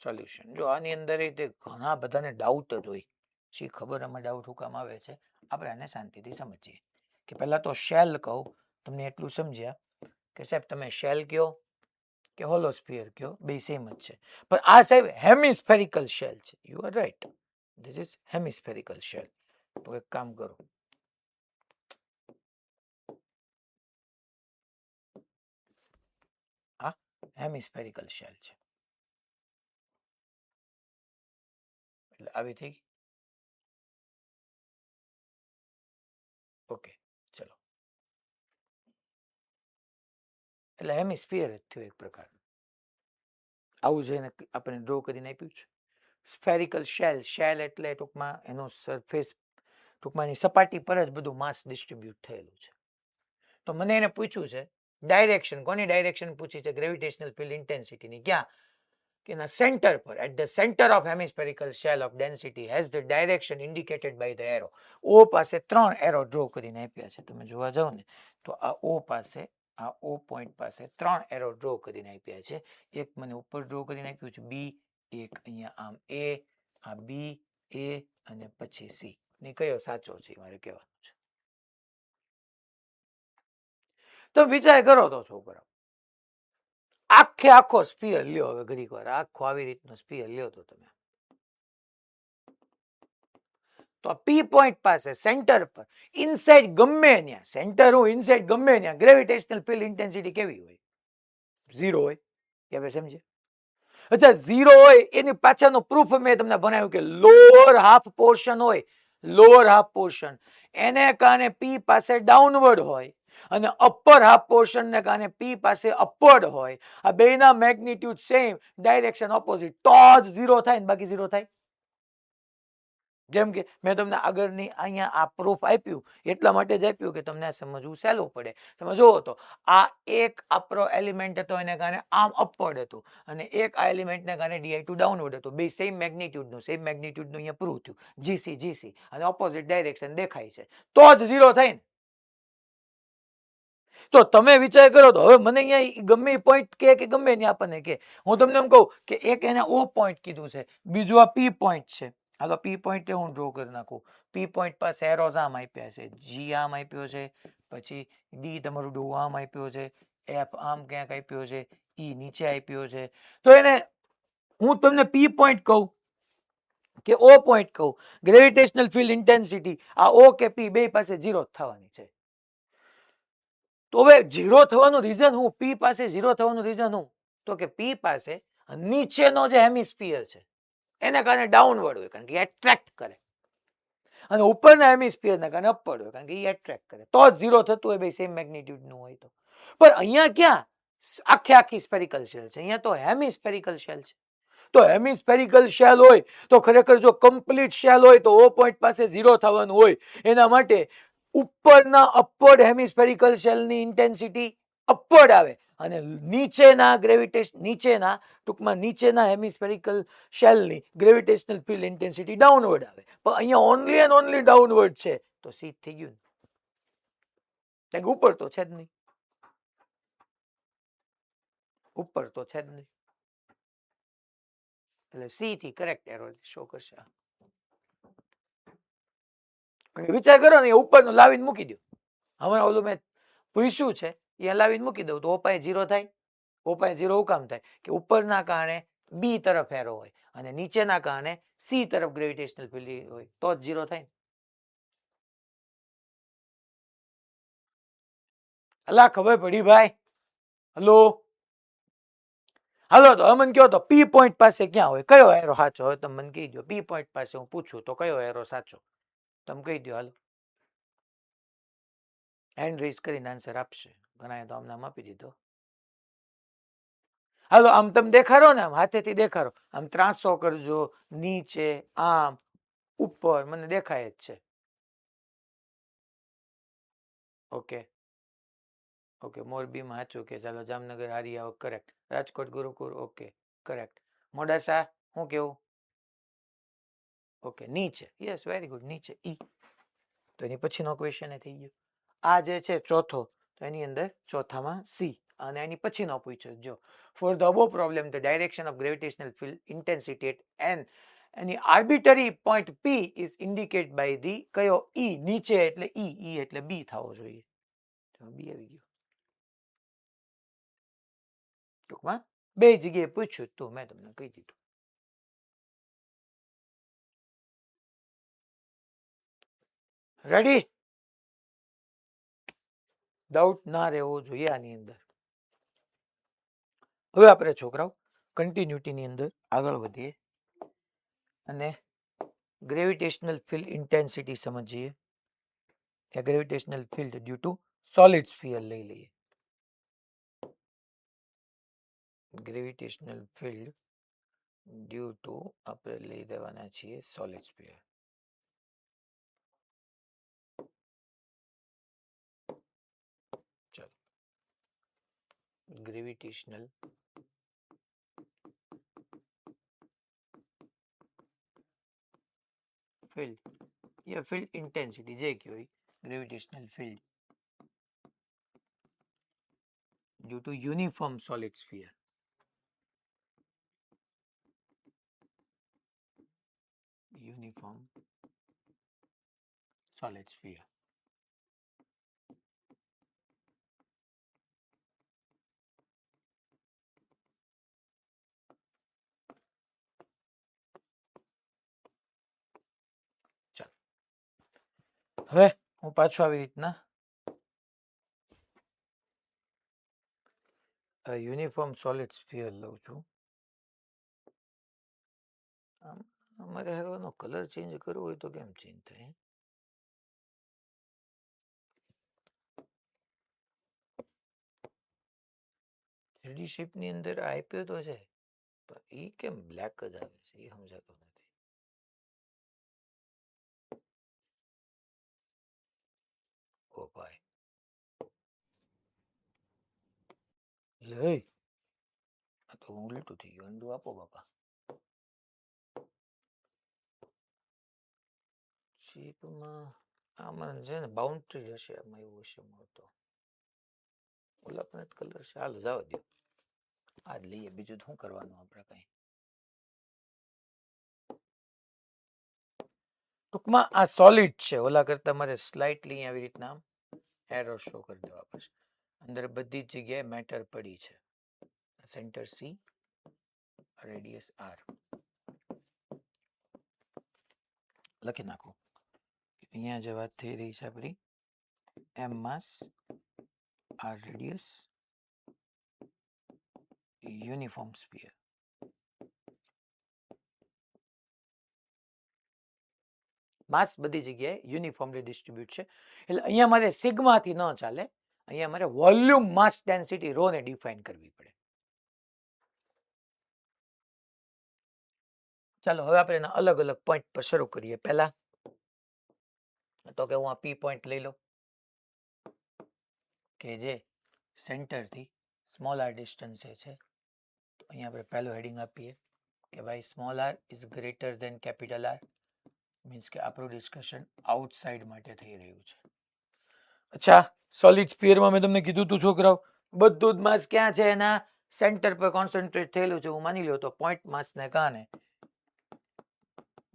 સોલ્યુશન. જો આની અંદર એ તે ઘણા બધાને ડાઉટ જ હોય, શી ખબર આમાં ડાઉટ હું કામ આવે છે, આપણે આને શાંતિથી સમજીએ. કે પહેલા તો શેલ કહું, તમને એટલું સમજ્યા કે સાહેબ તમે શેલ કયો કે હોલોસ્ફિયર કયો, બે સેમ જ છે. પણ આ સાહેબ હેમિસ્ફેરિકલ શેલ છે. You are right, this is hemispherical shell. તો એક કામ કરો, આ હેમિસ્ફેરિકલ શેલ છે. એટલે આવી થઈ ગઈ. ઓકે, ચલો. એટલે હેમિસ્ફિયર જ થયું એક પ્રકાર. આવું છે એને આપણે ડ્રો કરીને આપ્યું છે. સ્ફેરિકલ શેલ, શેલ એટલે ટૂંકમાં એનો સરફેસ, ટૂંકમાં એની સપાટી પર જ બધું માસ ડિસ્ટ્રીબ્યુટ થયેલું છે. તો મને એને પૂછ્યું છે ડાયરેક્શન, કોની ડાયરેક્શન પૂછી છે? ગ્રેવિટેશનલ ફિલ્ડ ઇન્ટેન્સિટીની. ક્યાં? કે એના સેન્ટર પર, at the centre of hemispherical shell of density has the direction indicated by the arrow. ઓ પાસે 3 એરો ડ્રો કરીને આપ્યા છે. તમે જોવા જાઓ ને તો આ ઓ પાસે, આ ઓ પોઈન્ટ પાસે 3 એરો ડ્રો કરીને આપ્યા છે. એક મને ઉપર ડ્રો કરીને આપ્યું છે બી, એક અહીંયા આમ એ, આ બી, એ અને પછી સી. ને કયો સાચો છે મારે કહેવાનું છે. તો વિચાર કરો તો છોકરા, આખો સ્પીયર લ્યો. હવે ઘડીક વાર આખો આવી રીતનો સ્પીયર લ્યો તો તમે, તો પી પોઈન્ટ પાસે સેન્ટર પર ઇનસાઇડ ગમે ત્યાં, સેન્ટર હું ઇનસાઇડ ગમે ત્યાં, ગ્રેવિટેશનલ ફિલ્ડ ઇન્ટેન્સિટી કેવી હોય? 0 હોય. હવે સમજે? અચ્છા 0 હોય એની પાછળનો પ્રૂફ મેં તમને ભણાવ્યું કે લોઅર હાફ પોર્શન હોય, લોઅર હાફ પોર્શન એને કારણે પી પાસે ડાઉનવર્ડ હોય અને અપર હાફ પોર્શન ને કારણે પી પાસે અપવર્ડ હોય. આ બેના મેગ્નિટ્યુડ સેમ, ડાયરેક્શન ઓપોઝિટ, તો જ 0 થાય ને, બાકી 0 થાય. જેમ કે મેં તમને આગળની અહીંયા આ પ્રૂફ આપ્યું એટલા માટે જ આપ્યું કે તમને સમજવું સહેલું પડે. તમે જુઓ તો આ એક આપણો એલિમેન્ટ હતો, એને કારણે આમ અપવર્ડ હતું, અને એક આ એલિમેન્ટને કારણે ડી2 ડાઉનવર્ડ હતું. બે સેમ મેગ્નિટ્યુડનું, સેમ મેગ્નિટ્યુડનું અહીંયા પ્રૂવ થયું. જીસી જીસી અને ઓપોઝિટ ડાયરેક્શન દેખાય છે, તો જ 0 થાય ને. તો તમે વિચાર કરો તો હવે મને અહીંયા ગમે પોઈન્ટ કે ગમે ત્યાં આપણને કે, હું તમને એમ કહું કે એક એને ઓ પોઈન્ટ કીધું છે, બીજું આ પી પોઈન્ટ છે. હાલો પી પોઈન્ટ હું ડ્રો કરી નાખું. પી પોઈન્ટ પાસે એરોઝ આમ આપ્યા છે, જી આમ આપ્યો છે, પછી ડી તમારું ડો આમ આપ્યો છે, એફ આમ ક્યાંક આપ્યો છે, ઈ નીચે આપ્યો છે. તો એને હું તમને પી પોઈન્ટ કહું કે ઓ પોઈન્ટ કહું, ગ્રેવિટેશનલ ફિલ્ડ ઇન્ટેન્સિટી આ ઓ કે પી બે પાસે 0 થવાની છે. તો હવે 0 થવાનું રીઝન હું, પી પાસે 0 થવાનું રીઝન હું, તો કે પી પાસે નીચેનો જે હેમિસ્ફિયર છે એને કારણે ડાઉનવર્ડ હોય, કારણ કે એટ્રેક્ટ કરે, અને ઉપરના હેમિસ્ફિયરને કારણે અપવર્ડ હોય, કારણ કે એ એટ્રેક્ટ કરે. તો જ 0 થતું હોય બે સેમ મેગ્નિટ્યુડનું હોય તો. પણ અહીંયા ક્યાં આખી સ્ફેરિકલ શેલ છે, અહીંયા તો હેમિસ્ફેરિકલ શેલ છે. તો હેમિસ્ફેરિકલ શેલ હોય તો ખરેખર જો કમ્પ્લીટ શેલ હોય તો ઓ પોઈન્ટ પાસે 0 થવાનું હોય. એના માટે ઉપરના અપવર્ડ હેમિસ્ફેરિકલ શેલની ઇન્ટેન્સિટી અપવર્ડ આવે અને નીચેના ગ્રેવિટેશન, નીચેના ટૂંકમાં નીચેના હેમિસ્ફેરિકલ શેલની ગ્રેવિટેશનલ ફિલ્ડ ઇન્ટેન્સિટી ડાઉનવર્ડ આવે. પણ અહીંયા ઓનલી એન્ડ ઓનલી ડાઉનવર્ડ છે, તો સી થઈ ગયું ને, ઉપર તો છે જ નહીં, ઉપર તો છે જ નહીં. એટલે સી થી કરેક્ટ એરો શો કરશે. વિચાર કરો ને, ઉપરનું લાવીને મૂકી દો. હમણાં ઓલું મેં પૂછ્યું છે એ લાવીને મૂકી દઉં તો ઓપાય 0 થાય. ઓપાય 0 શું કામ થાય? કે ઉપરના કારણે બી તરફ એરો હોય અને નીચેના કારણે સી તરફ ગ્રેવિટેશનલ ફિલ્ડ હોય, તો જ 0 થાય. અલા ખબર પડી ભાઈ? હલો હાલો, તો હવે મને કહો તો પી પોઈન્ટ પાસે ક્યાં હોય, કયો એરો સાચો? હવે તમે મને કહી દો, પી પોઈન્ટ પાસે હું પૂછું તો કયો એરો સાચો? તમે કહી દો. હાલો, હેન્ડ રેઝ કરીને આન્સર આપશે. ઘણા તો આમ નામ આપી દીધો. હાલો આમ તમે દેખાડો ને, આમ હાથેથી દેખાડો, આમ ત્રાસો કરજો, નીચે, આમ, ઉપર, મને દેખાય જ છે. ઓકે ઓકે, મોરબીમાં સાચું કે, ચાલો જામનગર હારિયા કરેક્ટ, રાજકોટ ગુરુકુળ ઓકે કરેક્ટ, મોડાસા શું કેવું? ઓકે નીચે, યસ વેરી ગુડ, નીચે ઈ. તો એની પછીનો ક્વેશ્ચન થઈ ગયો. આ જે છે ચોથો, તો એની અંદર ચોથામાં સી. અને એની પછીનો પૂછ્યો જો for the above problem the direction of gravitational field intensity at an any arbitrary point P is indicate by the કયો ઈ નીચે એટલે ઈ એટલે બી થવો જોઈએ બી આવી ગયો ટૂંકમાં બે જગ્યાએ પૂછ્યું તો મેં તમને કહી દીધું રેડી ડાઉટ ના રહેવો જોઈએ આની અંદર હવે આપણે છોકરાઓ કન્ટિન્યુટીની અંદર આગળ વધીએ અને ગ્રેવિટેશનલ ફિલ્ડ ઇન્ટેન્સિટી સમજીએ gravitational field due to solid sphere લઈ લઈએ ગ્રેવિટેશનલ ફિલ્ડ ડ્યુ ટુ આપણે લઈ દેવાના છીએ સોલિડ સ્ફિયર ચલો ગ્રેવિટેશનલ ફિલ્ડ या फील्ड इंटेंसिटी जे की हुई gravitational field due to uniform solid sphere uniform solid sphere चल હવે હું પાછો આવી રીતના યુનિફોર્મ સોલિડ સ્ફિયર લઉં છું અમારે હવે કલર ચેન્જ કરવો હોય તો કેમ ચેન્જ થાય 3D શેપ ની અંદર આપ્યો તો છે પણ ઈ કેમ બ્લેક જ આવે છે એ સમજાતો નથી ઓ ભાઈ લે આ તો ઉલટું થઈ ગયું અંડું આપો બાપા શેપમાં આમાં છે ને બાઉન્ડ્રી હશે આમાં એવું હશે મળતો ઓલા પણ કલર છે હાલો જવા દો આ જ લઈએ બીજું શું કરવાનું આપણે કઈ ટૂંકમાં આ સોલિડ છે ઓલા કરતા મારે સ્લાઇટલી આવી રીતના એરો શો કરી દેવા પડશે અંદર બધી જ જગ્યાએ મેટર પડી છે સેન્ટર સી રેડિયસ આર લખી નાખો અહીંયા જે વાત થઈ રહી છે આપણી એમ માસ આર રેડિયસ યુનિફોર્મ સ્ફિયર માસ બધી જગ્યાએ યુનિફોર્મલી ડિસ્ટ્રીબ્યુટ છે એટલે અહીંયા મારે સિગ્માથી ન ચાલે અહીંયા મારે વોલ્યુમ માસ ડેન્સિટી રો ને ડિફાઇન કરવી પડે ચાલો હવે આપણે એના અલગ અલગ પોઈન્ટ પર શરૂ કરીએ પહેલા તો કે હું આ પી પોઈન્ટ લઈ લઉં કે જે સેન્ટરથી સ્મોલ આર ડિસ્ટન્સે છે તો અહીંયા આપણે પહેલું હેડિંગ આપીએ કે ભાઈ small R is greater than capital R means કે આપણું ડિસ્કશન આઉટસાઇડ માટે થઈ રહ્યું છે અચ્છા સોલિડ સ્ફિયરમાં મેં તમને કીધું તું છોકરાઓ બધું જ માસ ક્યાં છે એના સેન્ટર પર કોન્સન્ટ્રેટ થયેલું છે હું માની લ્યો તો પોઈન્ટ માસને કારણે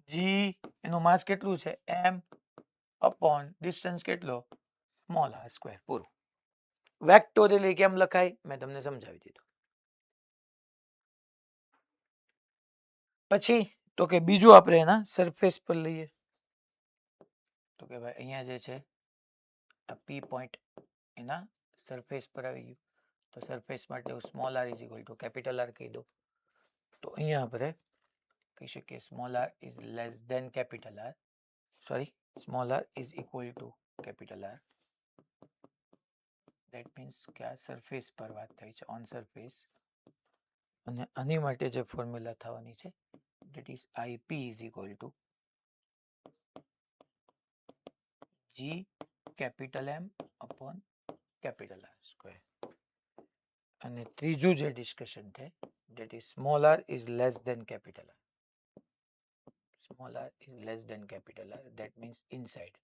જી એનું માસ કેટલું છે એમ અપોન ડિસ્ટન્સ કેટલો સ્મોલ આર સ્ક્વેર પૂરું વેક્ટોરિયલી કેમ લખાય મેં તમને સમજાવી દીધું પછી તો કે બીજું આપણે એના સરફેસ પર લઈએ તો કે ભાઈ અહીંયા જે છે આ પી પોઈન્ટ એના સરફેસ પર આવી ગયું તો સરફેસ માટે હું small R is equal to capital R કહી દઉં તો અહીંયા આપણે કહી શકીએ small R is less than capital R sorry small R is equal to capital R that means કે આ સરફેસ પર વાત થઈ છે ઓન સરફેસ અને આની માટે જે ફોર્મ્યુલા થવાની છે that is ip is equal to g capital M upon capital R square અને ત્રીજું જે ડિસ્કશન છે that is small r is less than capital R small r is less than capital R that means inside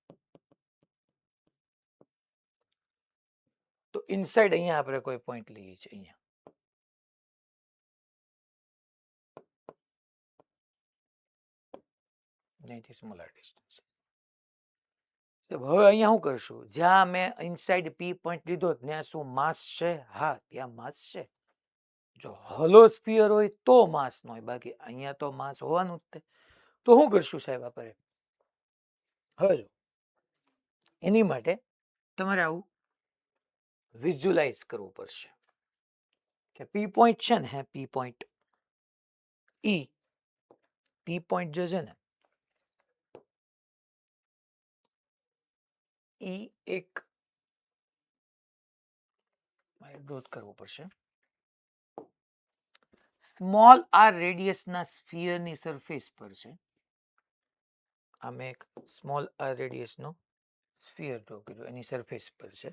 તો inside અહીંયા આપણે કોઈ point લઈએ છીએ અહીંયા, અહીંથી સ્મોલર ડિસ્ટન્સ. હવે અહીંયા શું કરશું, જ્યાં મેં ઇનસાઇડ પી પોઈન્ટ લીધો ત્યાં શું માસ છે? હા, ત્યાં માસ છે. જો હોલો સ્ફિયર હોય તો માસ ન હોય, બાકી અહીંયા તો માસ હોવાનું જ તે. તો શું કરશું સાહેબ આપણે? હવે જો એની માટે તમારે આવું વિઝ્યુલાઇઝ કરવું પડશે કે પી પોઈન્ટ છે ને, હે પી પોઈન્ટ ઈ, પી પોઈન્ટ જે છે ને ઈ એક મારે ગ્રોથ કરવું પડશે. સ્મોલ આર રેડિયસના સ્ફિયરની સરફેસ પર છે. આ મેં એક સ્મોલ આર રેડિયસનો સ્ફિયર ડ્રો કર્યો, એની સરફેસ પર છે.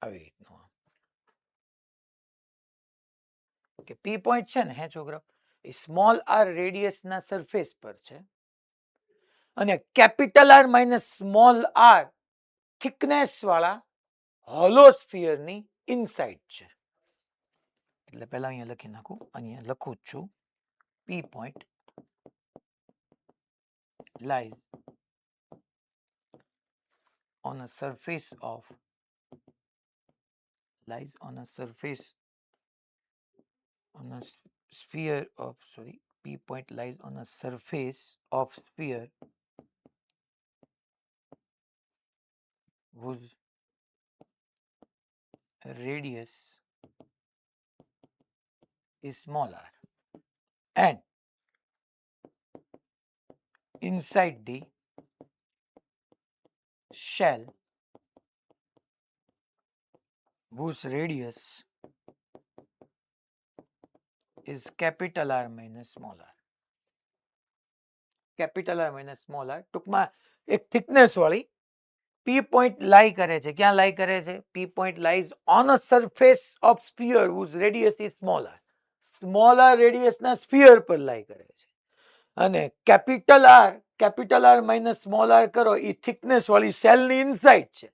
આવી રીતનું કે પી પોઈન્ટ છે ને, હે છોકરા, એ સ્મોલ આર રેડિયસના સરફેસ પર છે અને capital R minus small R thickness વાળા હોલો સ્ફિયરની ઇનસાઇડ છે. એટલે પહેલા અહીંયા લખી નાખું, અહીંયા લખું જ છું, પી point lies on a surface of sphere of P point lies on a surface of sphere whose radius is small r, and inside the shell whose radius is capital R minus small r. Capital R minus small R, ટૂંકમાં એક thickness વાળી પી point લાઈ કરે છે. ક્યાં lie કરે છે? P point lies on a surface of sphere whose radius is small r. Small R રેડિયસના સ્ફિયર પર લાઈ કરે છે. અને capital R minus small R કરો, એ થિકનેસ વાળી શેલની ઇનસાઇડ છે.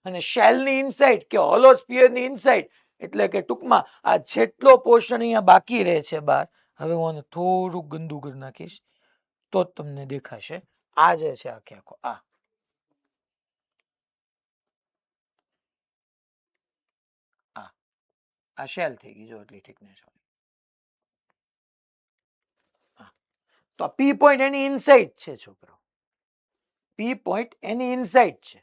અને શેલની ઇનસાઇડ કે હોલો સ્ફિયરની ઇનસાઇડ એટલે કે ટૂંકમાં આ જેટલો પોર્શન અહીંયા બાકી રહે છે બહાર, હવે હું થોડું ગંદુ કરી નાખીશ તો જ તમને દેખાશે. આ જે છે આખે આખો આ શેલ થઈ ગઈ, જો એટલી થિકનેસ વાળી. તો પી પોઈન્ટ એની ઇનસાઇડ છે છોકરો, પી પોઈન્ટ એની ઇનસાઇડ છે.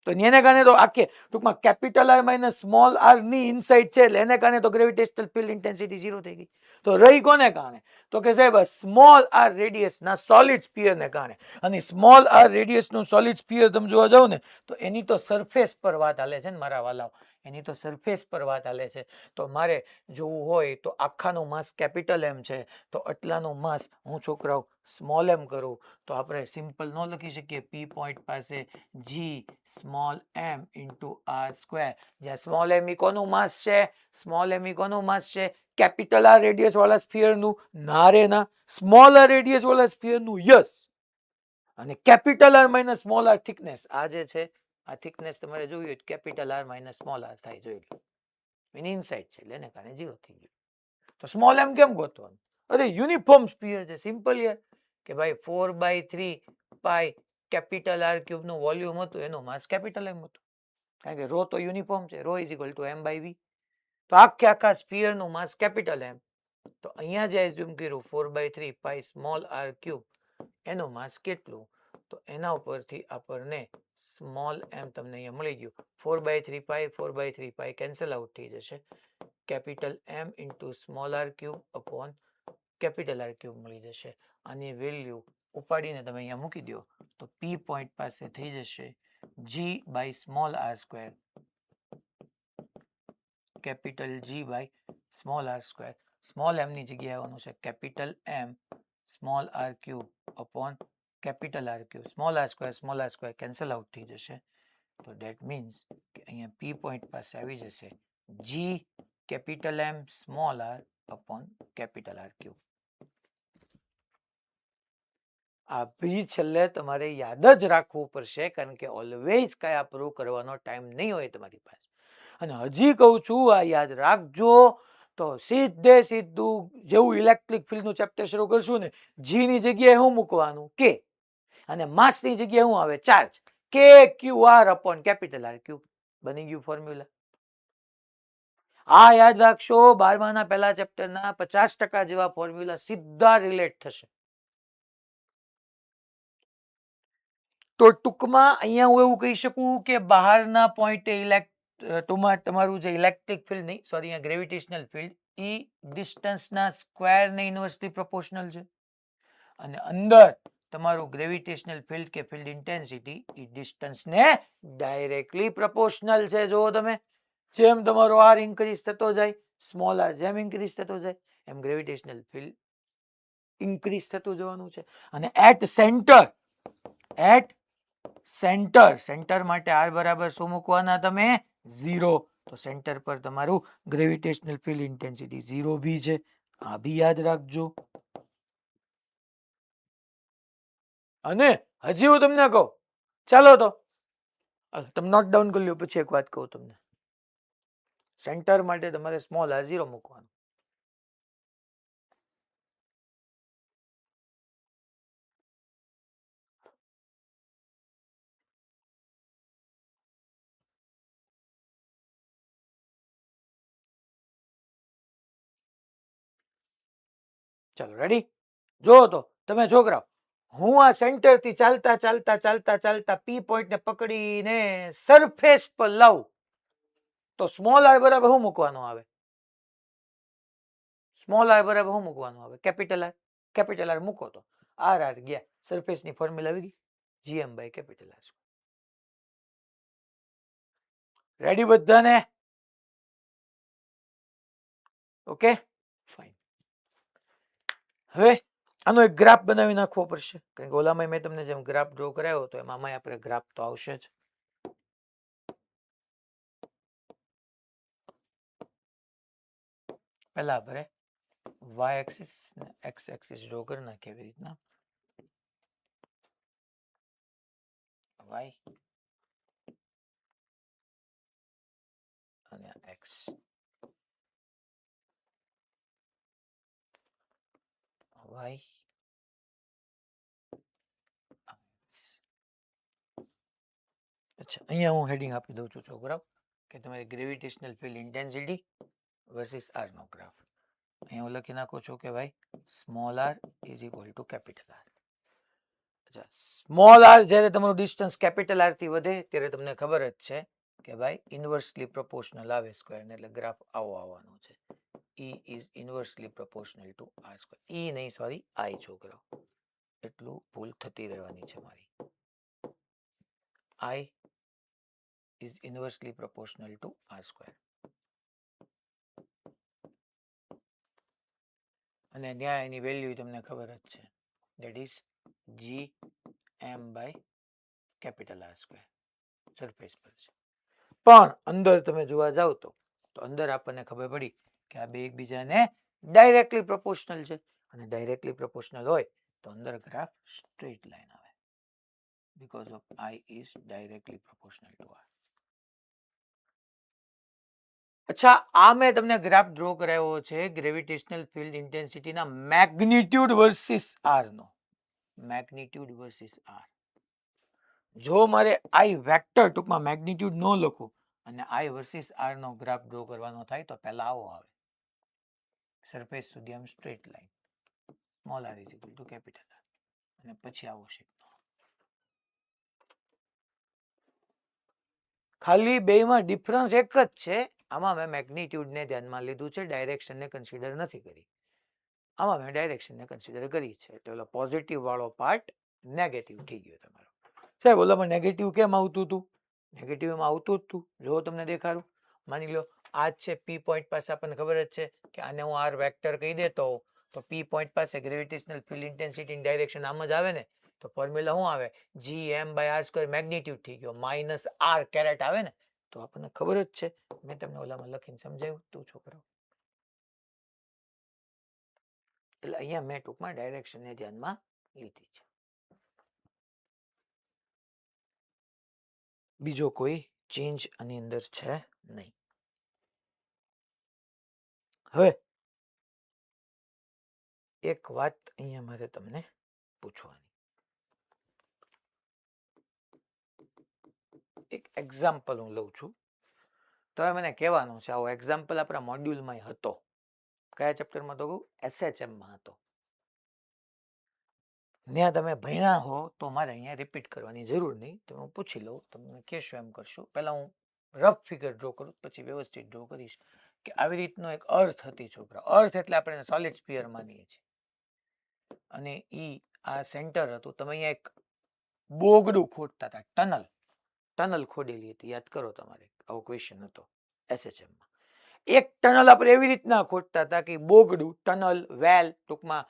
તો એને કારણે તો આખે ટૂંકમાં capital R minus small R ની ઇનસાઇડ છે, એટલે એને કારણે તો ગ્રેવિટેશનલ ફિલ્ડ ઇન્ટેન્સિટી 0 થઈ ગઈ. તો રહી કોને કારણે? તો કે સાહેબ સ્મોલ આર રેડિયસના સોલિડ સ્ફિયરને કારણે. અને સ્મોલ આર રેડિયસનું સોલિડ સ્ફિયર તમે જોવા જાવ ને તો એની તો સરફેસ પર વાત હાલે છે ને મારા વાલાઓ, એની તો સરફેસ પર વાત હાલે છે. તો મારે જોવું હોય તો આખાનું માસ કેપિટલ એમ છે, તો આટલાનું માસ હું છોકરાઓ સ્મોલ એમ કરું તો આપણે સિમ્પલ ન લખી શકીએ પી પોઈન્ટ પાસે જી small M into R square, જ્યાં સ્મોલ એમ ઈ કોનું માસ છે? સ્મોલ એમ ઈ કોનું માસ છે? કેપિટલ આર રેડિયસ વાળા સ્ફિયરનું. ના રે ના, સ્મોલ આર રેડિયસ વાળા સ્ફિયરનું. યસ. અને capital R minus small R thickness, આ જે છે આ થિકનેસ તમારે જોવી હોય capital R minus small R થાય, જોઈ લો એની ઇનસાઇડ છે એટલે એને કારણે 0 થઈ ગયું. તો સ્મોલ એમ કેમ ગોતવાનું? અરે યુનિફોર્મ સ્ફિયર છે, સિમ્પલ યાર, કે ભાઈ 4/3 પાઈ કેપિટલ આર ક્યુબ નું વોલ્યુમ હતું, એનું માસ કેપિટલ એમ હતું, કારણ કે રો તો યુનિફોર્મ છે, rho is equal to M by V. તો આખા સ્ફિયર નું માસ કેપિટલ એમ. તો અહીંયા જે એઝ્યુમ કર્યું 4/3 પાઈ સ્મોલ આર ક્યુબ, એનું માસ કેટલું? તો એના ઉપરથી આપણને સ્મોલ એમ તમને અહીંયા મળી ગયું. 4/3 પાઈ કેન્સલ આઉટ થઈ જશે. Capital M into small R cube upon capital R cube મળી જશે. આની વેલ્યુ ઉપાડીને તમે અહીંયા મૂકી દો તો પી પોઈન્ટ પાસે થઈ જશે G by small R square, capital G by small R square. Small M ની જગ્યાએ આવવાનું છે capital M small R cube upon capital R cube. Small R square cancel out થઈ જશે. તો ડેટ મીન્સ કે અહીંયા પી પોઈન્ટ પાસે આવી જશે G capital M small R upon capital R cube. આ બી છેલ્લે તમારે યાદ જ રાખવું પડશે, કારણ કે ઓલવેઝ કયા પ્રૂવ કરવાનો ટાઈમ નહીં હોય તમારી પાસે. અને હજી કહું છું આ યાદ રાખજો. તો સીધે સીધું જેવું ઇલેક્ટ્રિક ફિલ્ડનું ચેપ્ટર શરૂ કરશું ને, જી ની જગ્યાએ શું મૂકવાનું? કે. અને માસની જગ્યાએ શું આવે? Charge. K Q R upon capital R cube. બની ગયું ફોર્મ્યુલા. આ યાદ રાખશો. 12મા પહેલા ચેપ્ટરના 50% જેવા ફોર્મ્યુલા સીધા રિલેટ થશે. તો ટૂંકમાં અહીંયા હું એવું કહી શકું કે બહારના પોઈન્ટે તમારું જે ઇલેક્ટ્રિક ફિલ્ડ નહીં, સોરી, અહીંયા ગ્રેવિટેશનલ ફિલ્ડ એ ડિસ્ટન્સના સ્ક્વેરને ઇન્વર્સલી પ્રોપોર્શનલ છે. અને અંદર તમારું ગ્રેવિટેશનલ ફિલ્ડ કે ફિલ્ડ ઇન્ટેન્સિટી એ ડિસ્ટન્સને ડાયરેક્ટલી પ્રોપોર્શનલ છે. જો તમે જેમ તમારો આર ઇન્ક્રીઝ થતો જાય, સ્મોલ આર જેમ ઇન્ક્રીઝ થતો જાય, એમ ગ્રેવિટેશનલ ફિલ્ડ ઇન્ક્રીઝ થતું જવાનું છે. અને એટ સેન્ટર માટે આર બરાબર શું મૂકવાના તમે? 0. તો સેન્ટર પર તમારું ગ્રેવિટેશનલ ફિલ્ડ ઇન્ટેન્સિટી 0 બી છે. આ બી યાદ રાખજો. અને હજી હું તમને કહું, ચાલો તો તમે નોટ ડાઉન કરી લો, પછી એક વાત કહું તમને. સેન્ટર માટે તમારે સ્મોલ આર 0 મૂકવાનું. ચાલો રેડી? જો તો તમે છોકરાઓ, હું આ સેન્ટર થી ચાલતા ચાલતા ચાલતા ચાલતા પી પોઈન્ટ ને પકડીને સરફેસ પર લાવું તો સ્મોલ આર બરાબર શું મૂકવાનું આવે? સ્મોલ આર બરાબર શું મૂકવાનું આવે? કેપિટલ આર મૂકો તો આર આર ગયા, સરફેસ ની ફોર્મ્યુલા આવી ગઈ, G M by capital R. Ready બધાને? Okay fine. હવે આનો એક ગ્રાફ બનાવી નાખવો પડશે, કારણ કે ઓલામાં મેં તમને જેમ ગ્રાફ ડ્રો કરાવ્યો તો એમાં આપણે ગ્રાફ તો આવશે જ. પહેલા આપણે વાય એક્સિસ ને એક્સ એક્સિસ ડ્રો કરી નાખીએ એવી રીતના. વાય અને એક્સ. વાય અચ્છા, અહીંયા હું હેડિંગ આપી દઉં છું છોકરાઓ કે તમારી gravitational field intensity versus R નો ગ્રાફ. અહીંયા હું લખી નાખું છું કે ભાઈ small R is equal to capital R. અચ્છા, સ્મોલ આર જ્યારે તમારું ડિસ્ટન્સ કેપિટલ આર થી વધે ત્યારે તમને ખબર જ છે કે ભાઈ ઇન્વર્સલી પ્રોપોર્શનલ આવે સ્ક્વેર ને, એટલે ગ્રાફ આવો આવવાનો છે. E is inversely proportional to r square. E નહીં, સોરી, I છોકરાઓ, એટલું ભૂલ થતી રહેવાની છે મારી. I is inversely proportional to r square. અને ત્યાં એની વેલ્યુ તમને ખબર જ છે, that is gm by capital R square. Surface પર છે. પણ અંદર તમે જોવા જાવ તો અંદર આપણને ખબર પડી કે આ બે એકબીજાને ડાયરેક્ટલી પ્રોપોર્શનલ છે. અને ડાયરેક્ટલી પ્રોપોર્શનલ હોય તો અંદર ગ્રાફ સ્ટ્રેટ લાઈન આવે, because of I is directly proportional to R. અચ્છા, આ મેં તમને ગ્રાફ ડ્રો કરાવ્યો છે ગ્રેવિટેશનલ ફિલ્ડ ઇન્ટેન્સિટીના મેગ્નિટ્યુડ વર્સિસ આર નો. Magnitude versus R. જો મારે આઈ વેક્ટર ટૂંકમાં મેગ્નિટ્યુડ નો લખું અને આઈ વર્સિસ આર નો ગ્રાફ ડ્રો કરવાનો થાય તો પહેલા આવો આવે, સરફેસ સુધી આમ straight line, small R is equal to capital R, અને પછી આવો શેપ. ખાલી બેમાં ડિફરન્સ એક જ છે, આમાં મેં મેગ્નિટ્યુડને ધ્યાનમાં લીધું છે, ડાયરેક્શનને કન્સિડર નથી કરી. આમાં મેં ડાયરેક્શનને કન્સિડર કરી છે, એટલે પોઝિટિવ વાળો પાર્ટ નેગેટિવ થઈ ગયો તમારો. સાહેબ ઓલામાં નેગેટિવ કેમ આવતું હતું? નેગેટિવમાં આવતું જ હતું, જો તમને દેખાડું. માની લો આ છે પી પોઈન્ટ પાસે, આપણને ખબર જ છે કે આને હું આર વેક્ટર કહી દેતો હોઉં તો પી પોઈન્ટ પાસે ગ્રેવિટેશનલ ફિલ્ડ ઇન્ટેન્સિટી ડાયરેક્શન આમ જ આવે ને. તો ફોર્મ્યુલા શું આવે? G M by R square, magnitude થઈ ગયો, માઇનસ આર કેરેટ આવે ને. તો આપણને ખબર જ છે, મેં તમને ઓલામાં લખીને સમજાવ્યું તું છોકરાઓ. એટલે અહીંયા મેં ટૂંકમાં ડાયરેક્શનને ધ્યાનમાં લીધી છે. બીજો કોઈ ચેન્જ આની અંદર છે નહીં. હવે એક વાત અહીંયા મારે તમને પૂછવાની, એક એક્ઝામ્પલ હું લઉં છું. તો મને કહેવાનું છે, આવો એક્ઝામ્પલ આપણા મોડ્યુલમાં હતો. કયા ચેપ્ટરમાં તો કહું? SHM-માં હતો. ત્યાં તમે ભણ્યા હો તો મારે અહીંયા રિપીટ કરવાની જરૂર નહીં. તો હું પૂછી લઉં, તમને કહેશો એમ કરશો. પહેલા હું રફ ફિગર ડ્રો કરું, પછી વ્યવસ્થિત ડ્રો કરીશ કે આવી રીતનો એક અર્થ હતી છોકરા. અર્થ એટલે આપણે સોલિડ સ્ફિયર માનીએ છીએ, અને આ સેન્ટર હતું. તમે અહીંયા એક બોગડું ખોદતા હતા, ટનલ ખોદેલી હતી, યાદ કરો. તમારે આવો ક્વેશ્ચન હતો SHM-માં. એક ટનલ આપણે એવી રીતના ખોદતા હતા કે બોગડું, ટનલ, વેલ, ટૂંકમાં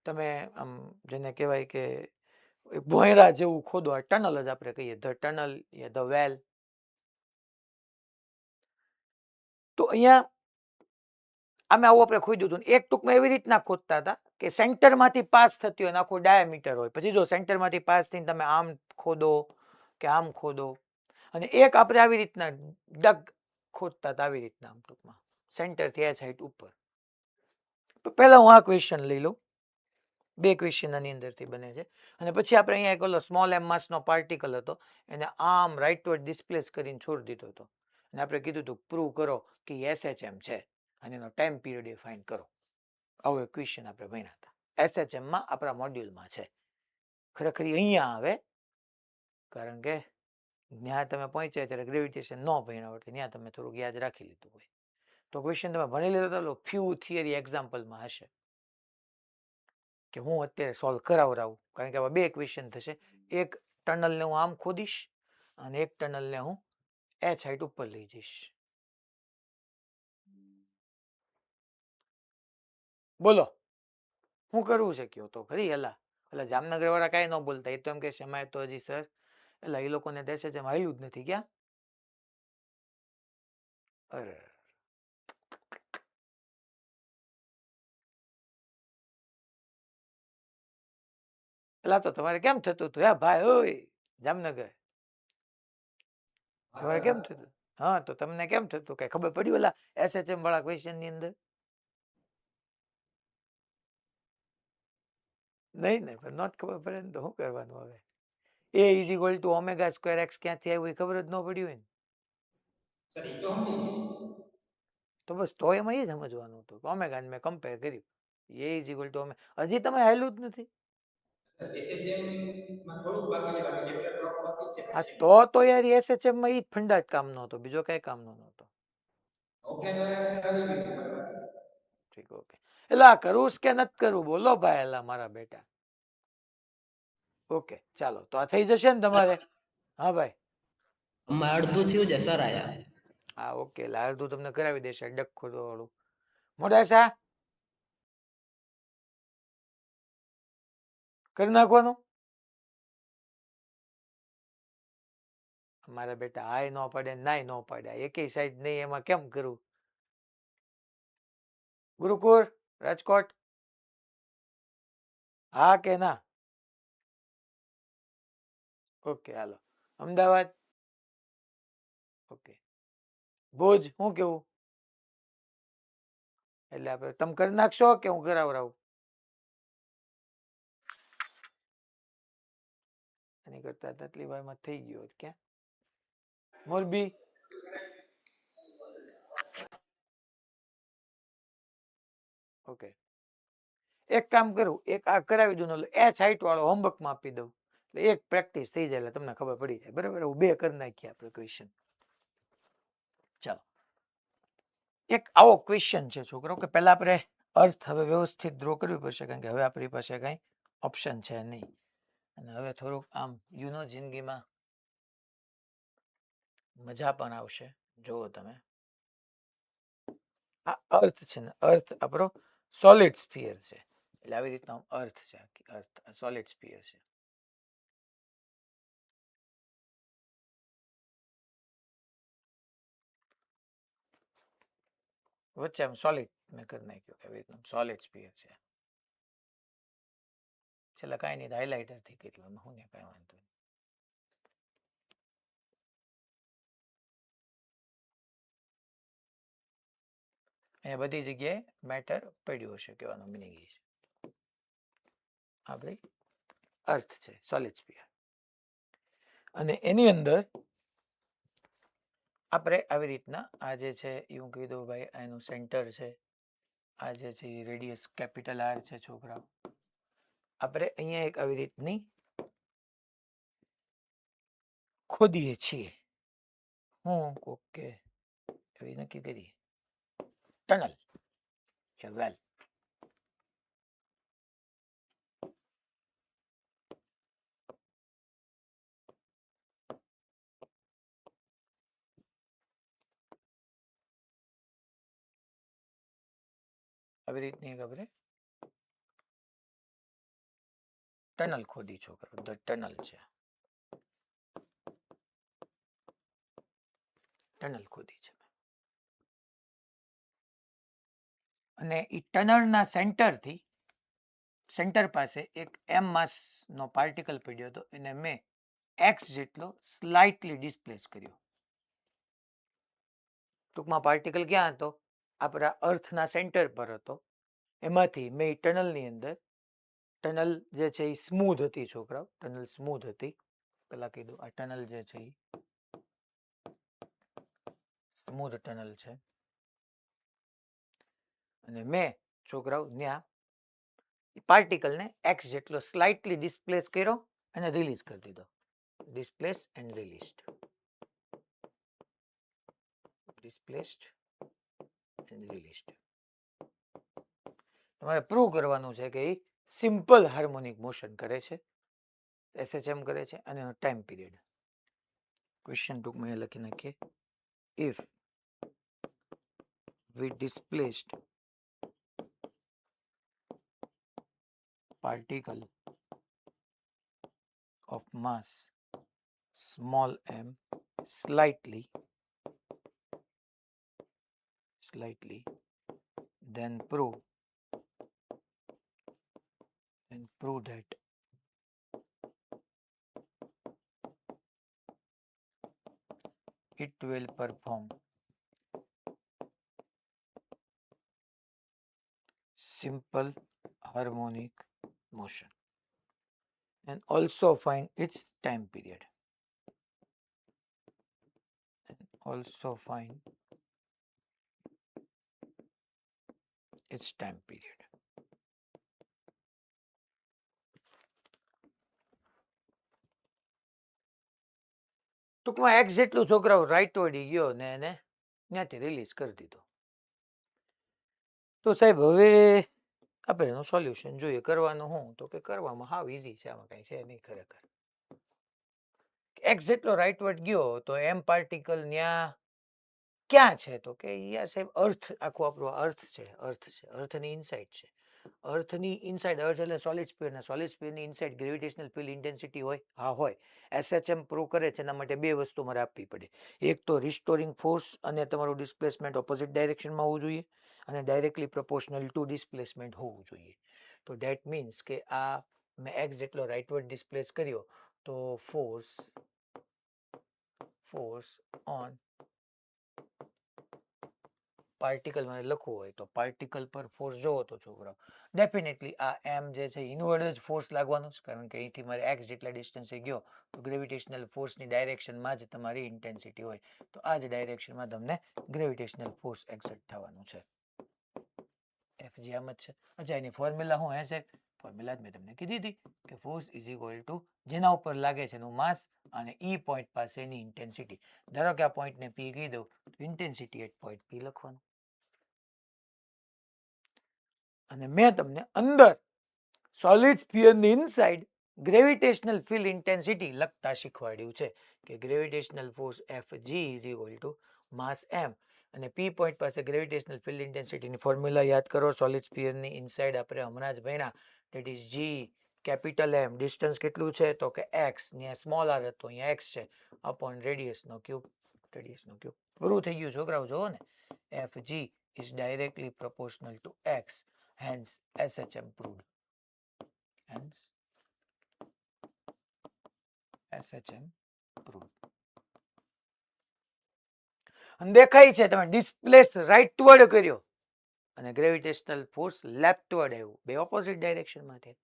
તમે આમ જેને કહેવાય કે ભોંયરા જેવું ખોદો, આ ટનલ જ આપણે કહીએ, ધ ટનલ યા ધ વેલ. તો અહીંયા આમે આવું આપણે ખોદ્યું હતું. એક ટૂંકમાં એવી રીતના ખોદતા હતા કે સેન્ટરમાંથી પાસ થતી હોય, આખો ડાયામીટર હોય. પછી જો સેન્ટરમાંથી પાસ થઈને તમે આમ ખોદો કે આમ ખોદો, અને એક આપણે આવી રીતના ડગ ખોદતા હતા, આવી રીતના આમ ટૂંકમાં સેન્ટરથી h હાઈટ ઉપર. તો પહેલા હું આ ક્વેશ્ચન લઈ લઉં. બે ક્વેશ્ચન આની અંદરથી બને છે. અને પછી આપણે અહીંયા એક ઓલો સ્મોલ એમ માસનો પાર્ટિકલ હતો, એને આમ રાઇટવર્ડ ડિસ્પ્લેસ કરીને છોડી દીધો હતો. અને આપણે કીધું હતું પ્રૂવ કરો કે SHM છે અને એનો ટાઈમ પીરિયડ ફાઇન્ડ કરો. આવો એક ક્વેશ્ચન આપણે ભણ્યા હતા. SHM-માં આપણા મોડ્યુલમાં છે. ખરેખર અહીંયા આવે, કારણ કે ત્યાં તમે પહોંચ્યા ત્યારે ગ્રેવિટેશન ન ભણ્યા હોય, ત્યાં તમે થોડુંક યાદ રાખી લીધું હોય. તો ક્વેશ્ચન તમે ભણી લીધો તો ફ્યુ થિયરી એક્ઝામ્પલમાં હશે કે હું અત્યારે સોલ્વ કરાવરાવું, કારણ કે આવા બે ક્વેશ્ચન થશે. એક ટનલને હું આમ ખોદીશ અને એક ટનલને હું h હાઈટ ઉપર લઈ જઈશ. બોલો શું કરવું છે? કયો તો ખરી. એટલે જામનગર વાળા કાંઈ ન બોલતા. એ તો એમ કે છે તો હજી સર, એટલે એ લોકોને દેશે છે હાલ્યું જ નથી. ક્યાં? અરે એટલે તો તમારે કેમ થતું હતું? હે ભાઈ, ઓય જામનગર, તમારે કેમ થતું? હા, તો તમને કેમ થતું? કઈ ખબર પડી ઓલા SHM વાળા ક્વેશ્ચન ની અંદર? નહીં ને, પણ નોટ ખબર પડે ને તો શું કરવાનું હવે? A is equal two omega square x ક્યાંથી આવ્યું એ ખબર જ ન પડી હોય ને. તો બસ તો એમાં એ સમજવાનું હતું. ઓમેગા મેં કમ્પેર કર્યું. A ઇઝ ઇક્વલ ટુ હજી તમે હાલ્યું જ નથી. તો યાર SHM માં ઈ જ ફંડા જ કામ નો હતો, બીજો કઈ કામ નો હતો. ઠીક, ઓકે. એટલે આ કરવું કે નથી કરવું? બોલો ભાઈ, એલા મારા બેટા. ઓકે, ચાલો તો આ થઈ જશે ને તમારે? હા ભાઈ, અડધું થયું છે સર. આયા હા, ઓકે. એટલે અડધું તમને કરાવી દેશે ડખો વાળું. મોડાસા કરી નાખવાનું. મારા બેટા આય ન પડે, નાય ન પડે, એકેય સાઈડ નહીં. એમાં કેમ કરું? ગુરુકુળ, રાજકોટ, હા કે ના? ઓકે, હાલો. અમદાવાદ, ઓકે. ભુજ, શું કેવું? એટલે આપણે તમે કરી નાખશો કે હું કરાવરાવું? એની કરતા તકલીફ વારમાં થઈ ગયો. ક્યાં? મોરબી, ઓકે. એક કામ કરું, એક આ કરાવી દઉં, h હાઈટ વાળો હોમવર્કમાં આપી દઉં, એટલે એક પ્રેક્ટિસ થઈ જાય, એટલે તમને ખબર પડી જાય. બરાબર, હું બે કરી નાખીએ આપણે ક્વેશ્ચન. ચાલો, એક આવો ક્વેશ્ચન છે છોકરો, કે પહેલા આપણે અર્થ હવે વ્યવસ્થિત ડ્રો કરવી પડશે, કારણ કે હવે આપણી પાસે કઈ ઓપ્શન છે નહીં. અને હવે થોડુંક આમ જિંદગીમાં મજા પણ આવશે. જુઓ તમે, આ અર્થ છે ને, અર્થ આપણો સોલિડ સ્ફિયર છે. એટલે આવી રીતનો અર્થ છે, અર્થ સોલિડ સ્ફિયર છે. વચ્ચે આમ સોલિડ મેં કરી નાખ્યું, એવી રીતનું સોલિડ સ્ફિયર છે. છેલ્લે કાંઈ નહીં, હાઇલાઇટરથી કર્યું, એમાં હું ને કાંઈ વાંધો નહીં. અહીંયા બધી જગ્યાએ મેટર પડ્યું હશે કહેવાનો મિનિંગ એ છે. આપણી અર્થ છે સોલિડ સ્ફિયર. અને એની અંદર આપણે આવી રીતના આ જે છે એવું કીધું ભાઈ એનું સેન્ટર છે, આ જે છે એ રેડિયસ કેપિટલ આર છે છોકરાઓ. આપણે અહીંયા એક આવી રીતની ખોદીએ છીએ, હું ઓકે એવી નક્કી કરીએ ટનલ કે વેલ. આવી રીતની એક આપણે ટનલ ખોદી છોકરો, ધ ટનલ છે, ટનલ ખોદી છે. અને એ ટનલના સેન્ટરથી સેન્ટર પાસે એક એમ માસનો પાર્ટિકલ પડ્યો હતો, એને મેં એક્સ જેટલો સ્લાઇટલી ડિસ્પ્લેસ કર્યો. ટૂંકમાં પાર્ટિકલ ક્યાં હતો? આપણા અર્થના સેન્ટર પર હતો. એમાંથી મેં ટનલની અંદર, ટનલ જે છે એ સ્મૂધ હતી છોકરાઓ, ટનલ સ્મૂધ હતી. પેલા કીધું આ ટનલ જે છે એ સ્મૂધ ટનલ છે. અને મેં છોકરાઓ ત્યાં પાર્ટિકલને એક્સ જેટલો સ્લાઇટલી ડિસ્પ્લેસ કર્યો અને રિલીઝ કરી દીધો. Displace and released, ડિસ્પ્લેસ્ડ and released. તમારે પ્રૂવ કરવાનું છે કે એ સિમ્પલ હાર્મોનિક મોશન કરે છે, એસએચએમ કરે છે, અને એનો ટાઈમ પીરિયડ. ક્વેશ્ચન ટૂંકમાં એ લખી નાખીએ. If we displaced particle of mass small m slightly then prove that it will perform simple harmonic motion and also find its time period. ટૂંકમાં એક્સ જેટલું છોકરાઓ રાઈટ વળી ગયો ને એને ત્યાંથી રિલીઝ કરી દીધો. તો સાહેબ હવે આપણે એનું સોલ્યુશન જોઈએ. કરવાનું હું તો કે કરવામાં હાવ ઇઝી છે, આમાં કઈ છે નહીં ખરેખર. એક્સ જેટલો રાઈટવર્ડ ગયો તો એમ પાર્ટિકલ ત્યાં ક્યાં છે? તો કે યાર સાહેબ અર્થ, આખું આપણું અર્થ છે, અર્થની ઇનસાઇડ છે. અર્થની ઇનસાઇડ, અર્થ એટલે સોલિડ સ્ફિયર, સોલિડ સ્ફિયરની ઇનસાઇડ ગ્રેવિટેશનલ ફિલ્ડ ઇન્ટેન્સિટી હોય? હા હોય. એસએચએમ પ્રૂવ કરે છે, એના માટે બે વસ્તુ મારે આપવી પડે. એક તો રિસ્ટોરિંગ ફોર્સ અને તમારું ડિસ્પ્લેસમેન્ટ ઓપોઝિટ ડાયરેક્શનમાં હોવું જોઈએ, અને ડાયરેક્ટલી પ્રોપોર્શનલ ટુ ડિસ્પ્લેસમેન્ટ હોવું જોઈએ. તો ધેટ મીન્સ કે આ મેં એક્સ જેટલો રાઇટવર્ડ ડિસ્પ્લેસ કર્યો તો ફોર્સ ઓન પાર્ટિકલ મારે લખવું હોય તો પાર્ટિકલ પર ફોર્સ જોવો તો છોકરાઓ ડેફિનેટલી આ એમ જે છે ઇનવર્ડ જ ફોર્સ લાગવાનો છે, કારણ કે અહીંથી મારે એક્સ જેટલા ડિસ્ટન્સે ગયો તો ગ્રેવિટેશનલ ફોર્સની ડાયરેક્શનમાં જ તમારી ઇન્ટેન્સિટી હોય, તો આ જ ડાયરેક્શનમાં તમને ગ્રેવિટેશનલ ફોર્સ એક્ઝર્ટ થવાનું છે. એફજી આમ જ છે. અચ્છા, એની ફોર્મ્યુલા શું હશે? ફોર્મ્યુલા જ મેં તમને કીધી હતી કે ફોર્સ ઇઝ ઇક્વલ ટુ જેના ઉપર લાગે છે એનું માસ અને ઈ પોઈન્ટ પાસે એની ઇન્ટેન્સિટી. ધારો કે આ પોઈન્ટને પી કહી દઉં તો ઇન્ટેન્સિટી એટ પોઈન્ટ પી લખવાનું. અને મેં તમને અંદર સોલિડ સ્ફિયરની ઇનસાઇડ ગ્રેવિટેશનલ ફિલ્ડ ઇન્ટેન્સિટી લખતા શીખવાડ્યું છે કે gravitational force Fg is equal to mass m અને પી પોઈન્ટ પાસે ગ્રેવિટેશનલ ફિલ્ડ ઇન્ટેન્સિટીની ફોર્મ્યુલા યાદ કરો. સોલિડ સ્ફિયરની ઇનસાઇડ આપણે હમણાં જ ભણ્યા, that is g capital M. Distance કેટલું છે? તો કે x, ત્યાં સ્મોલ r હતો, અહીંયા x છે, અપોન રેડિયસનો ક્યુબ. પૂરું થઈ ગયું છોકરાઓ, જોવો ને. Fg is directly proportional to x, hence SHM proved. અને દેખાય છે તમે ડિસ્પ્લેસ રાઇટવર્ડ કર્યો અને ગ્રેવિટેશનલ ફોર્સ લેફ્ટવર્ડ આવ્યું, બે ઓપોઝિટ ડાયરેક્શનમાં થયા.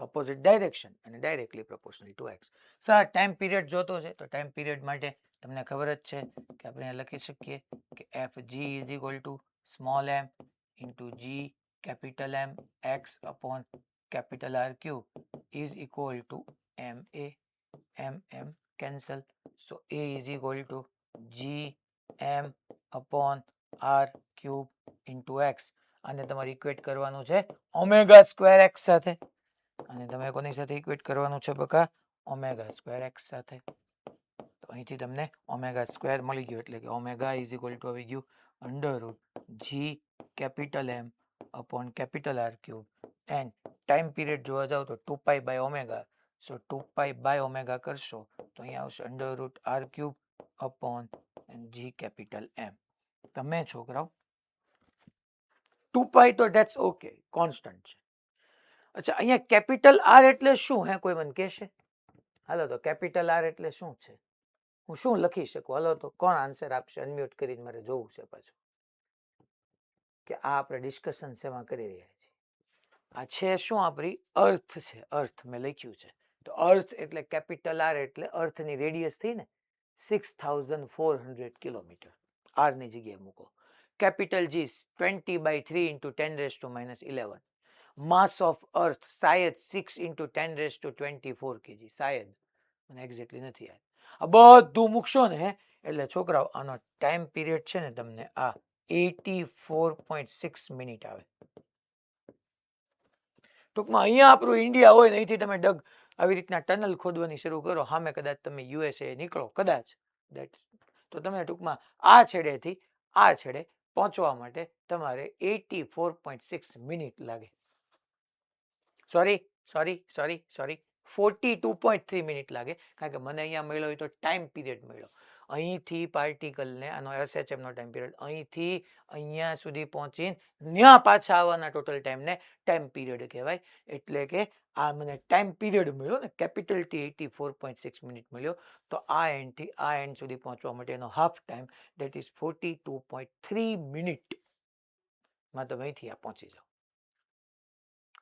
ઓપોઝિટ ડાયરેક્શન અને directly proportional two x. Sir time period જોતો છે તો ટાઈમ પીરિયડ માટે તમને ખબર જ છે કે આપણે લખી શકીએ કે F G is equal to small M into G capital M x upon capital R cube is equal to M M cancel. So A is equal to G M upon R cube into X. અને તમારે ઇક્વેટ કરવાનું છે omega square x સાથે. અને તમે કોની સાથે ઇક્વેટ કરવાનું છે બકા? ઓમેગા સ્ક્વેર એક્સ સાથે. તો અહીંથી તમને ઓમેગા સ્ક્વેર મળી ગયો એટલે કે ઓમેગા ઇઝ ઇક્વલ ટુ આવી ગયું under root G capital M upon capital R cube and time period જોવા જાવ તો 2 by omega. So 2 by omega કરશો તો અહીંયા આવશે under root R cube upon G capital M. તમે છોકરાઓ 2 તો ધેટ્સ ઓકે, કોન્સ્ટન્ટ છે. અચ્છા, અહીંયા કેપિટલ આર એટલે શું? હે કોઈ મને કહેશે? હાલો તો કેપિટલ આર એટલે શું છે? હું શું લખી શકું? હાલો તો કોણ આન્સર આપશે? અનમ્યુટ કરીને મારે જોવું છે પાછું કે આ આપણે ડિસ્કશન શેમાં કરી રહ્યા છીએ. આ છે શું? આપણી અર્થ છે. અર્થ મેં લખ્યું છે. તો અર્થ એટલે કેપિટલ આર એટલે અર્થની રેડિયસ થઈ ને 6400 કિલોમીટર. આર ની જગ્યાએ મૂકો. Capital G 20/3 into 10⁻11. Mass of earth શાયદ 6 into 10⁻24 kg. શાયદ, મને એક્ઝેક્ટલી નથી યાદ. આ બધું મૂકશો ને એટલે છોકરાઓ આનો ટાઈમ પીરિયડ છે ને તમને આ 84.6 મિનિટ આવે. ટૂંકમાં અહીંયા આપણું ઇન્ડિયા હોય ને અહીંથી તમે ડગ આવી રીતના ટનલ ખોદવાની શરૂ કરો, સામે કદાચ તમે યુએસએ નીકળો કદાચ, તો તમે ટૂંકમાં આ છેડેથી આ છેડે પહોંચવા માટે તમારે 84.6 મિનિટ લાગે. સોરી 42.3 મિનિટ લાગે, કારણ કે મને અહીંયા મળ્યો હોય તો ટાઈમ પીરિયડ મળ્યો. અહીંથી પાર્ટિકલને આનો એસએચએમનો ટાઈમ પીરિયડ અહીંથી અહીંયા સુધી પહોંચીને ત્યાં પાછા આવવાના ટોટલ ટાઈમને ટાઈમ પીરિયડ કહેવાય. એટલે કે આ મને ટાઈમ પીરિયડ મળ્યો ને કેપિટલ ટી 84.6 મિનિટ મળ્યો. તો આ એન્ડથી આ એન્ડ સુધી પહોંચવા માટેનો હાફ ટાઈમ દેટ ઇઝ 42.3 મિનિટમાં તમે અહીંથી આ પહોંચી જાઓ.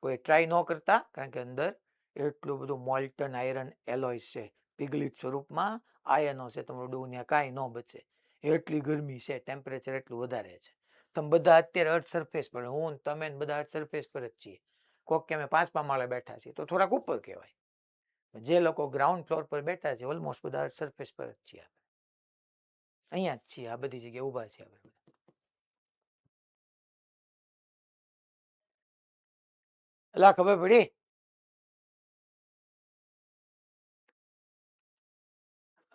કોઈ ટ્રાય ન કરતા, કારણ કે અંદર એટલું બધું મોલ્ટન આયરન એલોય છે, પિગલિત સ્વરૂપમાં આયનો છે, તમારું ડોનિયા કાંઈ ન બચે એટલી ગરમી છે, ટેમ્પરેચર એટલું વધારે છે. તમે બધા અત્યારે અર્થ સરફેસ પર, હું તમે બધા અર્થ સરફેસ પર જ છીએ. કોક કે અમે 5મા માળે બેઠા છીએ તો થોડાક ઉપર કહેવાય. જે લોકો ગ્રાઉન્ડ ફ્લોર પર બેઠા છે ઓલમોસ્ટ બધા અર્થ સરફેસ પર જ છીએ. અહીંયા જ છીએ, આ બધી જગ્યાએ ઊભા છે આપણે. એલા ખબર પડી?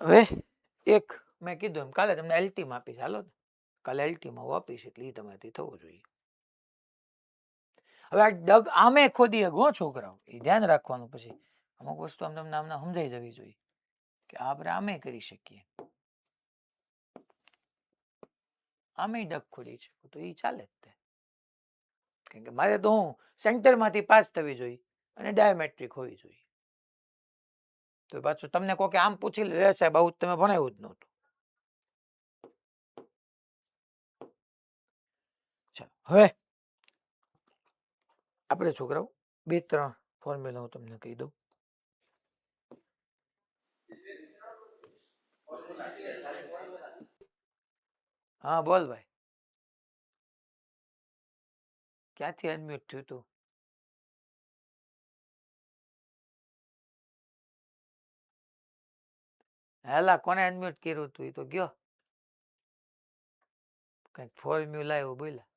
હવે એક મેં કીધું એમ કાલે તમને એલટીમાં આપીશ. હાલો કાલે એલટીમાં હું આપીશ એટલે એ તમારાથી થવું જોઈએ. હવે આ ડગ આમે ખોદી ગો છોકરાઓ, એ ધ્યાન રાખવાનું. પછી અમુક વસ્તુ આમ તમને આમને સમજાઈ જવી જોઈએ કે આપણે આમે કરી શકીએ. આમે ડગ ખોદી શકું તો એ ચાલે જ તે. કારણ કે મારે તો હું સેન્ટરમાંથી પાસ થવી જોઈએ અને ડાયમેટ્રિક હોવી જોઈએ. તો પાછું તમને કોઈ આમ પૂછી લે સાહેબ આવું તમે ભણાવ્યું જ નહોતું. ચાલો હવે આપણે છોકરાઓ 2-3 ફોર્મ્યુલા હું તમને કહી દઉં. હા બોલ ભાઈ, ક્યાંથી અનમ્યુટ થયું તું? હેલા કોને અનમ્યુટ કર્યું તું? એ તો ગયો કઈક ફોર્મ્યુલા એવું બોલ્યા.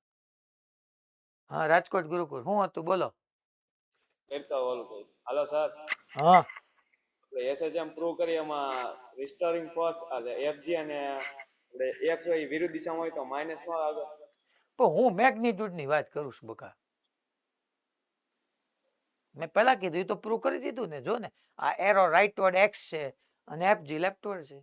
હા રાજકોટ ગુરુકુળ શું હતું બોલો? હાલો સર, હા આપણે એસએચએમ પ્રૂવ કરીએ એમાં રિસ્ટોરિંગ ફોર્સ એફજી અને આપણે એક્સ હોય વિરુદ્ધ દિશામાં હોય તો માઇનસ માં આગળ. પણ હું મેગ્નિટ્યુડ ની વાત કરું છું બકા. મેં પહેલા કીધું એ તો પ્રૂવ કરી દીધું ને. જો ને આ એરો રાઈટ વર્ડ એક્સ છે અને એફજી લેફ્ટ વર્ડ છે.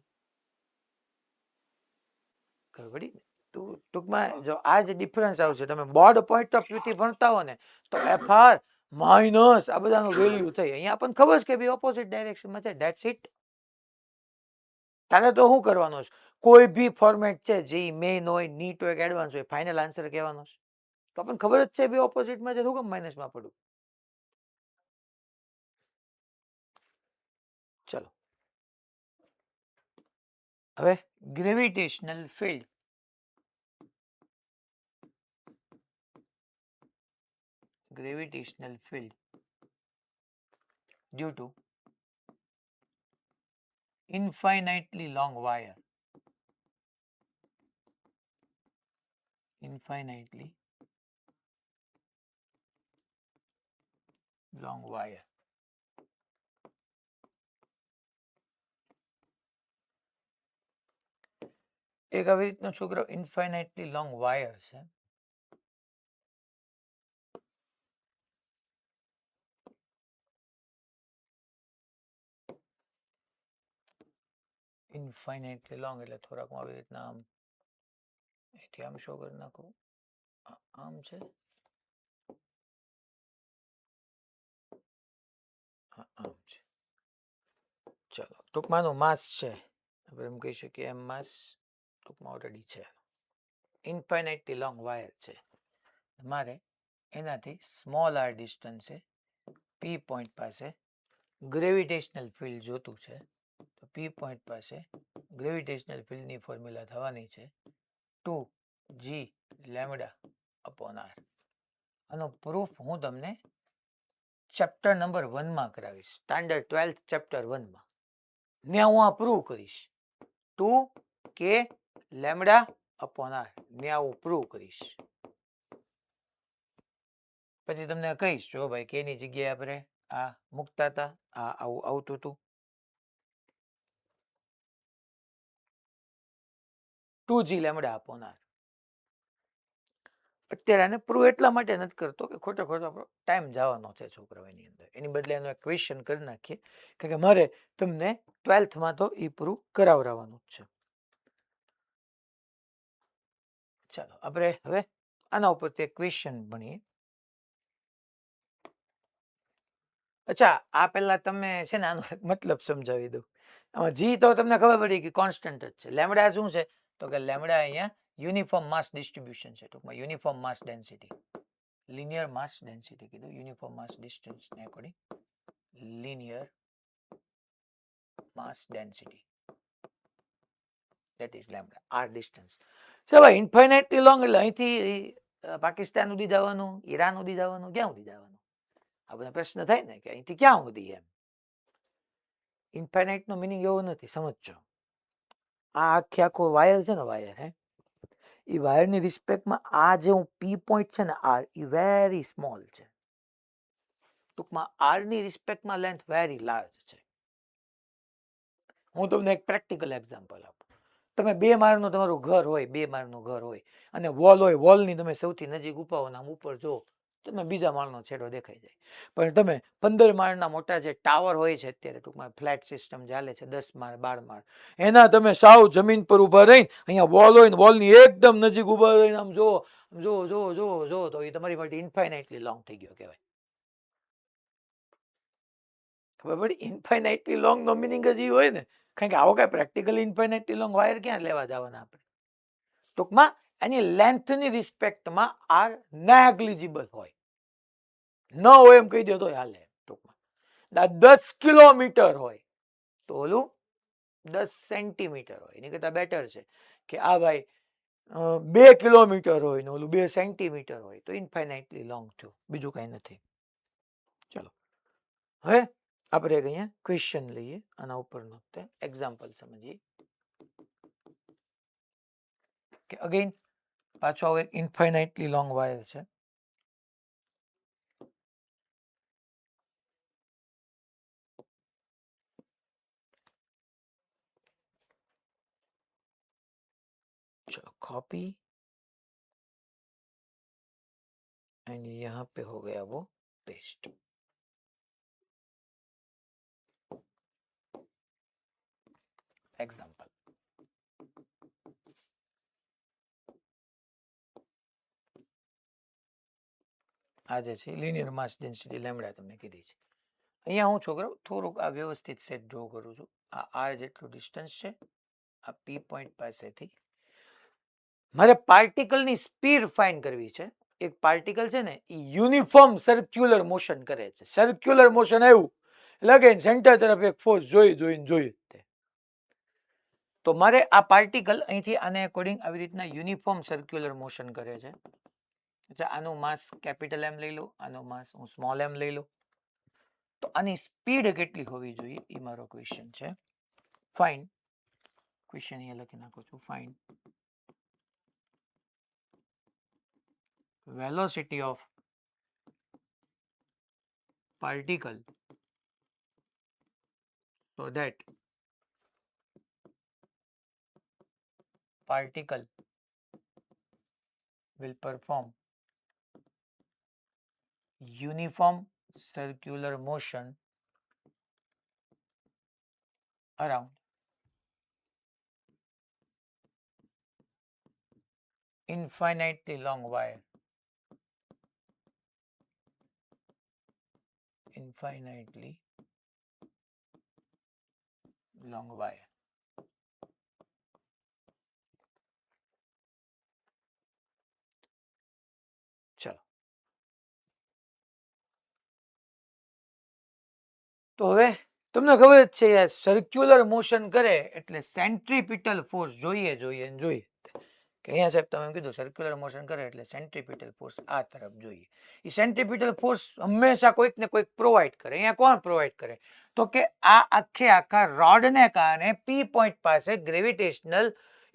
ખબર પડી ને? ટૂંકમાં જો આ જ ડિફરન્સ આવશે, તમે બોર્ડ પોઈન્ટ ઓફ વ્યૂ થી ભણતા હો ને તો એફઆર માઇનસ આ બધાનું વેલ્યુ થઈ. અહીંયા આપણને ખબર છે કે બે ઓપોઝિટ ડાયરેક્શનમાં છે. That's it. તારે તો શું કરવાનું છે? કોઈ બી ફોર્મેટ છે જે મેઇન હોય, નીટ હોય કે એડવાન્સ હોય, ફાઇનલ આન્સર કહેવાનો છે. તો આપણને ખબર જ છે બે ઓપોઝિટમાં છે, શું કામ માઇનસમાં પડ્યું? ચલો હવે gravitational field due to infinitely long wire એક આવી રીતનો છોકરો ઇન્ફાઇનાઇટલી લોંગ વાયર છે, ઇન્ફાઇનાઇટલી લોંગ એટલે થોડાક હું આવી રીતના આમ અહીંથી આમ શો કરી નાખું, આમ છે, આમ છે. ચલો ટૂંકમાં આનું માસ છે, આપણે એમ કહી શકીએ એમ માસ ટૂંકમાં ઓલરેડી છે. ઇન્ફાઇનાઇટલી લોંગ વાયર છે, મારે એનાથી સ્મોલ આર ડિસ્ટન્સે પી પોઈન્ટ પાસે ગ્રેવિટેશનલ ફિલ્ડ જોતું છે. તો પી પોઈન્ટ પાસે ગ્રેવિટેશનલ ફિલ્ડની ફોર્મ્યુલા થવાની છે 2g લેમ્ડા અપોન આર. આનો પ્રૂફ હું તમને ચેપ્ટર નંબર 1 માં કરાવીશ, સ્ટાન્ડર્ડ 12th ચેપ્ટર 1 માં. ને હું આ પ્રૂવ કરીશ 2k લેમ્ડા અપોન આર, ને હું પ્રૂવ કરીશ. પછી તમને કહીશ જો ભાઈ કે ની જગ્યાએ આપણે આ મૂકતા હતા, આ આવું આવતું હતું 2g લેમ્ડા અપોન આર. અત્યારે આને પ્રૂવ એટલા માટે નથી કરતો કે ખોટો આપણો ટાઈમ જવાનો છે છોકરાઓ એની અંદર, એની બદલે એનો એક ક્વેશ્ચન કરી નાખીએ, કારણ કે મારે તમને 12th માં તો એ પ્રૂવ કરાવવાનું જ છે. ચાલો આપણે હવે આના ઉપરથી એક ક્વેશ્ચન ભણીએ. અચ્છા આ પહેલા તમે છે ને આનો મતલબ સમજાવી દઉં. આમાં જી તો તમને ખબર પડી કે કોન્સ્ટન્ટ જ છે. લેમ્ડા શું છે તો કે લેમ્ડા અહીંયા યુનિફોર્મ માસ ડિસ્ટ્રીબ્યુશન છે, ટૂંકમાં યુનિફોર્મ માસ ડેન્સિટી, લિનિયર માસ ડેન્સિટી કીધું, યુનિફોર્મ માસ ડિસ્ટન્સ ને according linear mass density, that is lambda, r distance. So ભાઈ ઇન્ફાઇનાઇટલી લોંગ એટલે અહીંથી પાકિસ્તાન સુધી જવાનું, ઈરાન સુધી જવાનું, ક્યાં સુધી જવાનું? આ બધા પ્રશ્ન થાય ને કે અહીંથી ક્યાં સુધી એમ. ઇન્ફાઇનાઇટ નો મિનિંગ એવો નથી, સમજજો. આ આખો વાયર છે ને, વાયર હે એ વાયરની રિસ્પેક્ટમાં આ જે હું પી પોઈન્ટ છે ને આર, એ વેરી સ્મોલ છે. ટૂંકમાં આર ની રિસ્પેક્ટમાં લેન્થ વેરી લાર્જ છે. હું તમને એક પ્રેક્ટિકલ એક્ઝામ્પલ આપું. તમે 2 માળનું તમારું ઘર હોય, 2 માળનું ઘર હોય અને વોલ હોય, વોલની તમે સૌથી નજીક ઉભા હો ને આમ ઉપર જો, તમે બીજા માળનો છેડો દેખાઈ જાય. પણ તમે 15 માળના મોટા જે ટાવર હોય છે અત્યારે, ટૂંકમાં ફ્લેટ સિસ્ટમ ચાલે છે, 10 માળ 12 માળ, એના તમે સાવ જમીન પર ઉભા રહીને અહીંયા વોલ હોય ને વોલની એકદમ નજીક ઉભા રહીને આમ જો જો જો જો જો તો એ તમારી માટે ઇન્ફાઇનાઇટલી લોંગ થઈ ગયો કહેવાય. ખબર પડી? ઇન્ફાઇનાઇટલી લોંગ નો મિનિંગ જ હોય ને, કારણ કે આવો કઈ પ્રેક્ટિકલ ઇન્ફાઇનાઇટલી લોંગ વાયર ક્યાં લેવા જવાના આપણે. ટૂંકમાં એની લેન્થની રિસ્પેક્ટમાં આર નેગ્લિજિબલ હોય, ન હોય એમ કહી દો તો હાલે. ટૂંકમાં 10 કિલોમીટર હોય તો ઓલું 10 સેન્ટીમીટર હોય, એની કરતા બેટર છે કે આ ભાઈ 2 કિલોમીટર હોય ને ઓલું 2 સેન્ટીમીટર હોય, તો ઇન્ફાઇનાઇટલી લોંગ થયું, બીજું કઈ નથી. ચલો હવે આપણે અહીંયા ક્વેશ્ચન લઈએ, આના ઉપરનો એક્ઝામ્પલ સમજીએ કે અગેન પાછો હવે ઇન્ફાઇનાઇટલી લોંગ વાયર છે. चलो कॉपी एंड यहाँ पे हो गया वो पेस्ट. एग्जाम्पल આ જે છે લિનિયર માસ ડેન્સિટી લેમ્ડા તમને કીધી છે. અહીંયા હું છોકરાઓ થોડુંક આ વ્યવસ્થિત સેટ ડ્રો કરું છું. આ આર જેટલું ડિસ્ટન્સ છે આ પી પોઈન્ટ પાસેથી. મારે પાર્ટિકલની સ્પીડ ફાઇન્ડ કરવી છે. એક પાર્ટિકલ છે ને એ યુનિફોર્મ સર્ક્યુલર મોશન કરે છે. સર્ક્યુલર મોશન આવ્યું એટલે again સેન્ટર તરફ એક ફોર્સ જોઈ તો મારે આ પાર્ટિકલ અહીંથી આને અકોર્ડિંગ આવી રીતના યુનિફોર્મ સર્ક્યુલર મોશન કરે છે. અચ્છા, આનું માસ કેપિટલ એમ લઈ લો, આનો માસ હું સ્મોલ એમ લઈ લો. તો આની સ્પીડ કેટલી હોવી જોઈએ એ મારો ક્વેશ્ચન છે. ફાઇન, ક્વેશ્ચન અહીંયા લખી નાખું છું. Fine velocity of particle so that particle will perform uniform circular motion around infinitely long wire. Infinitely long wire. ચલો, તો હવે તમને ખબર જ છે યાર, સર્ક્યુલર મોશન કરે એટલે સેન્ટ્રીપિટલ ફોર્સ જોઈએ કે અહીંયા સાહેબ તમે કીધું સર્ક્યુલર મોશન કરે એટલે સેન્ટ્રીપિટલ ફોર્સ આ તરફ જોઈએ. એ સેન્ટ્રીપિટલ ફોર્સ હંમેશા કોઈક ને કોઈક પ્રોવાઈડ કરે. અહીંયા કોણ પ્રોવાઈડ કરે? તો કે આ આખા રોડને કારણે પી પોઈન્ટ પાસે ગ્રેવિટેશનલ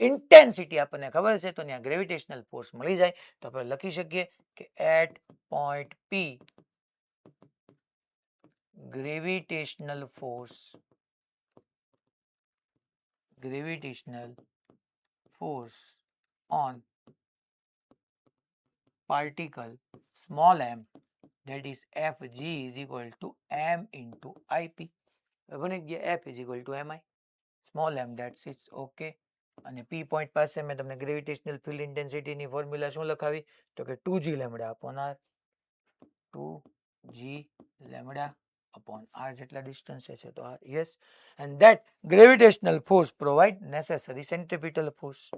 ઇન્ટેન્સિટી આપણને ખબર છે, તો ત્યાં ગ્રેવિટેશનલ ફોર્સ મળી જાય. તો આપણે લખી શકીએ કે eight point P gravitational force on particle small m, that is Fg is equal to m into Ip. બની ગયા F is equal to mi, small m, that's it. okay. અને P point પાસે મેં તમને ગ્રેવિટેશનલ ફિલ્ડ ઇન્ટેન્સિટીની formula શું લખાવી? તો કે 2g lambda upon r, 2g lambda upon r જેટલા ડિસ્ટન્સ છે તો r, yes, and that gravitational force provide necessary centripetal force.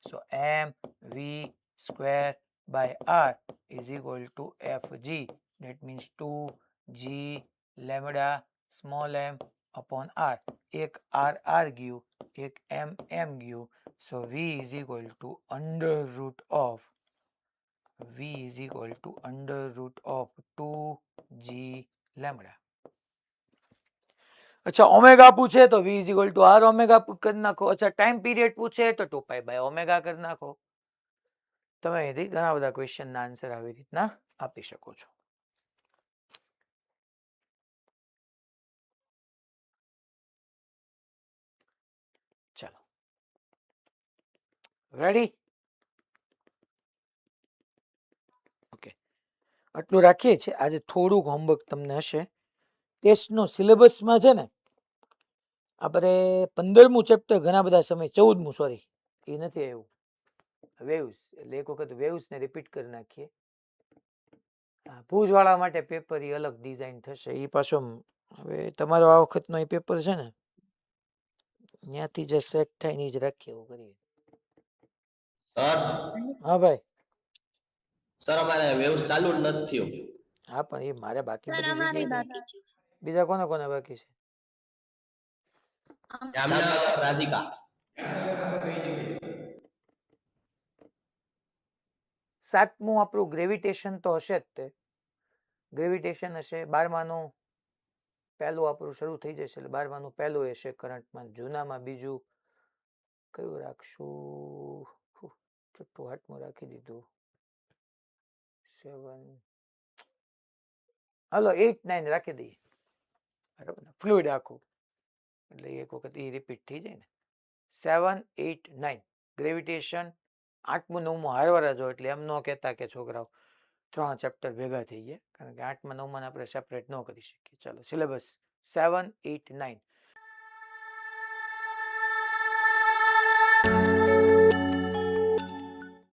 So mv square by r is equal to fg, that means 2g lambda small m upon r. એક r ગયું, એક m ગયું, so v is equal to under root of 2g lambda. અચ્છા, omega પૂછે તો v is equal to r omega કરી નાખો. અચ્છા, ટાઈમ પીરિયડ પૂછે તો 2 પાઈ બાય ઓમેગા કરી નાખો. તમે અહીંથી ઘણા બધા ક્વેશ્ચનના આન્સર આવી રીતના આપી શકો છો. ચાલો, રેડી? ઓકે, આટલું રાખીએ છીએ. આજે થોડુંક હોમવર્ક તમને હશે. ટેસ્ટનો સિલેબસમાં છે ને આપણે 15મું ચેપ્ટર ઘણા બધા સમય, 14મું સોરી, એ નથી આવ્યું, વેવ્સ, એટલે એક વખત વેવ્સને રિપીટ કરી નાખીએ. ભુજવાળા માટે પેપર એ અલગ ડિઝાઇન થશે. એ પાછો હવે તમારો આ વખતનો એ પેપર છે ને ત્યાંથી જે સેટ થાય ને જ રાખીએ, એવું કરીએ. સર હા ભાઈ. સર અમારે વેવ્સ ચાલુ જ નથી થયું. હા, પણ એ મારે બાકી બધી જગ્યાએ બીજા કોને કોને બાકી છે? જામનગર રાધિકા. 7મું આપણું ગ્રેવિટેશન તો હશે જ. તે ગ્રેવિટેશન હશે. 12માનું પહેલું આપણું શરૂ થઈ જશે, એટલે 12માનું પહેલું હશે કરંટમાં. જૂનામાં બીજું કયું રાખશું? છઠ્ઠું 8મું રાખી દીધું. 7, હાલો 8, 9 રાખી દઈએ. બરાબર ને? ફ્લુઇડ આખું, એટલે એક વખત એ રિપીટ થઈ જાય ને. 7, 8, 9 ગ્રેવિટેશન. 8મું 9મું હારવાર જો, એટલે એમ ન કહેતા કે છોકરાઓ 3 ચેપ્ટર ભેગા થઈ ગયા, કારણ કે 8માં 9માં આપણે સેપરેટ ન કરી શકીએ. ચાલો, સિલેબસ 7, 8, 9